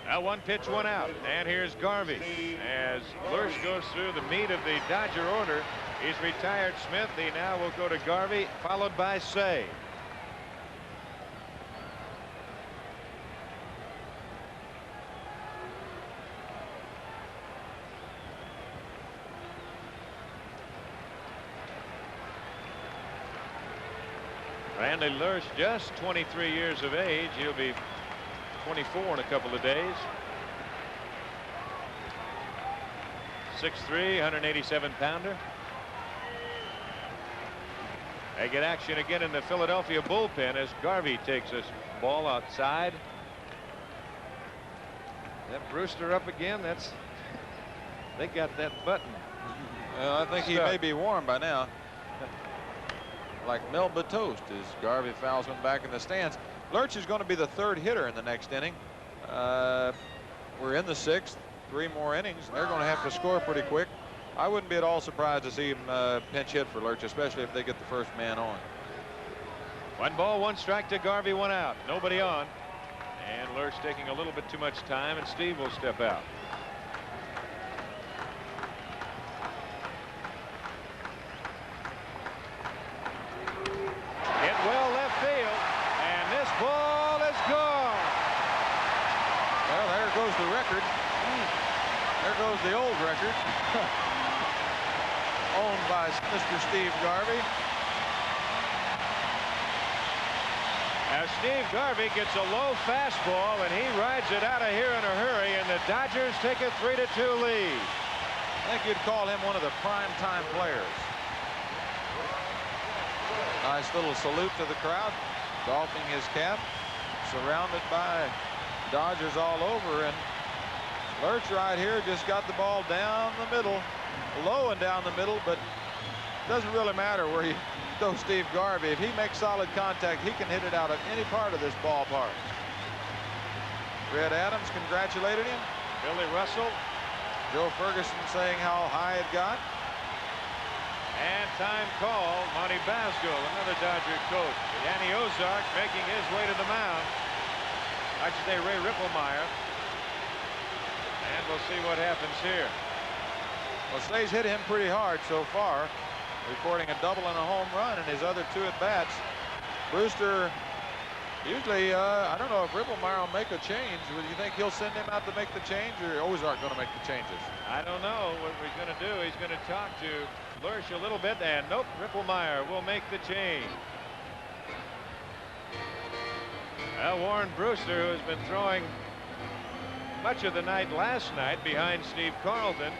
Now 1 pitch, 1 out. And here's Garvey. As Lurch goes through the meat of the Dodger order, he's retired Smith. He now will go to Garvey, followed by Say. Randy Lurch, just 23 years of age. He'll be 24 in a couple of days. 6'3", 187-pounder. They get action again in the Philadelphia bullpen as Garvey takes this ball outside. That Brewster up again. That's they got that button.
Well, I think he may be warm by now. Like Melba toast as Garvey fouls one back in the stands. Lurch is going to be the 3rd hitter in the next inning. We're in the 6th, 3 more innings, and they're going to have to score pretty quick. I wouldn't be at all surprised to see him pinch hit for Lurch, especially if they get the first man on.
1 ball, 1 strike to Garvey, 1 out. Nobody on. And Lurch taking a little bit too much time, and Steve will step out. Well left field, and this ball is gone.
Well, there goes the record. There goes the old record. for Steve Garvey.
As Steve Garvey gets a low fastball, and he rides it out of here in a hurry, and the Dodgers take a 3-2 lead.
I think you'd call him one of the prime-time players. Nice little salute to the crowd, doffing his cap, surrounded by Dodgers all over, and Lurch right here just got the ball down the middle, low and down the middle, but it doesn't really matter where you throw Steve Garvey. If he makes solid contact, he can hit it out of any part of this ballpark. Red Adams congratulated him.
Billy Russell.
Joe Ferguson saying how high it got.
And time call, Monty Basco, another Dodger coach. Danny Ozark making his way to the mound. I should say Ray Ripplemeyer. And we'll see what happens here.
Well, Say's hit him pretty hard so far, recording a double and a home run in his other 2 at-bats. Brewster, usually, I don't know if Ripplemeyer will make a change. Do you think he'll send him out to make the change, or Ozark going to make the changes?
I don't know what he's going to do. He's going to talk to Lurch a little bit, and nope, Ripplemeyer will make the change. Well, Warren Brewster, who has been throwing much of the night last night behind Steve Carlton,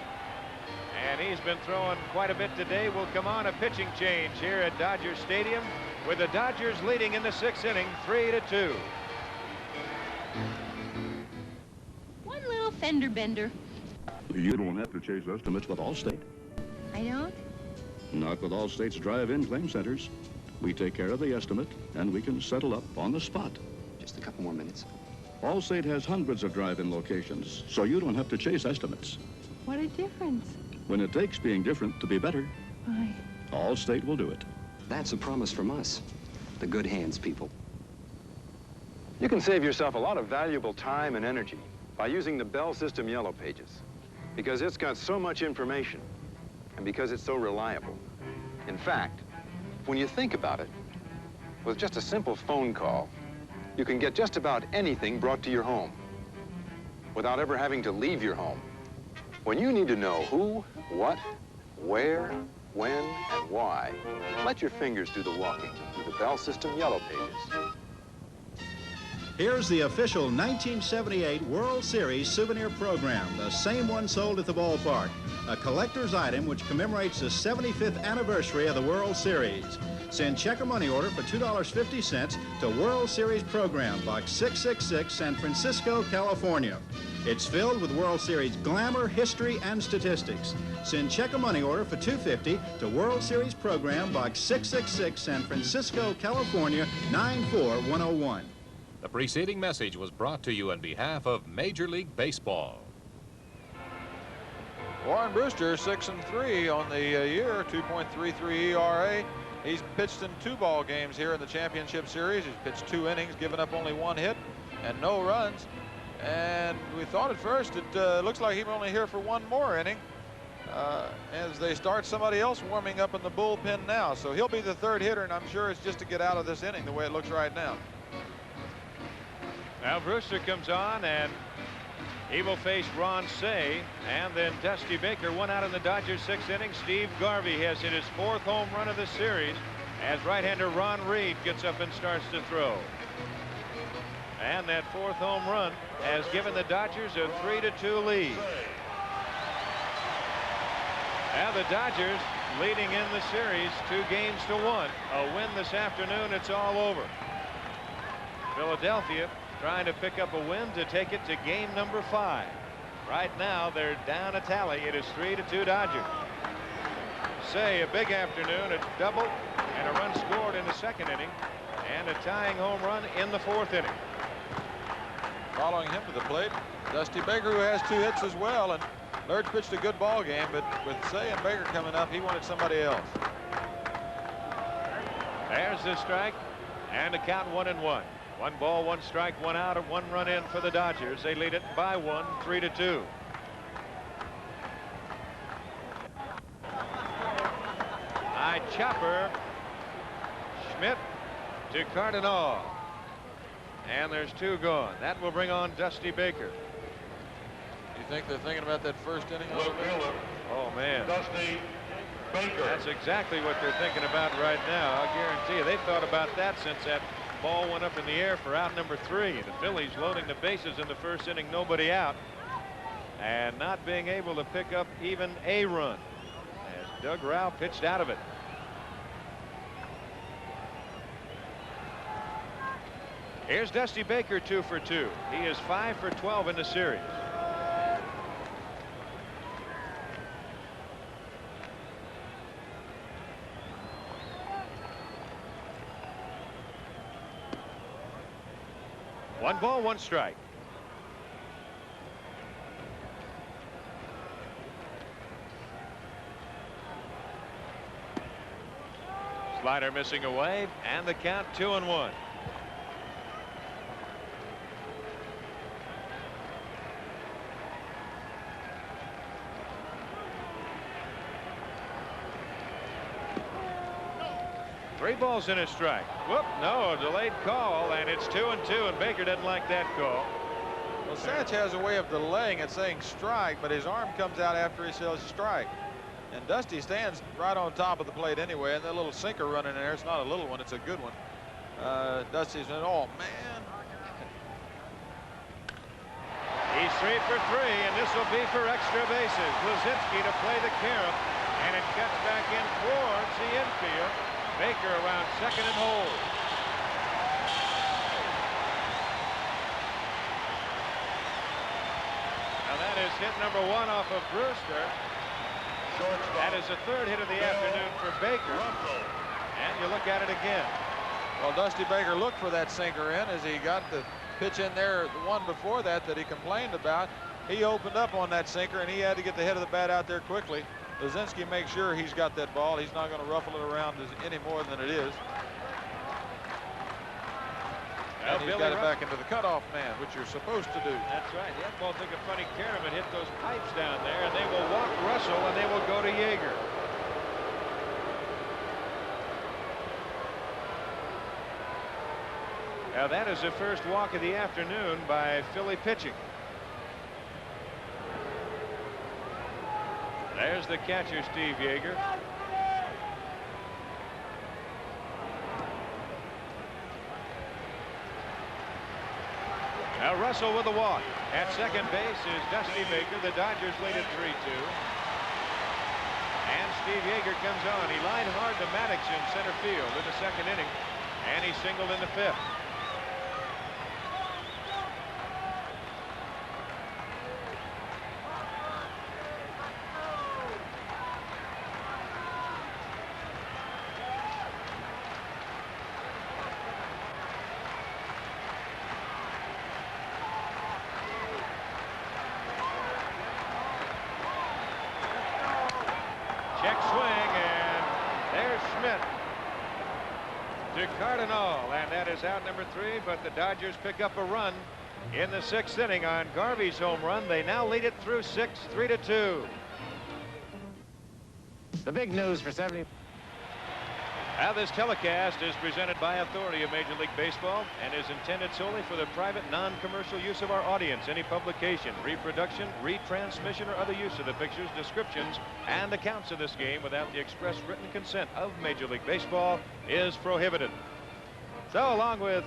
and he's been throwing quite a bit today, will come on a pitching change here at Dodger Stadium, with the Dodgers leading in the 6th inning, 3-2.
One little fender bender.
You don't have to chase estimates with Allstate.
I don't?
Not with Allstate's drive-in claim centers. We take care of the estimate, and we can settle up on the spot.
Just a couple more minutes.
Allstate has hundreds of drive-in locations, so you don't have to chase estimates.
What a difference.
When it takes being different to be better,
Why?
Allstate will do it.
That's a promise from us, the good hands people.
You can save yourself a lot of valuable time and energy by using the Bell System Yellow Pages, because it's got so much information and because it's so reliable. In fact, when you think about it, with just a simple phone call, you can get just about anything brought to your home without ever having to leave your home. When you need to know who, what, where, when, and why, let your fingers do the walking with the Bell System Yellow Pages.
Here's the official 1978 World Series souvenir program, the same one sold at the ballpark, a collector's item which commemorates the 75th anniversary of the World Series. Send check or money order for $2.50 to World Series Program, Box 666, San Francisco, California. It's filled with World Series glamour, history, and statistics. Send check or money order for $2.50 to World Series Program, Box 666, San Francisco, California, 94101.
The preceding message was brought to you on behalf of Major League Baseball.
Warren Brewster, 6-3 on the year, 2.33 ERA. He's pitched in 2 ball games here in the championship series. He's pitched 2 innings, given up only 1 hit and no runs. And we thought at first it looks like he's only here for 1 more inning as they start somebody else warming up in the bullpen now. So he'll be the 3rd hitter, and I'm sure it's just to get out of this inning the way it looks right now.
Now Brewster comes on, and he will face Ron Cey, and then Dusty Baker. 1 out in the Dodgers' 6th inning. Steve Garvey has hit his 4th home run of the series as right-hander Ron Reed gets up and starts to throw. And that 4th home run has given the Dodgers a 3-2 lead. Now the Dodgers leading in the series 2-1. A win this afternoon, it's all over. Philadelphia trying to pick up a win to take it to game number 5. Right now they're down a tally. It is 3-2 Dodgers. Say a big afternoon, a double and a run scored in the 2nd inning, and a tying home run in the 4th inning.
Following him to the plate, Dusty Baker, who has 2 hits as well, and Lurch pitched a good ball game, but with Say and Baker coming up, he wanted somebody else.
There's the strike, and a count 1-1. 1 ball, 1 strike, 1 out, and 1 run in for the Dodgers. They lead it by 1, 3-2. High chopper. Schmidt to Cardinal. And there's 2 gone. That will bring on Dusty Baker.
You think they're thinking about that 1st inning a little bit?
Oh, man.
Dusty Baker.
That's exactly what they're thinking about right now. I'll guarantee you. They've thought about that since that ball went up in the air for out number 3. The Phillies loading the bases in the first inning, nobody out, and not being able to pick up even a run as Doug Rao pitched out of it. Here's Dusty Baker, 2 for 2. He is 5 for 12 in the series. One ball, one strike. Slider missing away, and the count 2-1. Three balls and a strike. Whoop, no, a delayed call, and it's 2-2, and Baker doesn't like that call.
Well, Satch has a way of delaying it, saying strike, but his arm comes out after he says strike. And Dusty stands right on top of the plate anyway, and that little sinker running in there, it's not a little one, it's a good one. Dusty's in, oh, man.
He's 3 for 3, and this will be for extra bases. Luzinski to play the carom, and it cuts back in towards the infield. Baker around second and hold. Now that is hit number 1 off of Brewster. That is the 3rd hit of the afternoon for Baker. And you look at it again.
Well, Dusty Baker looked for that sinker in as he got the pitch in there, the one before that he complained about. He opened up on that sinker, and he had to get the head of the bat out there quickly. Luzinski makes sure he's got that ball. He's not going to ruffle it around any more than it is. And he's got it back into the cutoff man, which you're supposed to do.
That's right. That ball took a funny carom and hit those pipes down there, and they will walk Russell, and they will go to Yeager. Now that is the first walk of the afternoon by Philly pitching. There's the catcher, Steve Yeager. Now Russell with a walk. At second base is Dusty Baker. The Dodgers lead at 3-2. And Steve Yeager comes on. He lined hard to Maddox in center field in the second inning, and he singled in the 5th. Check swing, and there's Schmidt to Cardinal, and that is out number 3, but the Dodgers pick up a run in the 6th inning on Garvey's home run. They now lead it through 6, 3-2.
The big news for 70.
Now this telecast is presented by authority of Major League Baseball and is intended solely for the private non-commercial use of our audience. Any publication, reproduction, retransmission, or other use of the pictures, descriptions, and accounts of this game without the express written consent of Major League Baseball is prohibited. So along with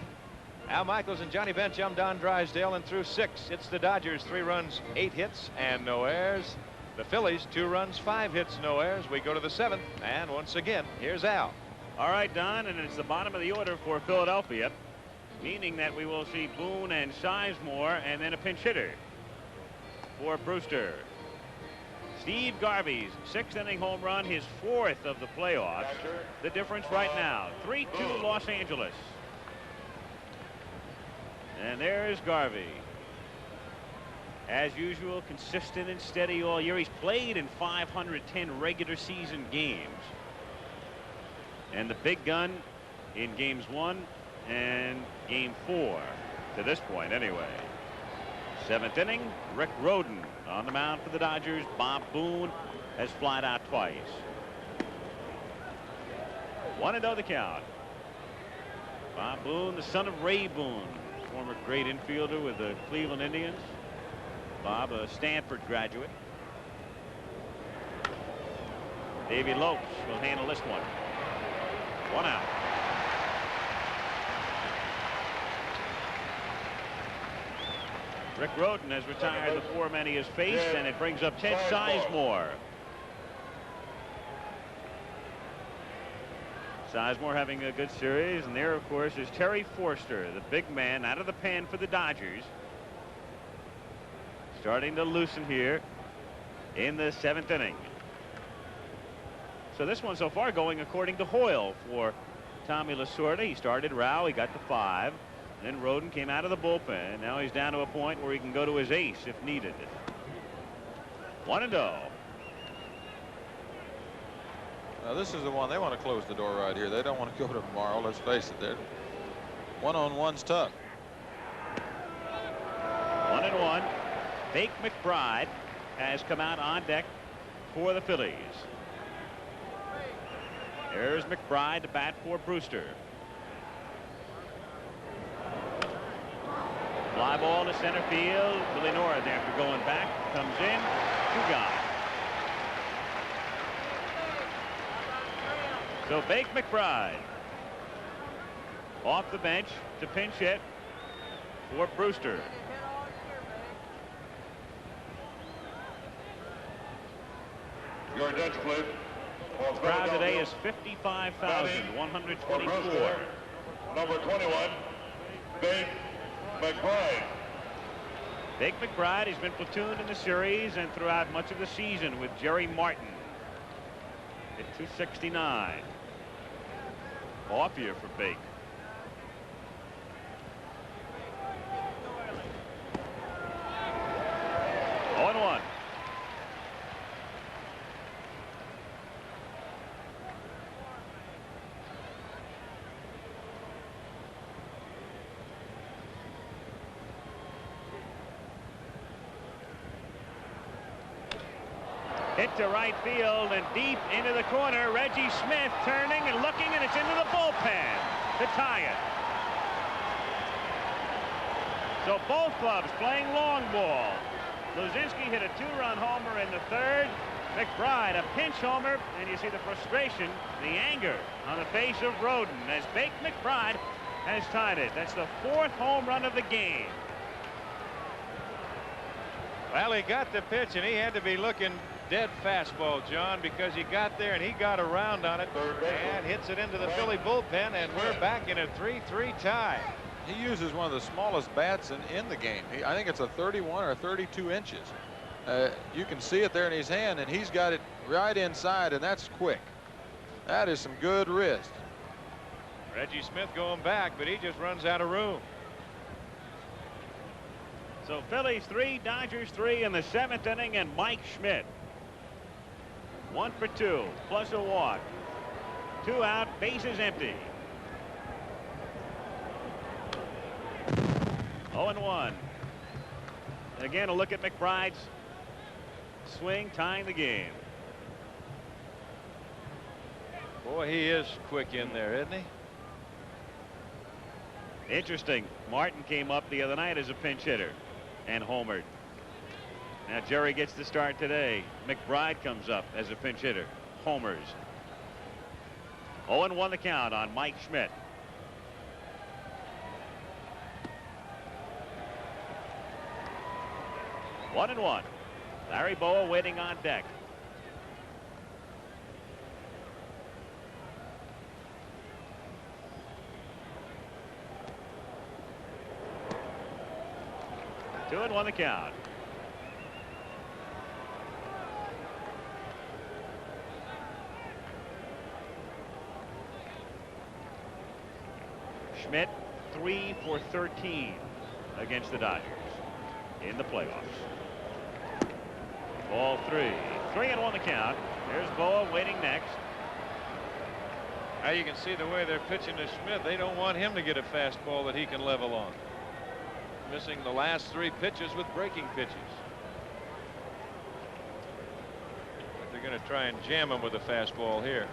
Al Michaels and Johnny Bench, I'm Don Drysdale, and through 6, it's the Dodgers, 3 runs, 8 hits, and no errors. The Phillies, 2 runs, 5 hits, no errors. We go to the 7th, and once again, here's Al.
All right, Don, and it's the bottom of the order for Philadelphia, meaning that we will see Boone and Sizemore, and then a pinch hitter for Brewster. Steve Garvey's 6th inning home run, his 4th of the playoffs. The difference right now, 3-2 Los Angeles. And there's Garvey. As usual, consistent and steady all year. He's played in 510 regular season games. And the big gun in games 1 and game 4 to this point anyway. 7th inning, Rick Rhoden on the mound for the Dodgers. Bob Boone has flied out twice. 1-0 the count. Bob Boone, the son of Ray Boone, former great infielder with the Cleveland Indians. Bob, a Stanford graduate. Davey Lopes will handle this one. 1 out. Rick Rhoden has retired the 4 men he has faced, and it brings up Ted Sizemore. Sizemore having a good series, and there, of course, is Terry Forster, the big man out of the pen for the Dodgers. Starting to loosen here in the 7th inning. So this one so far going according to Hoyle for Tommy Lasorda. He started Rao, he got to 5. Then Rhoden came out of the bullpen. Now he's down to a point where he can go to his ace if needed. 1-0.
Now this is the one they want to close the door right here. They don't want to go to tomorrow. Let's face it. They're one-on-one's tough.
1-1. Bake McBride has come out on deck for the Phillies. There's McBride to bat for Brewster. Fly ball to center field. Billy North, after going back, comes in. 2 gone. So Bake McBride off the bench to pinch hit for Brewster.
Your attention, please.
Crowd today is 55,124.
Number 21, Bake McBride.
Bake McBride has been platooned in the series and throughout much of the season with Jerry Martin at 269. Off year for Bake. Oh, 1. Hit to right field and deep into the corner. Reggie Smith turning and looking, and it's into the bullpen to tie it. So both clubs playing long ball. Luzinski hit a 2-run homer in the 3rd. McBride a pinch homer, and you see the frustration, the anger on the face of Rhoden as Bake McBride has tied it. That's the 4th home run of the game.
Well, he got the pitch, and he had to be looking dead fastball, John, because he got there and he got around on it and hits it into the Philly bullpen, and we're back in a 3-3 tie.
He uses one of the smallest bats in the game. I think it's a 31 or 32 inches. You can see it there in his hand, and he's got it right inside, and that's quick. That is some good wrist.
Reggie Smith going back, but he just runs out of room.
So Phillies 3, Dodgers 3 in the 7th inning, and Mike Schmidt 1 for 2 plus a walk. 2 out, bases empty. 0-1. And again, a look at McBride's swing, tying the game.
Boy, he is quick in there, isn't he?
Interesting. Martin came up the other night as a pinch hitter and homered. Now Jerry gets the start today. McBride comes up as a pinch hitter, homers. 0-1 the count on Mike Schmidt. One and 1. Larry Boa waiting on deck. Two and 1 the count. Schmidt 3 for 13 against the Dodgers in the playoffs. Ball 3. 3-1 the count. There's Boa waiting next.
Now you can see the way they're pitching to Schmidt. They don't want him to get a fastball that he can level on. Missing the last 3 pitches with breaking pitches. But they're going to try and jam him with a fastball here.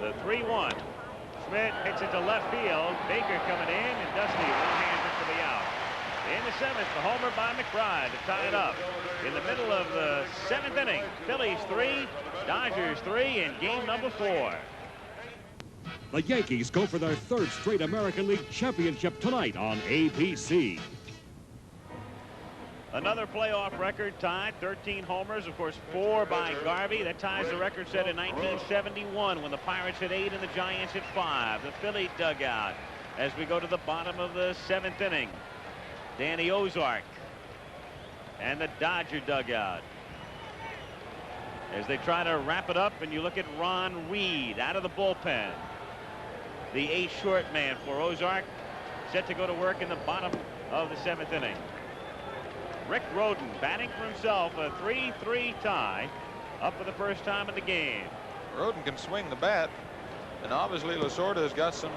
The 3-1. Schmidt hits it to left field. Baker coming in, and Dusty one-hander for the out. In the 7th, the homer by McBride to tie it up. In the middle of the 7th inning, Phillies 3, Dodgers 3 in game number 4.
The Yankees go for their third straight American League championship tonight on ABC.
Another playoff record tied, 13 homers, of course 4 by Garvey. That ties the record set in 1971 when the Pirates hit 8 and the Giants hit 5. The Philly dugout as we go to the bottom of the 7th inning. Danny Ozark and the Dodger dugout as they try to wrap it up, and you look at Ron Reed out of the bullpen. The ace short man for Ozark, set to go to work in the bottom of the 7th inning. Rick Rhoden batting for himself, a 3-3 tie, up for the first time in the game.
Rhoden can swing the bat, and obviously Lasorda has got some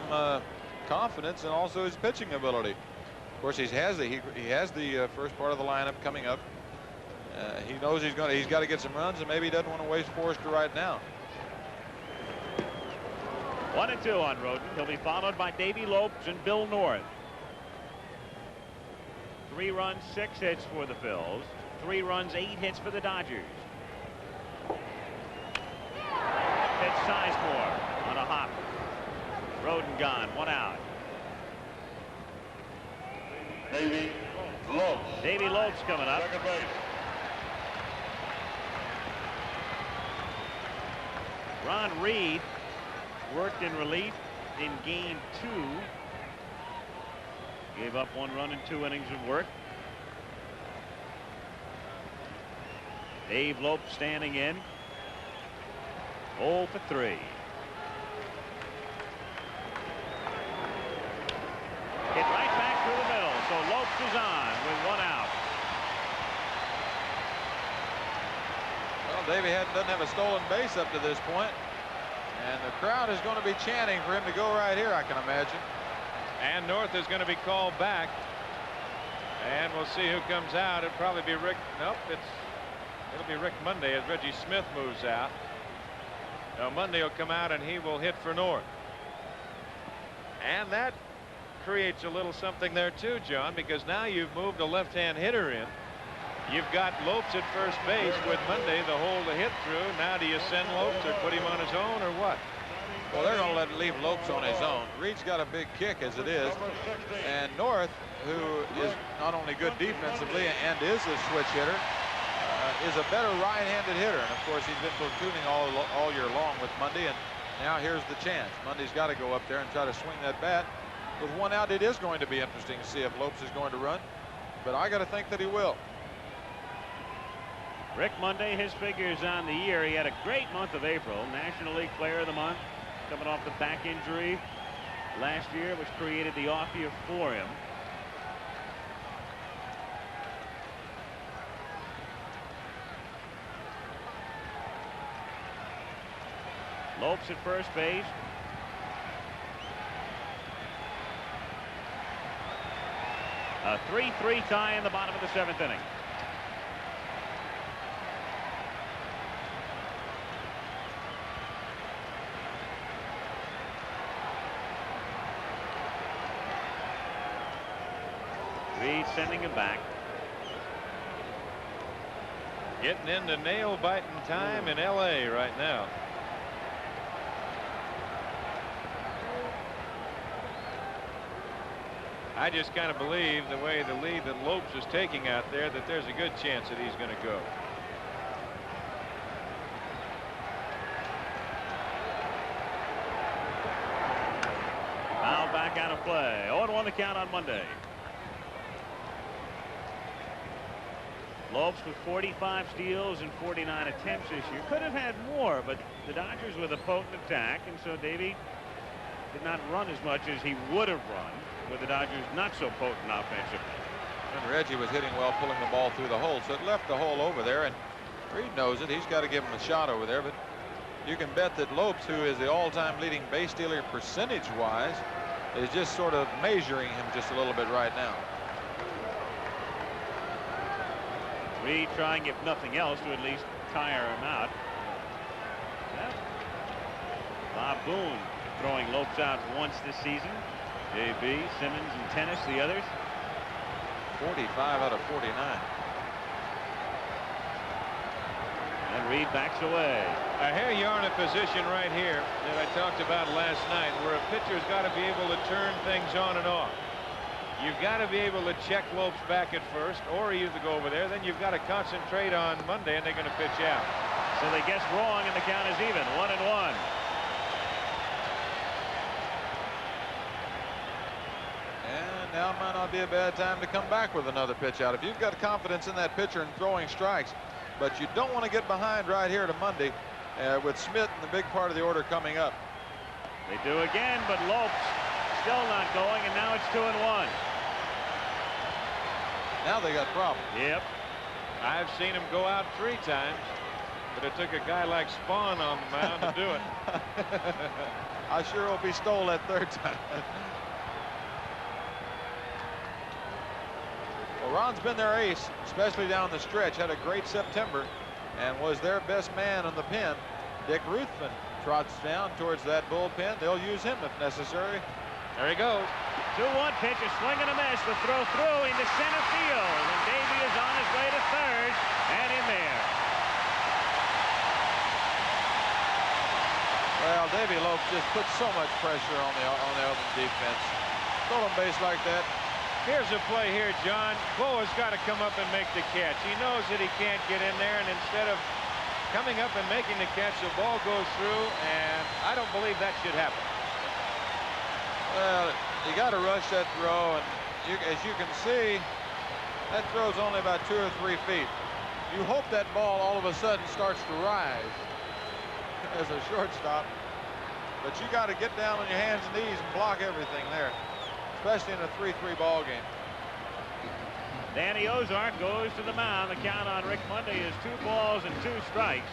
confidence and also his pitching ability. Of course, he has the first part of the lineup coming up. He knows he's got to get some runs, and maybe he doesn't want to waste Forrester right now.
1-2 on Rhoden. He'll be followed by Davey Lopes and Bill North. 3 runs, 6 hits for the Phils. 3 runs, 8 hits for the Dodgers. Pitch Sizemore on a hop. Rhoden gone, 1 out. Davey Lopes coming up. Ron Reed worked in relief in game 2. Gave up 1 run in 2 innings of work. Dave Lopes standing in. 0 for 3. Hit right back through the middle. So Lopes is on with 1 out.
Well, Davey doesn't have a stolen base up to this point, and the crowd is going to be chanting for him to go right here, I can imagine.
And North is going to be called back, and we'll see who comes out. It'll probably be Rick. Nope, it'll be Rick Monday as Reggie Smith moves out. Now Monday will come out and he will hit for North, and that creates a little something there too, John, because now you've moved a left-hand hitter in. You've got Lopes at first base with Monday the hole to hit through. Now do you send Lopes or put him on his own or what?
Well, they're going to leave Lopes on his own. Reed's got a big kick as it is, and North, who is not only good defensively and is a switch hitter, is a better right-handed hitter. And of course he's been platooning all year long with Monday, and now here's the chance. Monday's got to go up there and try to swing that bat. With 1 out, it is going to be interesting to see if Lopes is going to run, but I got to think that he will.
Rick Monday, his figures on the year. He had a great month of April. National League Player of the Month, coming off the back injury last year, which created the off year for him. Lopes at first base. A 3-3 tie in the bottom of the 7th inning. Reed sending him back.
Getting into nail-biting time in L.A. right now. I just kind of believe the way the lead that Lopes is taking out there that there's a good chance that he's going to go.
Foul back out of play. 0-1 the count on Monday. Lopes with 45 steals and 49 attempts this year. Could have had more, but the Dodgers with a potent attack, and so Davey did not run as much as he would have run with the Dodgers not so potent offensively.
And Reggie was hitting well, pulling the ball through the hole, so it left the hole over there, and Reed knows it. He's got to give him a shot over there, but you can bet that Lopes, who is the all-time leading base stealer percentage-wise, is just sort of measuring him just a little bit right now.
Reed trying, if nothing else, to at least tire him out. Yeah. Bob Boone throwing Lopes out once this season. JB, Simmons, and Tennis, the others.
45 out of 49.
And Reed backs away.
Here you are in a position right here that I talked about last night where a pitcher's got to be able to turn things on and off. You've got to be able to check Lopes back at first, or either go over there. Then you've got to concentrate on Monday, and they're going to pitch out.
So they guessed wrong, and the count is even, 1-1.
And now might not be a bad time to come back with another pitch out. If you've got confidence in that pitcher and throwing strikes, but you don't want to get behind right here to Monday with Smith in the big part of the order coming up.
They do again, but Lopes still not going, and now it's 2-1.
Now they got problems.
Yep. I've seen him go out 3 times, but it took a guy like Spawn on the mound to do it.
I sure hope he stole that 3rd time. Well, Ron's been their ace, especially down the stretch. Had a great September and was their best man in the pen. Dick Ruthven trots down towards that bullpen. They'll use him if necessary.
There he goes.
2-1 pitch, a swing and a miss. The throw through into center field. And Davey is on his way to third and in there.
Well, Davey Lopes just put so much pressure on the other defense. Stolen base like that.
Here's a play here, John. Boa's got to come up and make the catch. He knows that he can't get in there, and instead of coming up and making the catch, the ball goes through, and I don't believe that should happen.
Well, you got to rush that throw, and as you can see, that throw's only about 2 or 3 feet. You hope that ball all of a sudden starts to rise as a shortstop, but you got to get down on your hands and knees and block everything there, especially in a 3-3 ball game.
Danny Ozark goes to the mound. The count on Rick Monday is 2 balls and 2 strikes.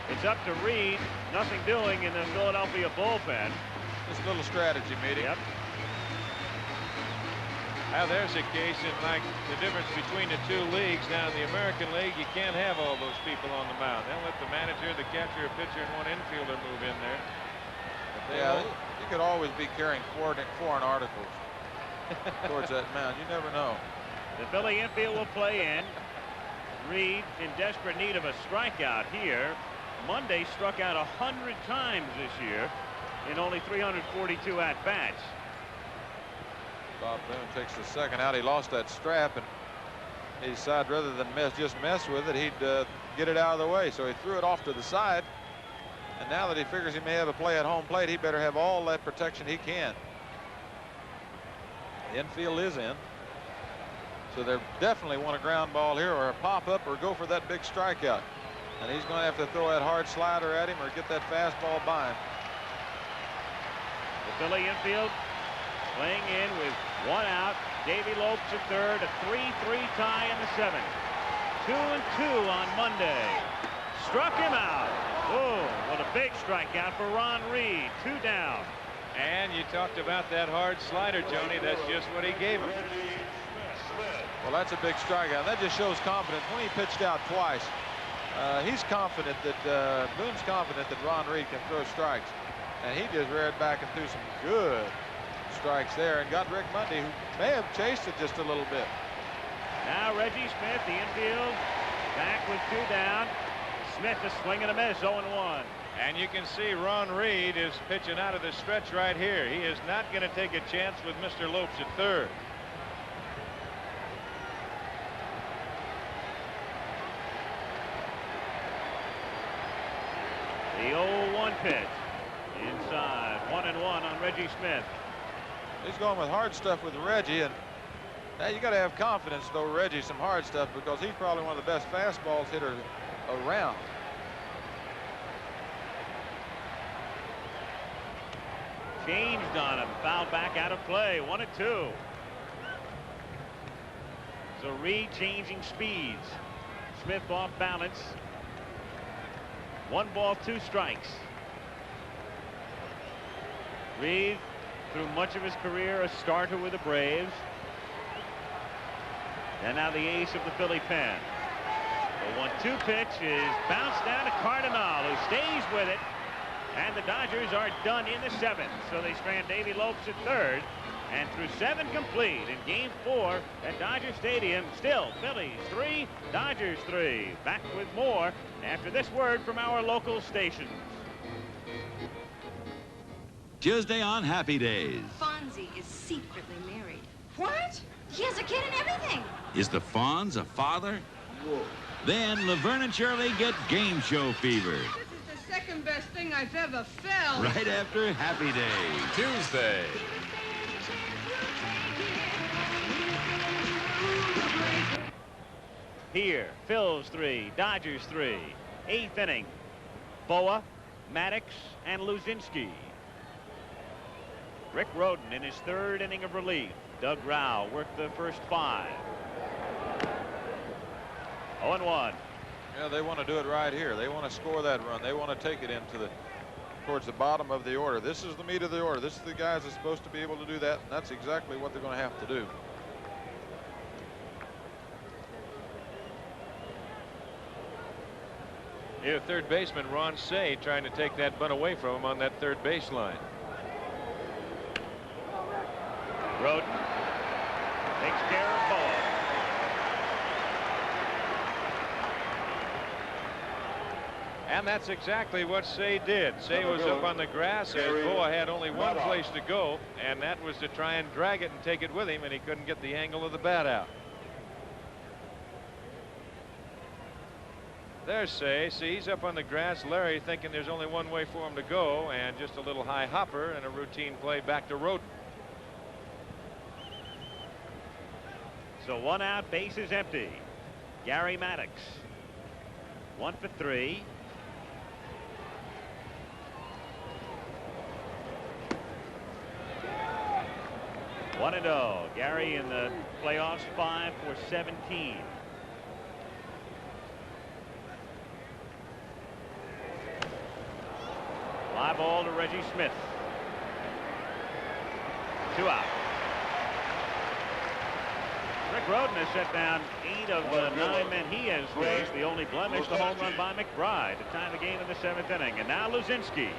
It's up to Reed. Nothing doing in the Philadelphia bullpen.
Just a little strategy meeting.
Yep.
Now there's a case in like the difference between the 2 leagues. Now in the American League, you can't have all those people on the mound. They'll let the manager, the catcher, a pitcher, and 1 infielder move in there.
Yeah, you could always be carrying foreign articles towards that mound. You never know.
The Philly infield will play in. Reed in desperate need of a strikeout here. Monday struck out 100 times this year in only 342 at-bats.
Bob Boone takes the 2nd out. He lost that strap, and he decided rather than just mess with it, he'd get it out of the way. So he threw it off to the side. And now that he figures he may have a play at home plate, he better have all that protection he can. The infield is in. So they definitely want a ground ball here or a pop-up or go for that big strikeout. And he's going to have to throw that hard slider at him or get that fastball by him.
The Philly infield playing in with 1 out. Davey Lopes at third, a 3-3 tie in the 7th. 2-2 on Monday. Struck him out. Oh, what a big strikeout for Ron Reed. 2 down.
And you talked about that hard slider, Joni. That's just what he gave him.
Well, that's a big strikeout. That just shows confidence. When he pitched out twice, he's confident that Boone's confident that Ron Reed can throw strikes. And he just reared back and threw some good strikes there and got Rick Monday, who may have chased it just a little bit.
Now Reggie Smith, the infield, back with 2 down. Smith a swing and a miss, 0-1.
And you can see Ron Reed is pitching out of the stretch right here. He is not going to take a chance with Mr. Lopes at third.
The 0-1 pitch. Inside, 1-1 on Reggie Smith.
He's going with hard stuff with Reggie, and now you got to have confidence to throw Reggie some hard stuff because he's probably one of the best fastballs hitters around.
Changed on him, foul back out of play, 1-2. So Reed changing speeds. Smith off balance. 1 ball, 2 strikes. Reed, through much of his career, a starter with the Braves. And now the ace of the Philly pen. The 1-2 pitch is bounced down to Cardinal, who stays with it. And the Dodgers are done in the 7th. So they strand Davey Lopes at third. And through 7 complete in Game 4 at Dodger Stadium. Still Phillies 3, Dodgers 3. Back with more after this word from our local stations.
Tuesday on Happy Days.
Fonzie is secretly married. What? He has a kid and everything.
Is the Fonz a father? Whoa. Then Laverne and Shirley get game show fever.
This is the second best thing I've ever felt.
Right after Happy Days.
Tuesday.
Here, Phil's 3, Dodgers 3. 8th inning. Boa, Maddox, and Luzinski. Rick Rhoden in his 3rd inning of relief. Doug Rao worked the first 5. 0-1.
Yeah, they want to do it right here. They want to score that run. They want to take it towards the bottom of the order. This is the meat of the order. This is the guys that's supposed to be able to do that, and that's exactly what they're going to have to do.
Here, third baseman Ron Say trying to take that bunt away from him on that third baseline.
Rhoden takes care of Boa.
And that's exactly what Say did. Say was up on the grass, and Boa had only one place to go, and that was to try and drag it and take it with him, and he couldn't get the angle of the bat out. There's Say. See, he's up on the grass. Larry thinking there's only one way for him to go, and just a little high hopper and a routine play back to Rhoden.
So 1 out, bases empty. Gary Maddox 1 for 3. One and 0. Gary in the playoffs 5 for 17. Fly ball to Reggie Smith. 2 out. Rick Rhoden has set down 8 of the 9 men he has faced. The only blemish, the home run by McBride to tie the game in the 7th inning. And now Luzinski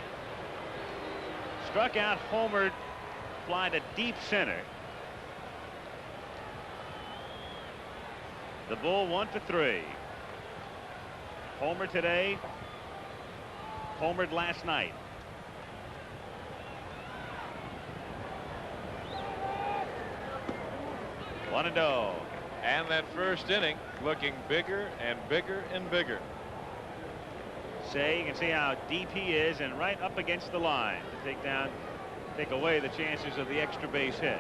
struck out, homered, fly to deep center. The Bull 1 for 3. Homer today, homered last night. One and 0.
And that first inning looking bigger and bigger and bigger.
Say, you can see how deep he is and right up against the line to take away the chances of the extra base hit.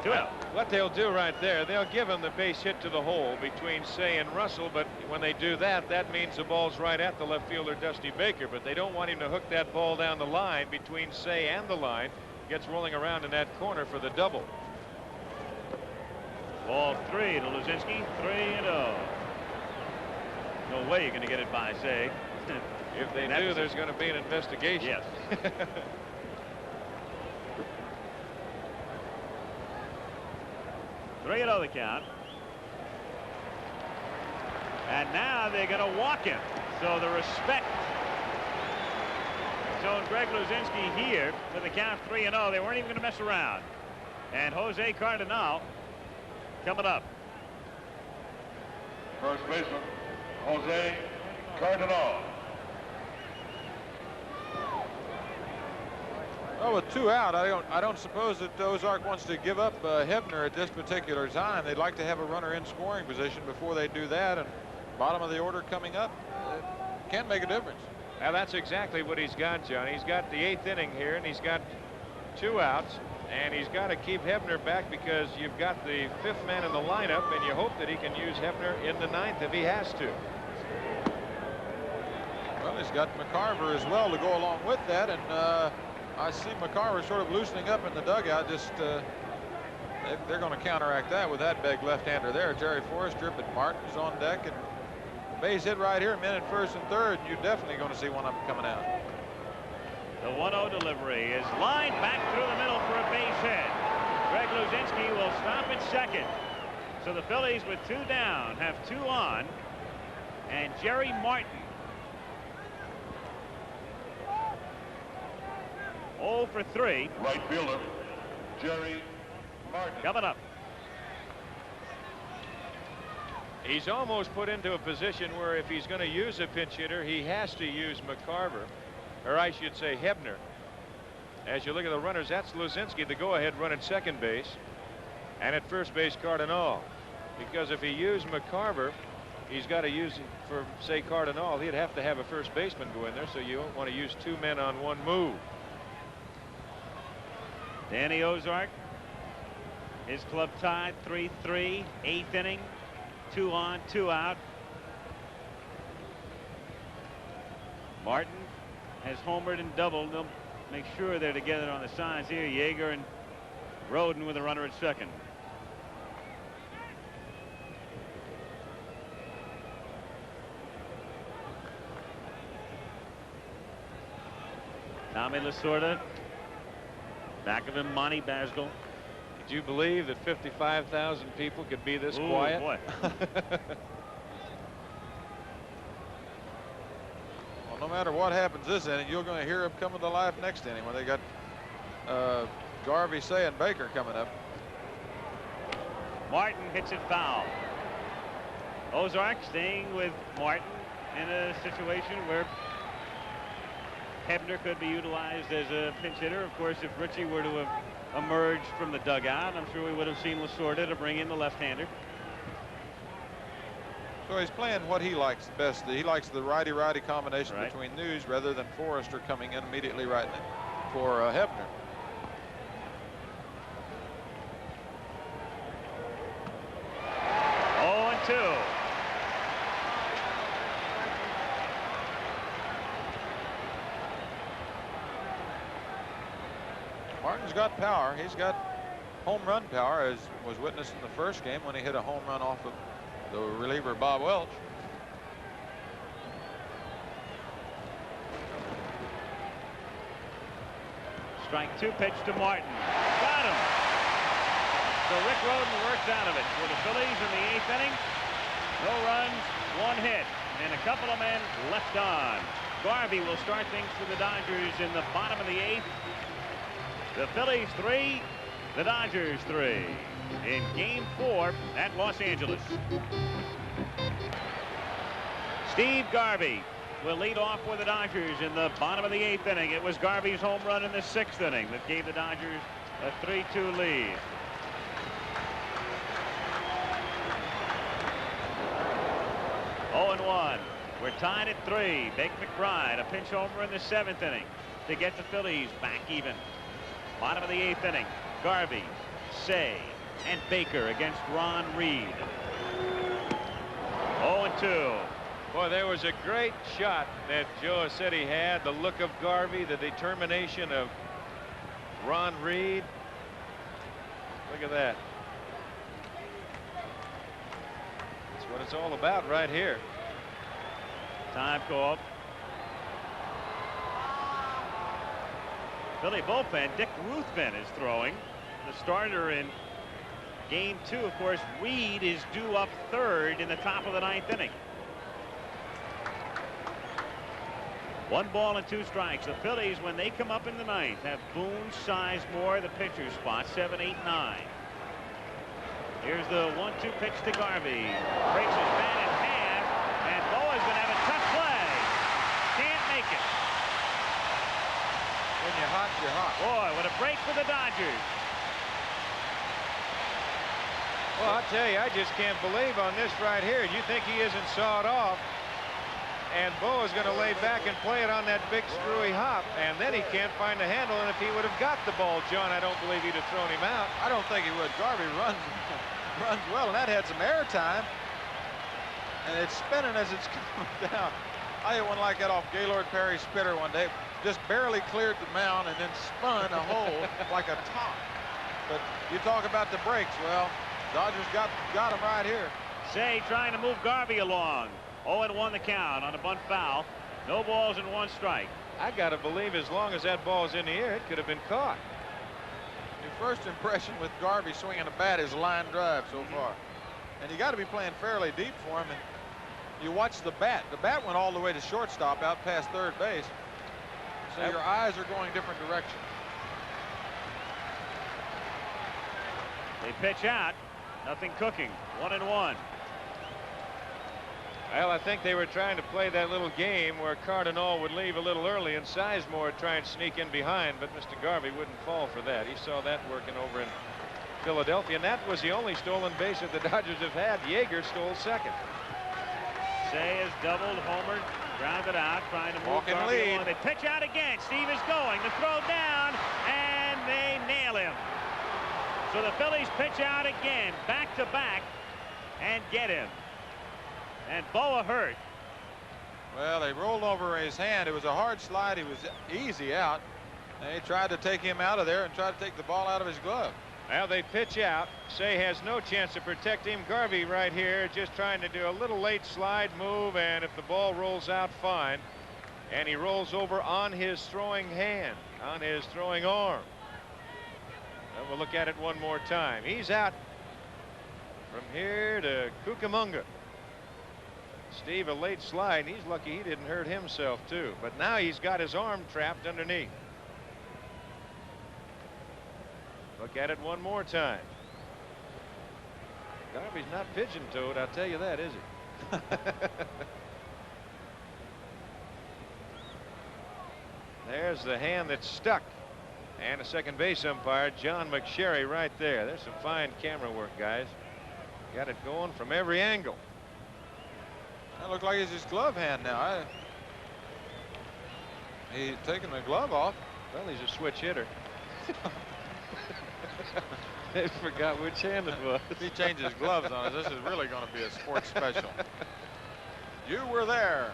2 out.
What they'll do right there, they'll give him the base hit to the hole between Say and Russell, but when they do that, that means the ball's right at the left fielder Dusty Baker, but they don't want him to hook that ball down the line between Say and the line. Gets rolling around in that corner for the double.
Ball 3 to Luzinski. 3-0. No way you're going to get it by Say.
If they do, there's going to be an investigation.
Yes. 3-0 the count. And now they're going to walk him. So the respect shown Greg Luzinski here with the count 3-0. They weren't even going to mess around. And Jose Cardinal coming up.
First baseman, Jose Cardinal.
Well, with 2 out, I don't suppose that Ozark wants to give up Hebner at this particular time. They'd like to have a runner in scoring position before they do that, and bottom of the order coming up, it can't make a difference.
Now that's exactly what he's got, John. He's got the 8th inning here, and he's got 2 outs, and he's got to keep Hebner back because you've got the 5th man in the lineup, and you hope that he can use Hebner in the 9th if he has to.
Well, he's got McCarver as well to go along with that, and I see McCarver sort of loosening up in the dugout. Just they're going to counteract that with that big left-hander there. Jerry Forrester, but Martin's on deck, and base hit right here, men at first and third. You're definitely going to see one of them coming out.
The 1-0 delivery is lined back through the middle for a base hit. Greg Luzinski will stop at second. So the Phillies with 2 down have 2 on, and Jerry Martin 0 for 3.
Right fielder, Jerry Martin.
Coming up.
He's almost put into a position where if he's going to use a pinch hitter, he has to use McCarver, or I should say Hebner. As you look at the runners, that's Luzinski, the go-ahead run at second base, and at first base, Cardinal. Because if he used McCarver, he's got to use, for say Cardinal, he'd have to have a first baseman go in there, so you don't want to use 2 men on 1 move.
Danny Ozark, his club tied 3-3, 8th inning, 2 on, 2 out. Martin has homered and doubled. They'll make sure they're together on the signs here. Yeager and Roden with a runner at second. Tommy Lasorda. Back of him, Monty Basdell.
Could you believe that 55,000 people could be this
Ooh,
quiet?
Boy.
Well, no matter what happens this inning, you're going to hear them coming to life next inning when they got Garvey, Say, and Baker coming up.
Martin hits it foul. Ozark staying with Martin in a situation where Hebner could be utilized as a pinch hitter. Of course, if Richie were to have emerged from the dugout, I'm sure we would have seen Lasorda to bring in the left-hander.
So he's playing what he likes best. He likes the righty-righty combination between News rather than Forrester coming in immediately right for Hebner.
Oh, 2.
Martin's got power. He's got home run power, as was witnessed in the first game when he hit a home run off of the reliever Bob Welch.
Strike 2 pitch to Martin. Got him. So Rick Roden works out of it for the Phillies in the 8th inning. No runs, 1 hit, and a couple of men left on. Garvey will start things for the Dodgers in the bottom of the 8th. The Phillies 3, the Dodgers 3 in Game 4 at Los Angeles. Steve Garvey will lead off for the Dodgers in the bottom of the 8th inning. It was Garvey's home run in the 6th inning that gave the Dodgers a 3-2 lead. Oh, 0-1. We're tied at 3. Big McBride, a pinch homer in the 7th inning to get the Phillies back even. Bottom of the 8th inning. Garvey, Say, and Baker against Ron Reed. 0-2.
Boy, there was a great shot that Joe said he had. The look of Garvey, the determination of Ron Reed. Look at that. That's what it's all about right here.
Time call. Philly bullpen, Dick Ruthven is throwing. The starter in Game 2, of course, Reed is due up 3rd in the top of the 9th inning. 1 ball and 2 strikes. The Phillies, when they come up in the 9th, have Boone, Sizemore, the pitcher spot, 7, 8, 9. Here's the 1-2 pitch to Garvey. Breaks his bat in half, and Boa's going to have a tough play. Can't make it.
When you're hot, you're hot.
Boy, what a break for the Dodgers.
Well, I'll tell you, I just can't believe on this right here. You think he isn't sawed off, and Bo is going to lay back and play it on that big screwy hop, and then he can't find the handle, and if he would have got the ball, John, I don't believe he'd have thrown him out.
I don't think he would. Garvey runs well, and that had some air time, and it's spinning as it's coming down. I had one like that off Gaylord Perry's spitter one day. Just barely cleared the mound and then spun a hole like a top. But you talk about the breaks. Well, Dodgers got him right here.
Say trying to move Garvey along. 0-1 the count on a bunt foul. No balls and 1 strike.
I got to believe as long as that ball's in the air, it could have been caught.
Your first impression with Garvey swinging a bat is line drive so far. And you got to be playing fairly deep for him. And you watch the bat. The bat went all the way to shortstop out past third base. So your eyes are going different directions.
They pitch out. Nothing cooking. 1-1.
Well, I think they were trying to play that little game where Cardinal would leave a little early and Sizemore would try and sneak in behind, but Mr. Garvey wouldn't fall for that. He saw that working over in Philadelphia, and that was the only stolen base that the Dodgers have had. Yeager stole second.
Say is doubled, homered, grounded out, trying to move
Walking
Garvey
lead.
along. They pitch out again. Steve is going. The throw down, and they nail him. So the Phillies pitch out again, back to back, and get him. And Boa hurt.
Well, they rolled over his hand. It was a hard slide. He was easy out. They tried to take him out of there and tried to take the ball out of his glove.
Well, they pitch out. Say has no chance to protect him. Garvey right here just trying to do a little late slide move, and if the ball rolls out, fine. And he rolls over on his throwing hand, on his throwing arm. And we'll look at it one more time. He's out from here to Cucamonga. Steve, a late slide. He's lucky he didn't hurt himself, too. But now he's got his arm trapped underneath. Look at it one more time. Garvey's not pigeon-toed, I'll tell you that, is he? There's the hand that's stuck. And a second base umpire, John McSherry, right there. There's some fine camera work, guys. Got it going from every angle.
That looked like it's his glove hand now. He's taking the glove off.
Well, he's a switch hitter. They forgot which hand it was.
If he changes gloves on us, this is really going to be a sports special. You were there.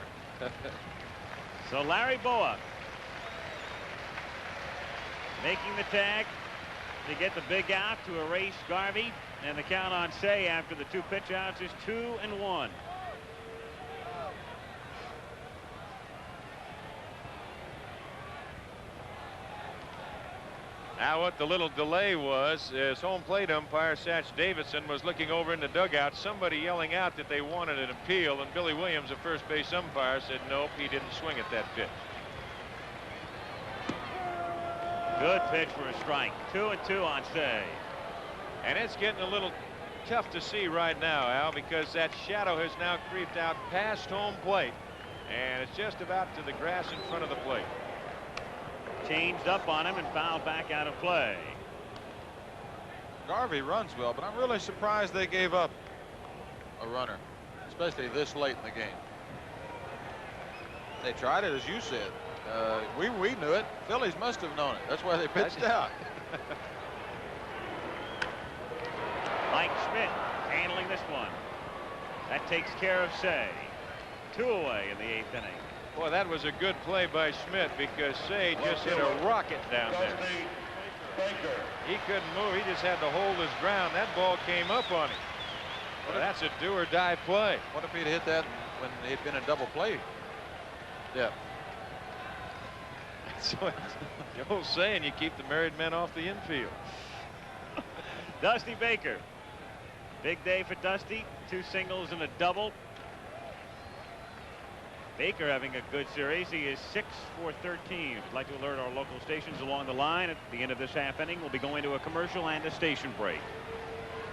So Larry Boa making the tag to get the big out to erase Garvey, and the count on Say after the two pitch outs is 2-1.
Now what the little delay was is home plate umpire Satch Davidson was looking over in the dugout, somebody yelling out that they wanted an appeal, and Billy Williams, the first base umpire, said nope, he didn't swing at that pitch.
Good pitch for a strike. 2-2 on Say.
And it's getting a little tough to see right now, Al, because that shadow has now creeped out past home plate, and it's just about to the grass in front of the plate.
Changed up on him and fouled back out of play.
Garvey runs well, but I'm really surprised they gave up a runner, especially this late in the game. They tried it, as you said. We knew it. Phillies must have known it. That's why they pitched out.
Mike Schmidt handling this one. That takes care of Say. 2 away in the 8th inning.
Boy, that was a good play by Schmidt because Say just hit a rocket down there. He couldn't move. He just had to hold his ground. That ball came up on him. Well, that's a do or die play.
What if he'd hit that when he'd been in double play? Yeah.
So the old saying, you keep the married men off the infield.
Dusty Baker. Big day for Dusty. 2 singles and a double. Baker having a good series. He is 6 for 13. If you'd like to alert our local stations along the line, at the end of this half inning, we'll be going to a commercial and a station break.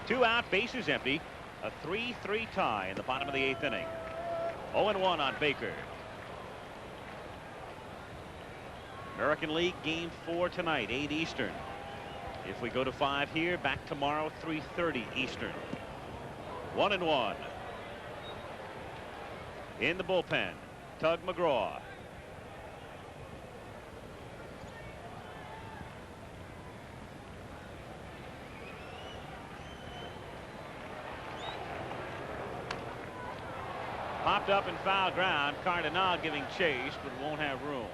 2 out, bases empty. A 3-3 tie in the bottom of the 8th inning. 0-1 on Baker. American League Game 4 tonight, 8 Eastern. If we go to 5 here, back tomorrow, 3:30 Eastern. 1-1. In the bullpen, Tug McGraw. Popped up in foul ground. Cardinal giving chase, but won't have room.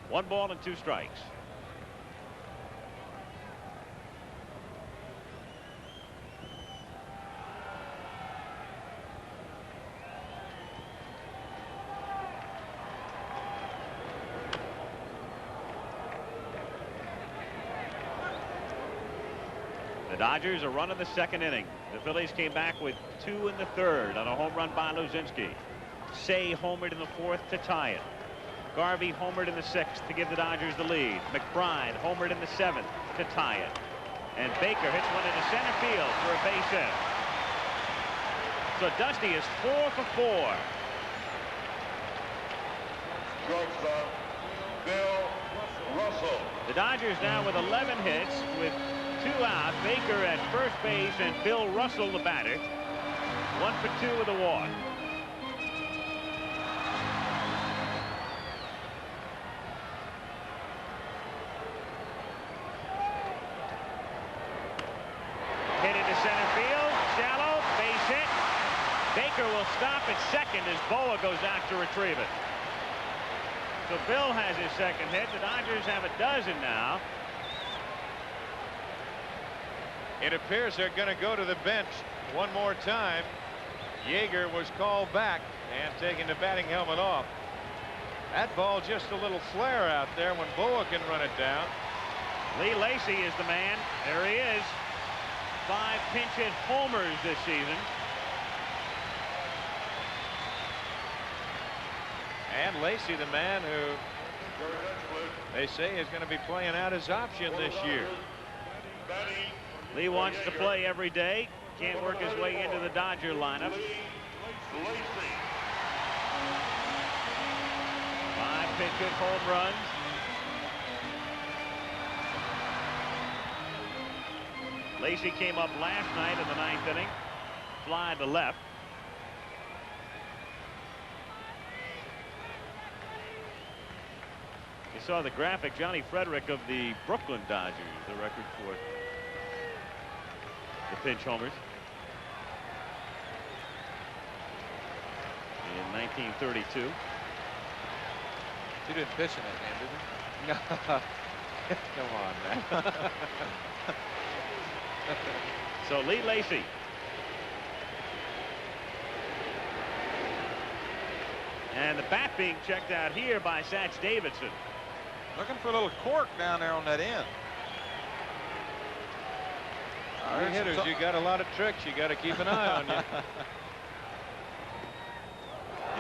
1 ball and 2 strikes. The Dodgers are running the 2nd inning. The Phillies came back with 2 in the 3rd on a home run by Luzinski. Say homered in the 4th to tie it. Garvey homered in the 6th to give the Dodgers the lead. McBride homered in the 7th to tie it. And Baker hits one into center field for a base hit. So Dusty is 4 for 4.
Shortstop, Bill Russell.
The Dodgers now with 11 hits with 2 out. Baker at first base and Bill Russell the batter. 1 for 2 with a walk. Hit into center field, shallow, base hit. Baker will stop at second as Boa goes out to retrieve it. So Bill has his second hit. The Dodgers have a dozen now.
It appears they're going to go to the bench one more time. Yeager was called back and taking the batting helmet off. That ball just a little flare out there when Boa can run it down.
Lee Lacy is the man. There he is. 5 pinch hit homers this season.
And Lacy, the man who they say is going to be playing out his option this year.
Lee wants to play every day. Can't work his way into the Dodger lineup. 5 pinch hit home runs. Lacy came up last night in the 9th inning. Fly to left. You saw the graphic. Johnny Frederick of the Brooklyn Dodgers, the record for the pinch homers in 1932.
He didn't pitch in that game, did he?
Come on, man.
So Lee Lacy. And the bat being checked out here by Satch Davidson.
Looking for a little cork down there on that end.
Three hitters, you got a lot of tricks. You got to keep an eye on you.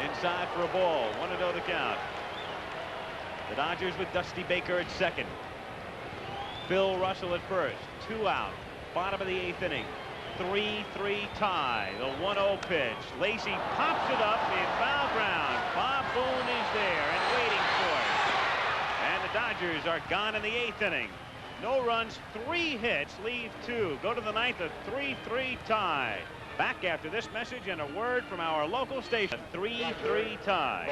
Inside for a ball. 1-0 the count. The Dodgers with Dusty Baker at second. Bill Russell at first. 2 out. Bottom of the 8th inning. 3-3 tie. The 1-0 pitch. Lacy pops it up in foul ground. Bob Boone is there and waiting for it. And the Dodgers are gone in the 8th inning. No runs, 3 hits, leave 2. Go to the 9th, a 3-3 tie. Back after this message and a word from our local station. A 3-3 tie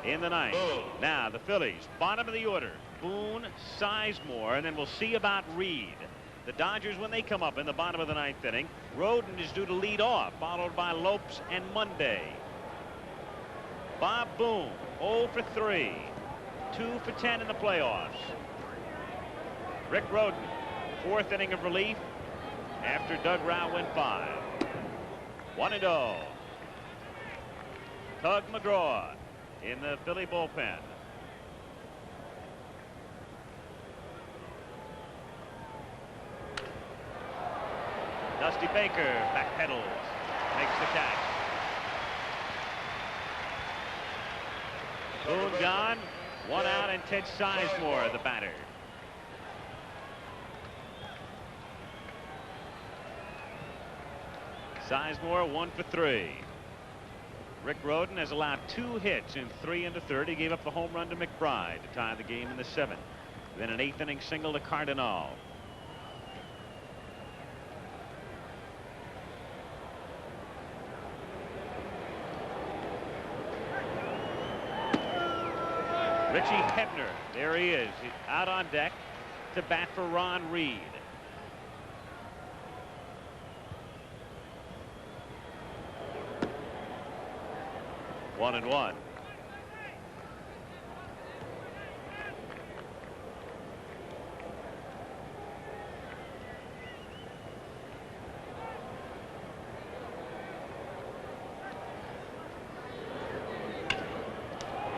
in the 9th. Now the Phillies, bottom of the order. Boone, Sizemore, and then we'll see about Reed. The Dodgers, when they come up in the bottom of the 9th inning, Roden is due to lead off, followed by Lopes and Monday. Bob Boone, 0 for 3. 2 for 10 in the playoffs. Rick Roden, 4th inning of relief after Doug Rauch went 5. 1-0. Tug McGraw in the Philly bullpen. Dusty Baker backpedals, makes the catch. Boone gone, 1 out, and Ted Sizemore the batter. Sizemore 1 for 3. Rick Roden has allowed 2 hits in 3 1/3. He gave up the home run to McBride to tie the game in the 7th. Then an 8th inning single to Cardinal. Richie Hebner, there he is, out on deck to bat for Ron Reed. One and one.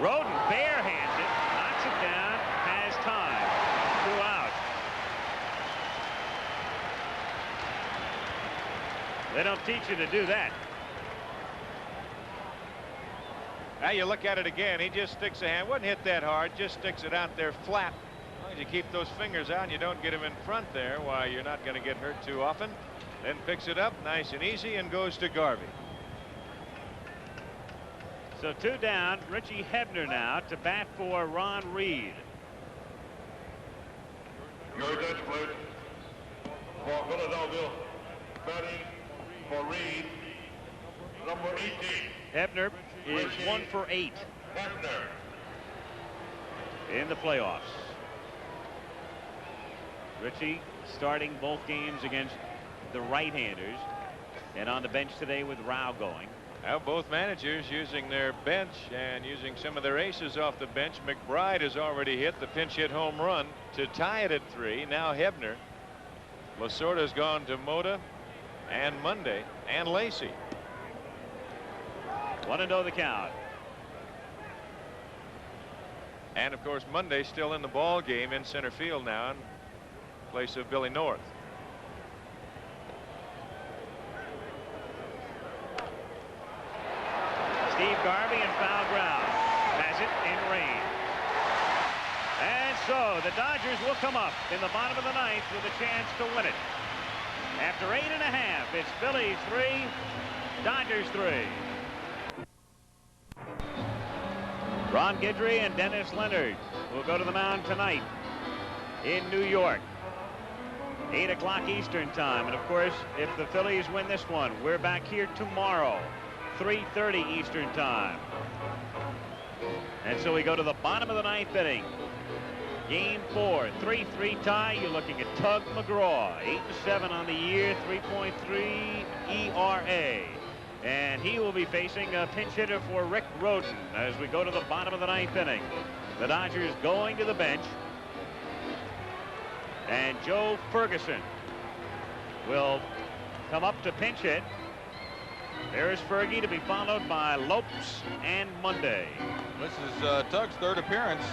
Roden barehands it, knocks it down, has time. 2 out. They don't teach you to do that.
Now you look at it again. He just sticks a hand. Wouldn't hit that hard. Just sticks it out there flat. As long as you keep those fingers out and you don't get him in front there, why, you're not going to get hurt too often. Then picks it up nice and easy and goes to Garvey.
So 2 down. Richie Hebner now to bat for Ron Reed.
Your attention, please. For Philadelphia, batting for Reed, number 18.
Hebner is 1 for 8
Hebner.
in the playoffs. Richie starting both games against the right-handers, and on the bench today with Rao going.
Now both managers using their bench and using some of their aces off the bench. McBride has already hit the pinch hit home run to tie it at 3. Now Hebner. Lasorda's gone to Mota and Monday and Lacey.
1-0 the count.
And of course Monday still in the ball game in center field now in place of Billy North.
Steve Garvey in foul ground. Has it in rain. And so the Dodgers will come up in the bottom of the 9th with a chance to win it. After 8.5, it's Phillies 3, Dodgers 3. Ron Guidry and Dennis Leonard will go to the mound tonight in New York. 8 o'clock Eastern time. And of course, if the Phillies win this one, we're back here tomorrow, 3:30 Eastern time. And so we go to the bottom of the 9th inning. Game 4, 3-3 tie. You're looking at Tug McGraw, 8-7 on the year, 3.3 ERA. And he will be facing a pinch hitter for Rick Rhoden as we go to the bottom of the 9th inning. The Dodgers going to the bench. And Joe Ferguson will come up to pinch hit. There's Fergie to be followed by Lopes and Monday.
This is Tug's 3rd appearance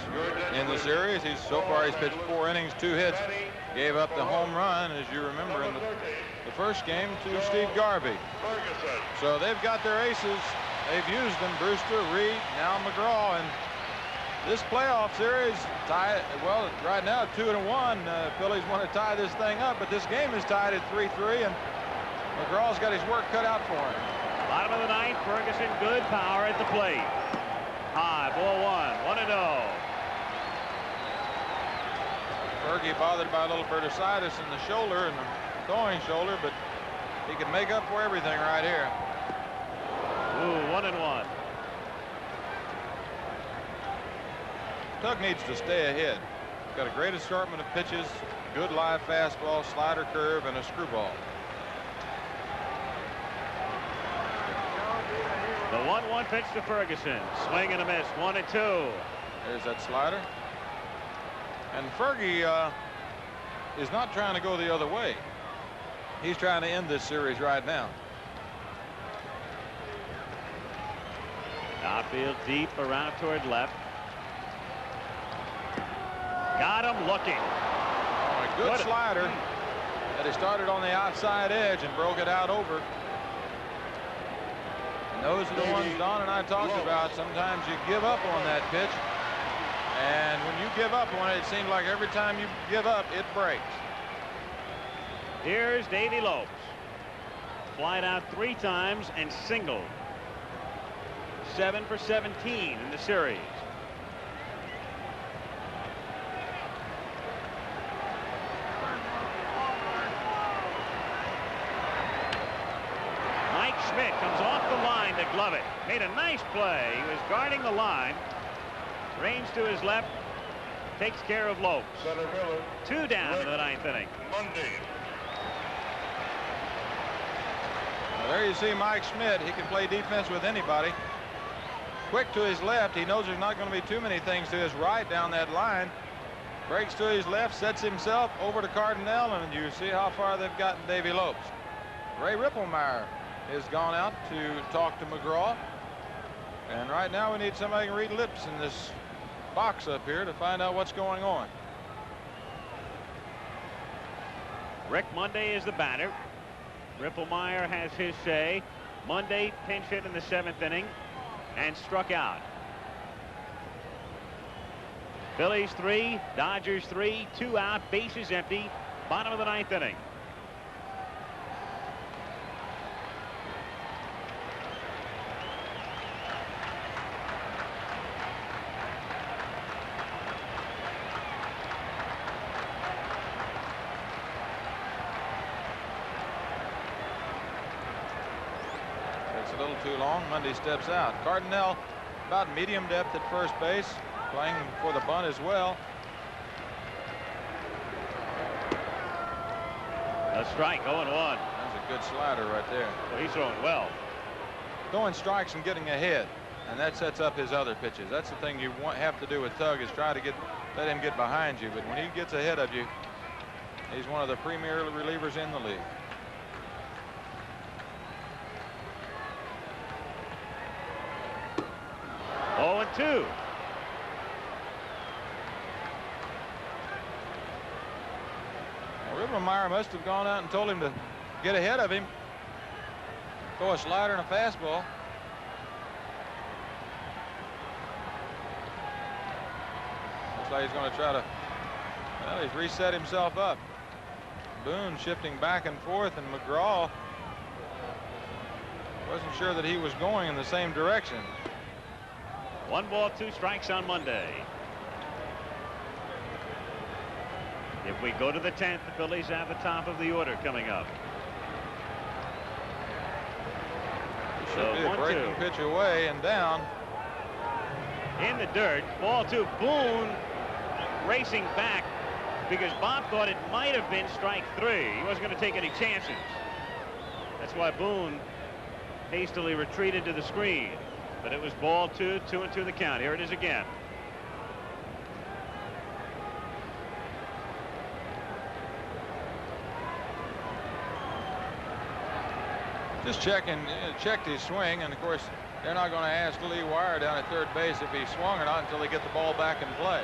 in the series. So far he's pitched 4 innings, 2 hits. Gave up the home run, as you remember, in the first game to Steve Garvey. So they've got their aces. They've used them. Brewster, Reed, now McGraw. And this playoff series, well, right now 2-1. Phillies want to tie this thing up, but this game is tied at 3-3, and McGraw's got his work cut out for him.
Bottom of the 9th, Ferguson, good power at the plate. High, ball 1-0.
Fergie bothered by a little bursitis in the shoulder and the throwing shoulder, but he can make up for everything right here.
Ooh, 1-1.
Tug needs to stay ahead. Got a great assortment of pitches, good live fastball, slider curve, and a screwball.
The 1-1 pitch to Ferguson. Swing and a miss. 1-2.
There's that slider. And Fergie is not trying to go the other way. He's trying to end this series right now.
Outfield deep around toward left. Got him looking.
Oh, a good slider that he started on the outside edge and broke it out over. And those are the ones Don and I talked about. Sometimes you give up on that pitch. And when you give up on it, it seems like every time you give up, it breaks.
Here's Davey Lopes. Flied out 3 times and singled. 7 for 17 in the series. Mike Schmidt comes off the line to glove it. Made a nice play. He was guarding the line. Range to his left. Takes care of Lopes. 2 down in the 9th inning.
Monday.
Well, there you see Mike Schmidt. He can play defense with anybody. Quick to his left. He knows there's not going to be too many things to his right down that line. Breaks to his left, sets himself over to Cardinal, and you see how far they've gotten Davey Lopes. Ray Ripplemeyer has gone out to talk to McGraw. And right now we need somebody who can read lips in this box up here to find out what's going on.
Rick Monday is the batter. Ripplemeyer has his say. Monday pinch hit in the 7th inning. and struck out. Phillies 3, Dodgers 3, 2 out, bases empty, bottom of the 9th inning.
It's a little too long. Mundy steps out. Cardinal about medium depth at first base, playing for the bunt as well.
A strike, 0-1.
That's a good slider right there.
Well, he's throwing well.
Throwing strikes and getting ahead, and that sets up his other pitches. That's the thing you have to do with Tug, is try to let him get behind you. But when he gets ahead of you, he's one of the premier relievers in the league.
Oh, 2.
Ribbenmeyer must have gone out and told him to get ahead of him. Throw a slider and a fastball. Looks like he's going to try to, well, he's reset himself up. Boone shifting back and forth, and McGraw wasn't sure that he was going in the same direction.
1 ball, 2 strikes on Monday. If we go to the 10th, the Phillies have the top of the order coming up.
Should be a breaking pitch away and down.
In the dirt, ball 2. Boone racing back because Bob thought it might have been strike 3. He wasn't going to take any chances. That's why Boone hastily retreated to the screen. But it was ball 2, 2-2 the count. Here it is again.
Just checked his swing, and of course they're not going to ask Lee Wire down at third base if he swung or not until they get the ball back in play.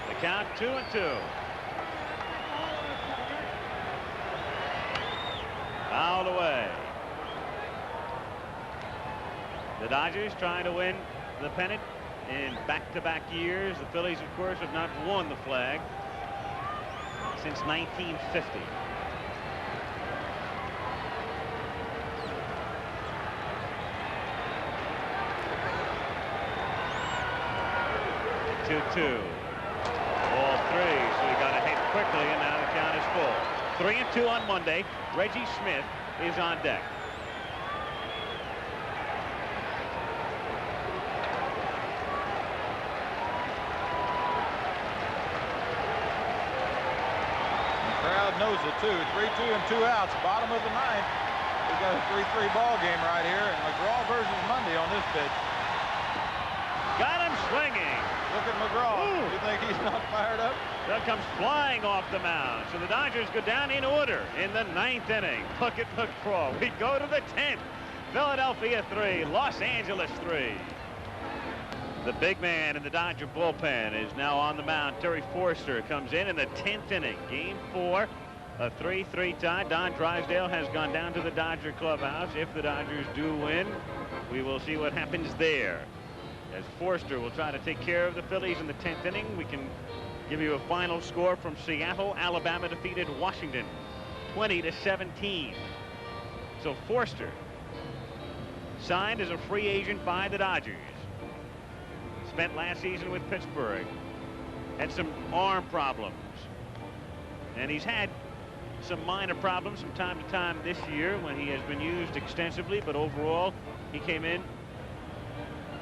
The count 2-2. Fouled away. The Dodgers trying to win the pennant in back-to-back years. The Phillies, of course, have not won the flag since 1950. Two. Ball 3, so he got a hit quickly, and now the count is full. 3-2 on Monday. Reggie Smith is on deck.
The crowd knows it too. 3-2 and 2 outs, bottom of the 9th. We've got a 3-3 ball game right here, and McGraw versus Mundy on this pitch.
Got him swinging.
Look at McGraw. Ooh. You think he's not fired up?
Doug comes flying off the mound. So the Dodgers go down in order in the 9th inning. Look at McGraw. We go to the 10th. Philadelphia 3, Los Angeles 3. The big man in the Dodger bullpen is now on the mound. Terry Forster comes in the 10th inning. Game 4, a 3-3 tie. Don Drysdale has gone down to the Dodger clubhouse. If the Dodgers do win, we will see what happens there. As Forster will try to take care of the Phillies in the 10th inning, we can give you a final score from Seattle. Alabama defeated Washington 20-17. So Forster signed as a free agent by the Dodgers. Spent last season with Pittsburgh. Had some arm problems. And he's had some minor problems from time to time this year when he has been used extensively, but overall he came in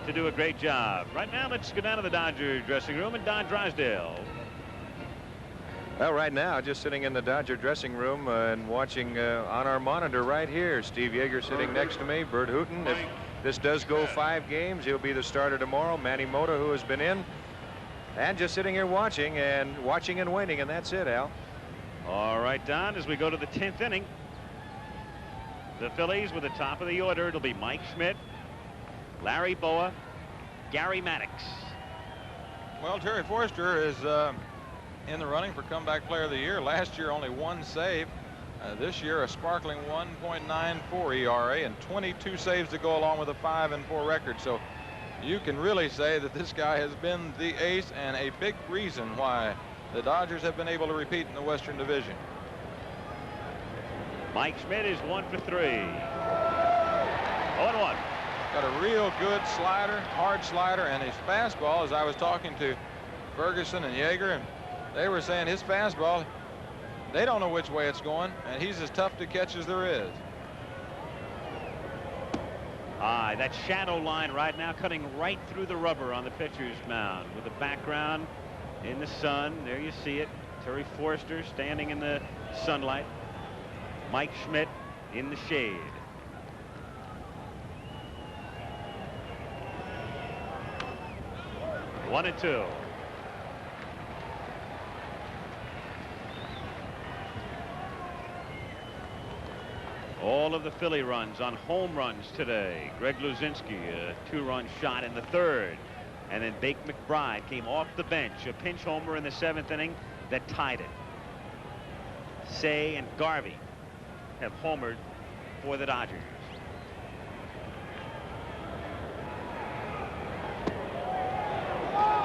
to do a great job. Right now, let's go down to the Dodger dressing room and Don Drysdale.
Well, right now, just sitting in the Dodger dressing room and watching on our monitor right here, Steve Yeager sitting next to me, Bert Hooton. If this does go 5 games, he'll be the starter tomorrow. Manny Mota, who has been in, and just sitting here watching and waiting, and that's it, Al.
All right, Don, as we go to the 10th inning, the Phillies with the top of the order. It'll be Mike Schmidt, Larry Boa, Gary Maddox.
Well, Terry Forster is in the running for comeback player of the year. Last year, only 1 save. This year, a sparkling 1.94 ERA and 22 saves to go along with a 5-4 record. So you can really say that this guy has been the ace and a big reason why the Dodgers have been able to repeat in the Western Division.
Mike Schmidt is 1 for 3. 0-1.
Got a real good slider, hard slider, and his fastball, as I was talking to Ferguson and Yeager, and they were saying his fastball, they don't know which way it's going, and he's as tough to catch as there is.
That shadow line right now cutting right through the rubber on the pitcher's mound with the background in the sun. There you see it. Terry Forster standing in the sunlight. Mike Schmidt in the shade. One and two. All of the Philly runs on home runs today. Greg Luzinski, a 2-run shot in the 3rd. And then Bake McBride came off the bench, a pinch homer in the 7th inning that tied it. Say and Garvey have homered for the Dodgers.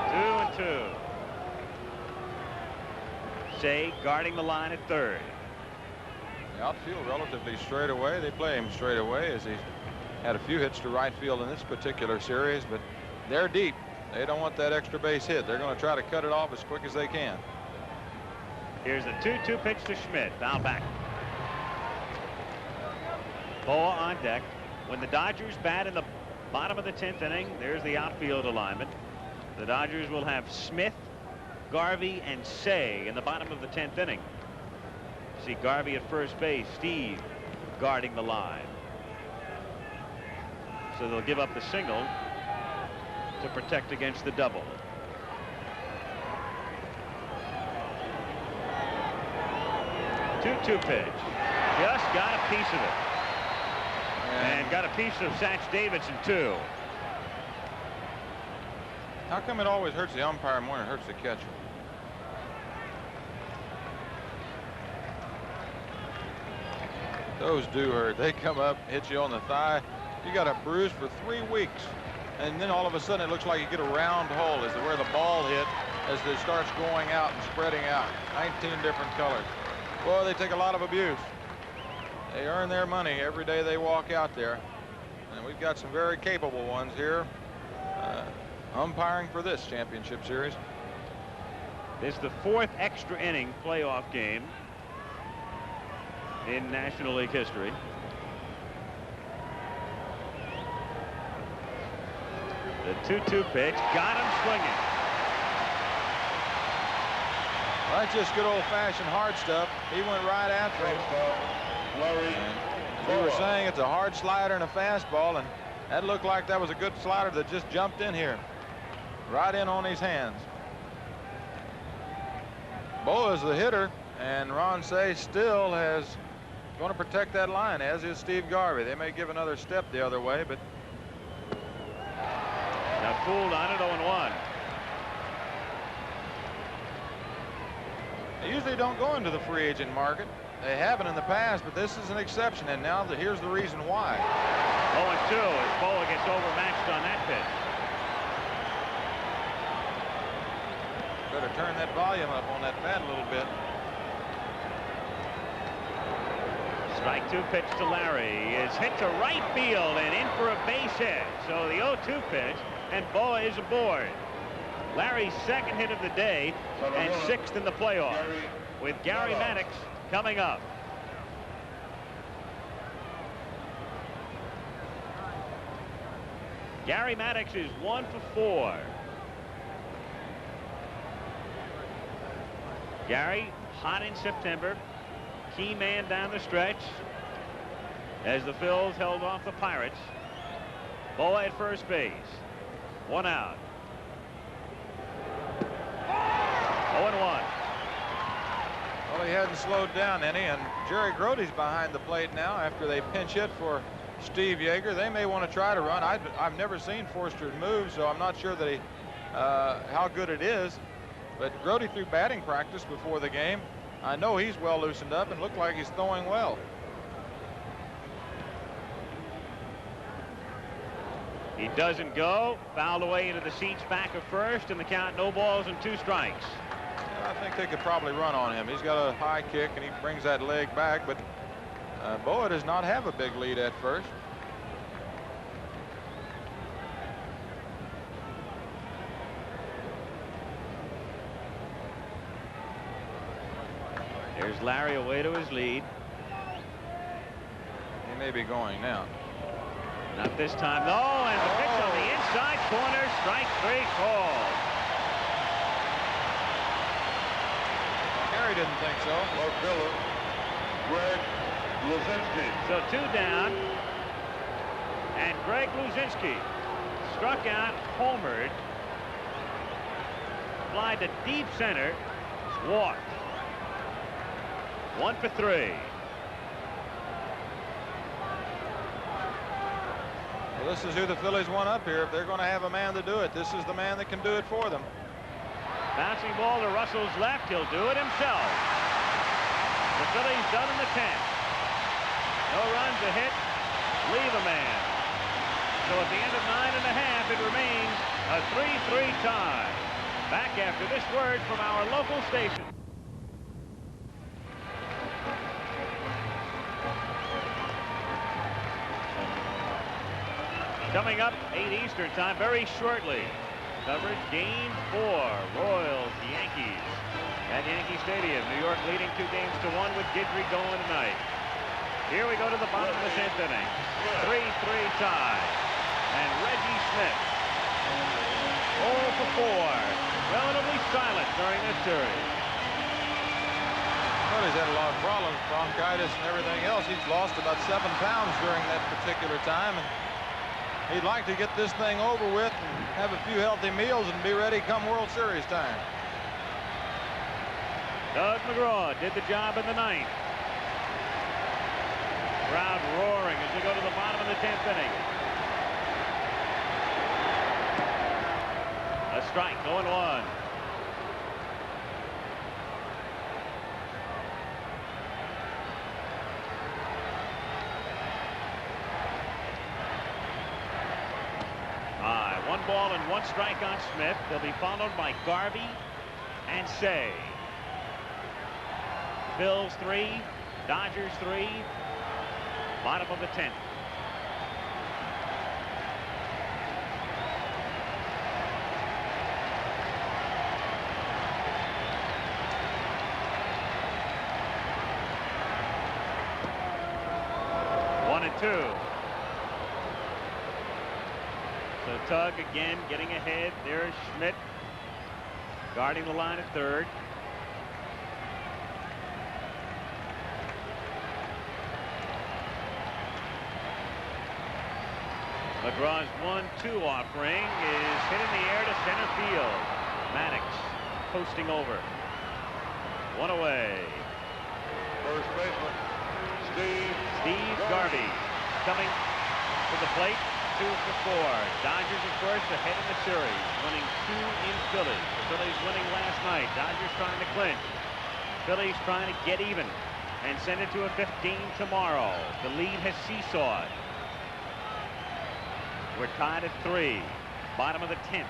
Two and two. Say guarding the line at 3rd.
The outfield relatively straight away. They play him straight away as he's had a few hits to right field in this particular series, but they're deep. They don't want that extra base hit. They're going to try to cut it off as quick as they can.
Here's the 2-2 pitch to Schmidt. Foul back. Boa on deck. When the Dodgers bat in the bottom of the 10th inning, there's the outfield alignment. The Dodgers will have Smith, Garvey, and Say in the bottom of the 10th inning. See Garvey at first base, Steve guarding the line. So they'll give up the single to protect against the double. Two-two pitch. Just got a piece of it. And got a piece of Satch Davidson too.
How come it always hurts the umpire more than it hurts the catcher? Those do hurt. They come up, hit you on the thigh. You got a bruise for 3 weeks. And then all of a sudden it looks like you get a round hole as to where the ball hit as it starts going out and spreading out. 19 different colors. Boy, they take a lot of abuse. They earn their money every day they walk out there. And we've got some very capable ones here umpiring for this championship series.
It's the 4th extra inning playoff game in National League history. The 2-2 pitch got him swinging.
Well, that's just good old-fashioned hard stuff. He went right after him. As we were saying, it's a hard slider and a fastball, and that looked like that was a good slider that just jumped in here, right in on his hands. Boa is the hitter, and Ron Say still has going to protect that line, as is Steve Garvey. They may give another step the other way, but
now fooled on it. 0-1.
They usually don't go into the free agent market. They haven't in the past, but this is an exception, and now here's the reason why.
0-2 as Boa gets overmatched on that pitch.
Better turn that volume up on that bat a little bit.
Strike 2 pitch to Larry is hit to right field and in for a base hit. So the 0-2 pitch, and Boa is aboard. Larry's 2nd hit of the day and 6th in the playoffs, with Gary Maddox coming up. Gary Maddox is 1 for 4. Gary, hot in September, key man down the stretch as the Phils held off the Pirates. Boa at first base. 1 out. 0-1.
Well, he hadn't slowed down any, and Jerry Grote's behind the plate now after they pinch hit for Steve Yeager. They may want to try to run. I've never seen Forster's move, so I'm not sure that how good it is. But Grote threw batting practice before the game, I know he's well loosened up and looked like he's throwing well.
He doesn't go. Fouled away into the seats back of first, and the count, no balls and 2 strikes.
I think they could probably run on him. He's got a high kick and he brings that leg back, but Boa does not have a big lead at first.
There's Larry away to his lead.
He may be going now.
Not this time, no, and the pitch on the inside corner, strike 3 called.
Gary didn't think so.
Greg Luzinski.
So 2 down, and Greg Luzinski struck out, homered, fly to deep center, walked. 1 for 3.
Well, this is who the Phillies want up here. If they're going to have a man to do it, this is the man that can do it for them.
Bouncing ball to Russell's left. He'll do it himself. The Phillies done in the 10th. No runs, a hit, leave a man. So at the end of 9½, it remains a 3-3 tie. Back after this word from our local station. Coming up 8 Eastern time very shortly. Coverage game 4, Royals Yankees at Yankee Stadium. New York leading 2-1 with Guidry going tonight. Here we go to the bottom of the 10th inning. 3-3 tie. And Reggie Smith 0 for 4. Relatively silent during this series.
Well, he's had a lot of problems, bronchitis and everything else. He's lost about 7 pounds during that particular time. And he'd like to get this thing over with and have a few healthy meals and be ready come World Series time.
Doug McGraw did the job in the 9th. Crowd roaring as we go to the bottom of the 10th inning. A strike, 0-1. One ball and 1 strike on Smith. They'll be followed by Garvey and Say. Phil's 3, Dodgers 3, bottom of the 10th. One and 2. So Tug again getting ahead. There's Schmidt guarding the line at third. McGraw's 1-2 offering is hit in the air to center field. Maddox posting over. 1 away.
First baseman,
Steve Garvey coming to the plate. 2 for 4. Dodgers, of course, ahead in the series, winning 2 in Philly. The Phillies winning last night. Dodgers trying to clinch. Phillies trying to get even and send it to a 15 tomorrow. The lead has seesawed. We're tied at 3. Bottom of the 10th.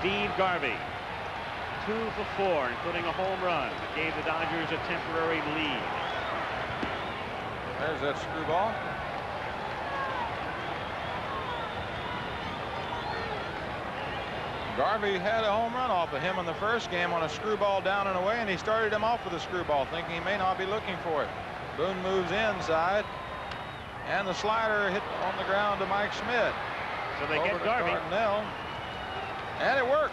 Steve Garvey, 2 for 4, including a home run. Gave the Dodgers a temporary lead.
There's that screwball. Garvey had a home run off of him in the first game on a screwball down and away, and he started him off with a screwball, thinking he may not be looking for it. Boone moves inside, and the slider hit on the ground to Mike Schmidt.
So they get Garvey.
Cardinal, and it worked.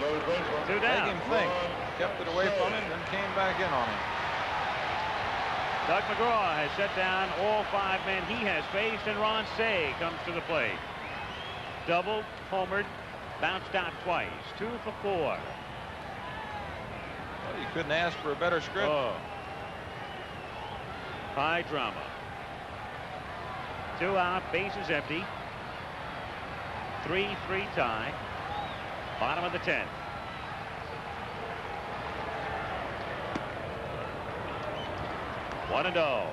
2 down.
Make him think. Kept it away from him, then came back in on him.
Doug McGraw has set down all 5 men he has faced, and Ron Say comes to the plate. Doubled, homered, bounced out twice. 2 for 4.
Well, you couldn't ask for a better script.
Oh. High drama. 2 out, bases empty. 3-3 tie. Bottom of the 10th. 1-0.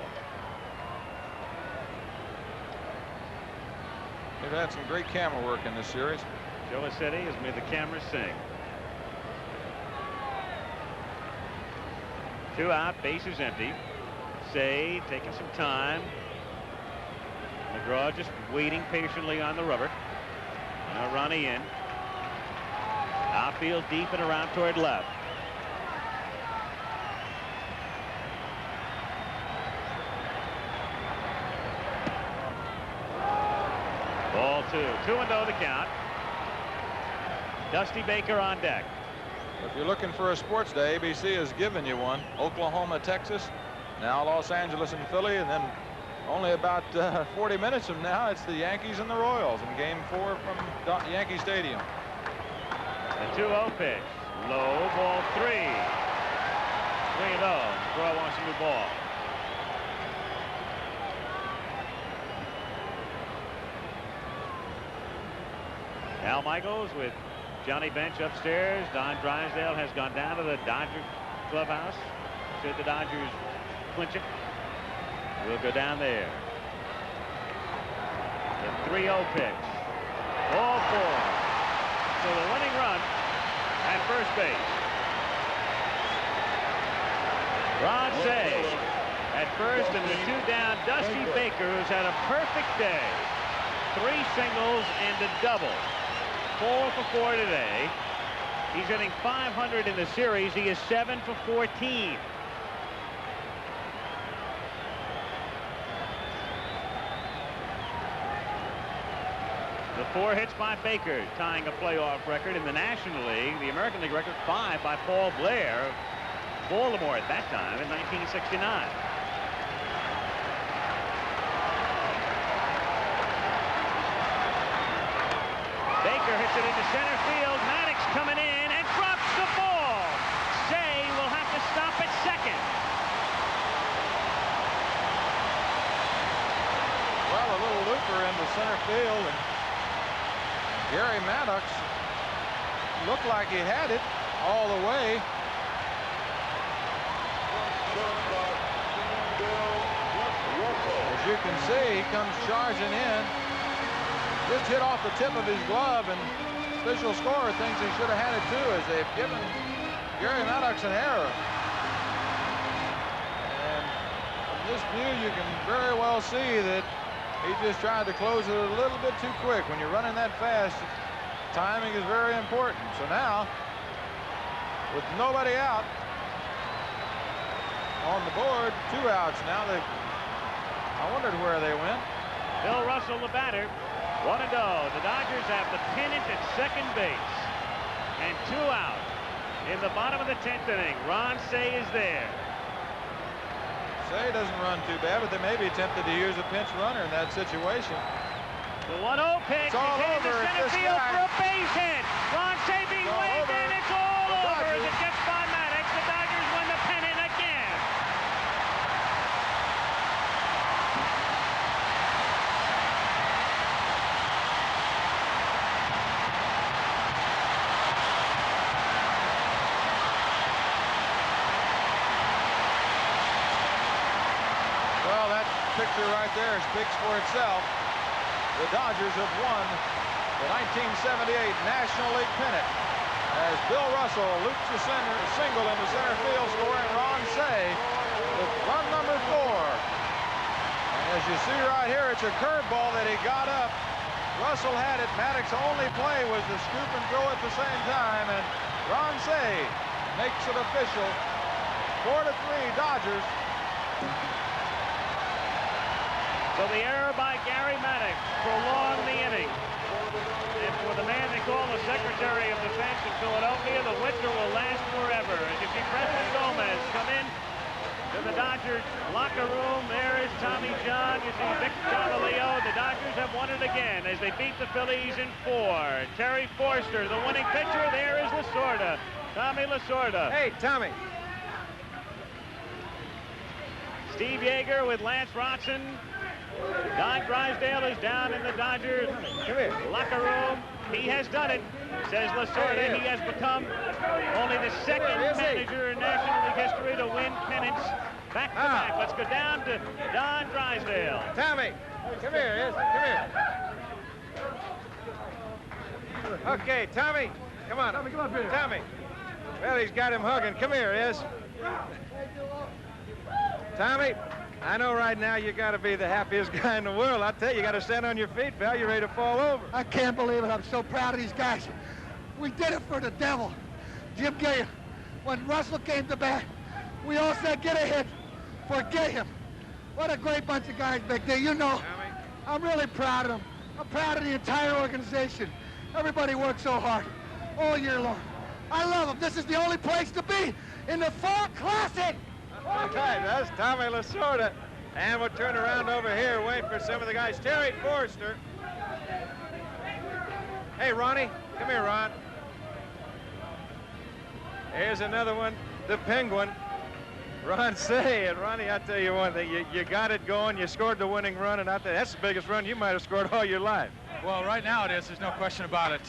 They've had some great camera work in this series.
Joe City has made the cameras sing. 2 out, bases empty. Say taking some time. McGraw just waiting patiently on the rubber. Now Ronnie in. Outfield deep and around toward left. Ball 2. 2-0 the count. Dusty Baker on deck.
If you're looking for a sports day, ABC has given you one. Oklahoma, Texas, now Los Angeles and Philly, and then only about 40 minutes from now, it's the Yankees and the Royals in Game 4 from Yankee Stadium.
The 2-0 pitch. Low, ball 3. 3-0. McGraw wants a new ball. Al Michaels with Johnny Bench upstairs. Don Drysdale has gone down to the Dodger clubhouse. Should the Dodgers clinch it, we'll go down there. The 3-0 pitch. Ball 4. So the winning run at first base. Ron Say at first, and the 2 down Dusty Baker, who's had a perfect day. 3 singles and a double. 4 for 4 today. He's hitting .500 in the series. He is 7 for 14. The 4 hits by Baker, tying a playoff record in the National League. The American League record 5 by Paul Blair of Baltimore at that time in 1969. Baker hits it into center field. Maddox coming in and drops the ball. Say will have to stop at second.
Well, a little looper into center field, and Gary Maddox looked like he had it all the way. As you can see, he comes charging in. Just hit off the tip of his glove, and official scorer thinks he should have had it too, as they've given Gary Maddox an error. And from this view, you can very well see that he just tried to close it a little bit too quick. When you're running that fast, timing is very important. So now, with nobody out on the board, 2 outs now. I wondered where they went.
Bill Russell, the batter. 1-0. The Dodgers have the pennant at second base. And 2 out. In the bottom of the 10th inning, Ron Say is there.
Say doesn't run too bad, but they may be tempted to use a pinch runner in that situation.
The 1-0 pitch is hit into center field for a base hit. Ron Say being waved in. It's all over as it gets by Maddox. The Dodgers win the pennant again.
Picture right there speaks for itself. The Dodgers have won the 1978 National League pennant as Bill Russell loops the single into center field, scoring Ron Say with run number 4. And as you see right here, it's a curveball that he got up. Russell had it. Maddox's only play was to scoop and throw at the same time, and Ron Say makes it official. 4-3 Dodgers.
So the error by Gary Maddox prolonged the inning. And for the man they call the Secretary of Defense in Philadelphia, the winter will last forever. And you see Preston Gomez come in to the Dodgers locker room. There is Tommy John. You see Vic Cavallio. The Dodgers have won it again as they beat the Phillies in 4. Terry Forster, the winning pitcher. There is Lasorda. Tommy Lasorda.
Hey, Tommy.
Steve Yeager with Lance Ronson. Don Drysdale is down in the Dodgers locker room. He has done it, says Lasorda. He has become only the second manager in National League history to win pennants Back to back. Let's go down to Don Drysdale.
Tommy, come here, come here. Okay, Tommy, come on. Tommy, come on, Peter. Tommy. Well, he's got him hugging. Come here, Is. Tommy, I know right now you got to be the happiest guy in the world. I tell you, you got to stand on your feet, pal. You're ready to fall over.
I can't believe it. I'm so proud of these guys. We did it for the devil. Jim Gay, when Russell came to bat, we all said, get a hit, forget him. What a great bunch of guys back there. You know, I'm really proud of them. I'm proud of the entire organization. Everybody works so hard all year long. I love them. This is the only place to be in the Fall Classic.
All right, that's Tommy Lasorda. And we'll turn around over here, wait for some of the guys. Terry Forster. Hey, Ronnie. Come here, Ron. Here's another one, the Penguin. Ron Say. And Ronnie, I tell you one thing, you got it going, you scored the winning run, and I tell you, that's the biggest run you might have scored all your life.
Well, right now it is. There's no question about it.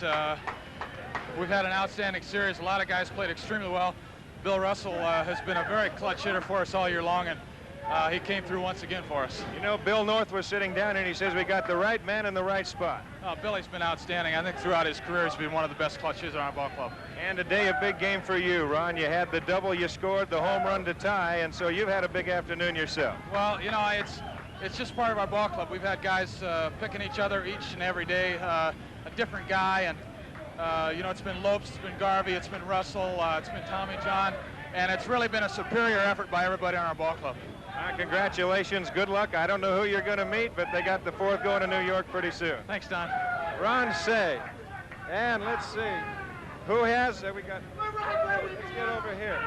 We've had an outstanding series. A lot of guys played extremely well. Bill Russell has been a very clutch hitter for us all year long, and he came through once again for us.
You know, Bill North was sitting down here, and he says we got the right man in the right spot.
Oh, Billy's been outstanding. I think throughout his career he's been one of the best clutch hitters on our ball club.
And today a big game for you, Ron. You had the double, you scored the home run to tie, and so you've had a big afternoon yourself.
Well, you know, it's just part of our ball club. We've had guys picking each other each and every day, a different guy, and you know, it's been Lopes, it's been Garvey, it's been Russell, it's been Tommy John, and it's really been a superior effort by everybody on our ball club.
Congratulations, good luck. I don't know who you're going to meet, but they got the fourth going to New York pretty soon.
Thanks, Don.
Ron Say. And let's see. Who has? We got. Let's get over here.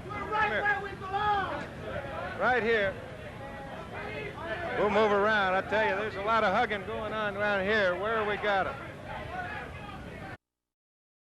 We're right where we belong.
Right here. We'll move around. I tell you, there's a lot of hugging going on around here. Where we got them?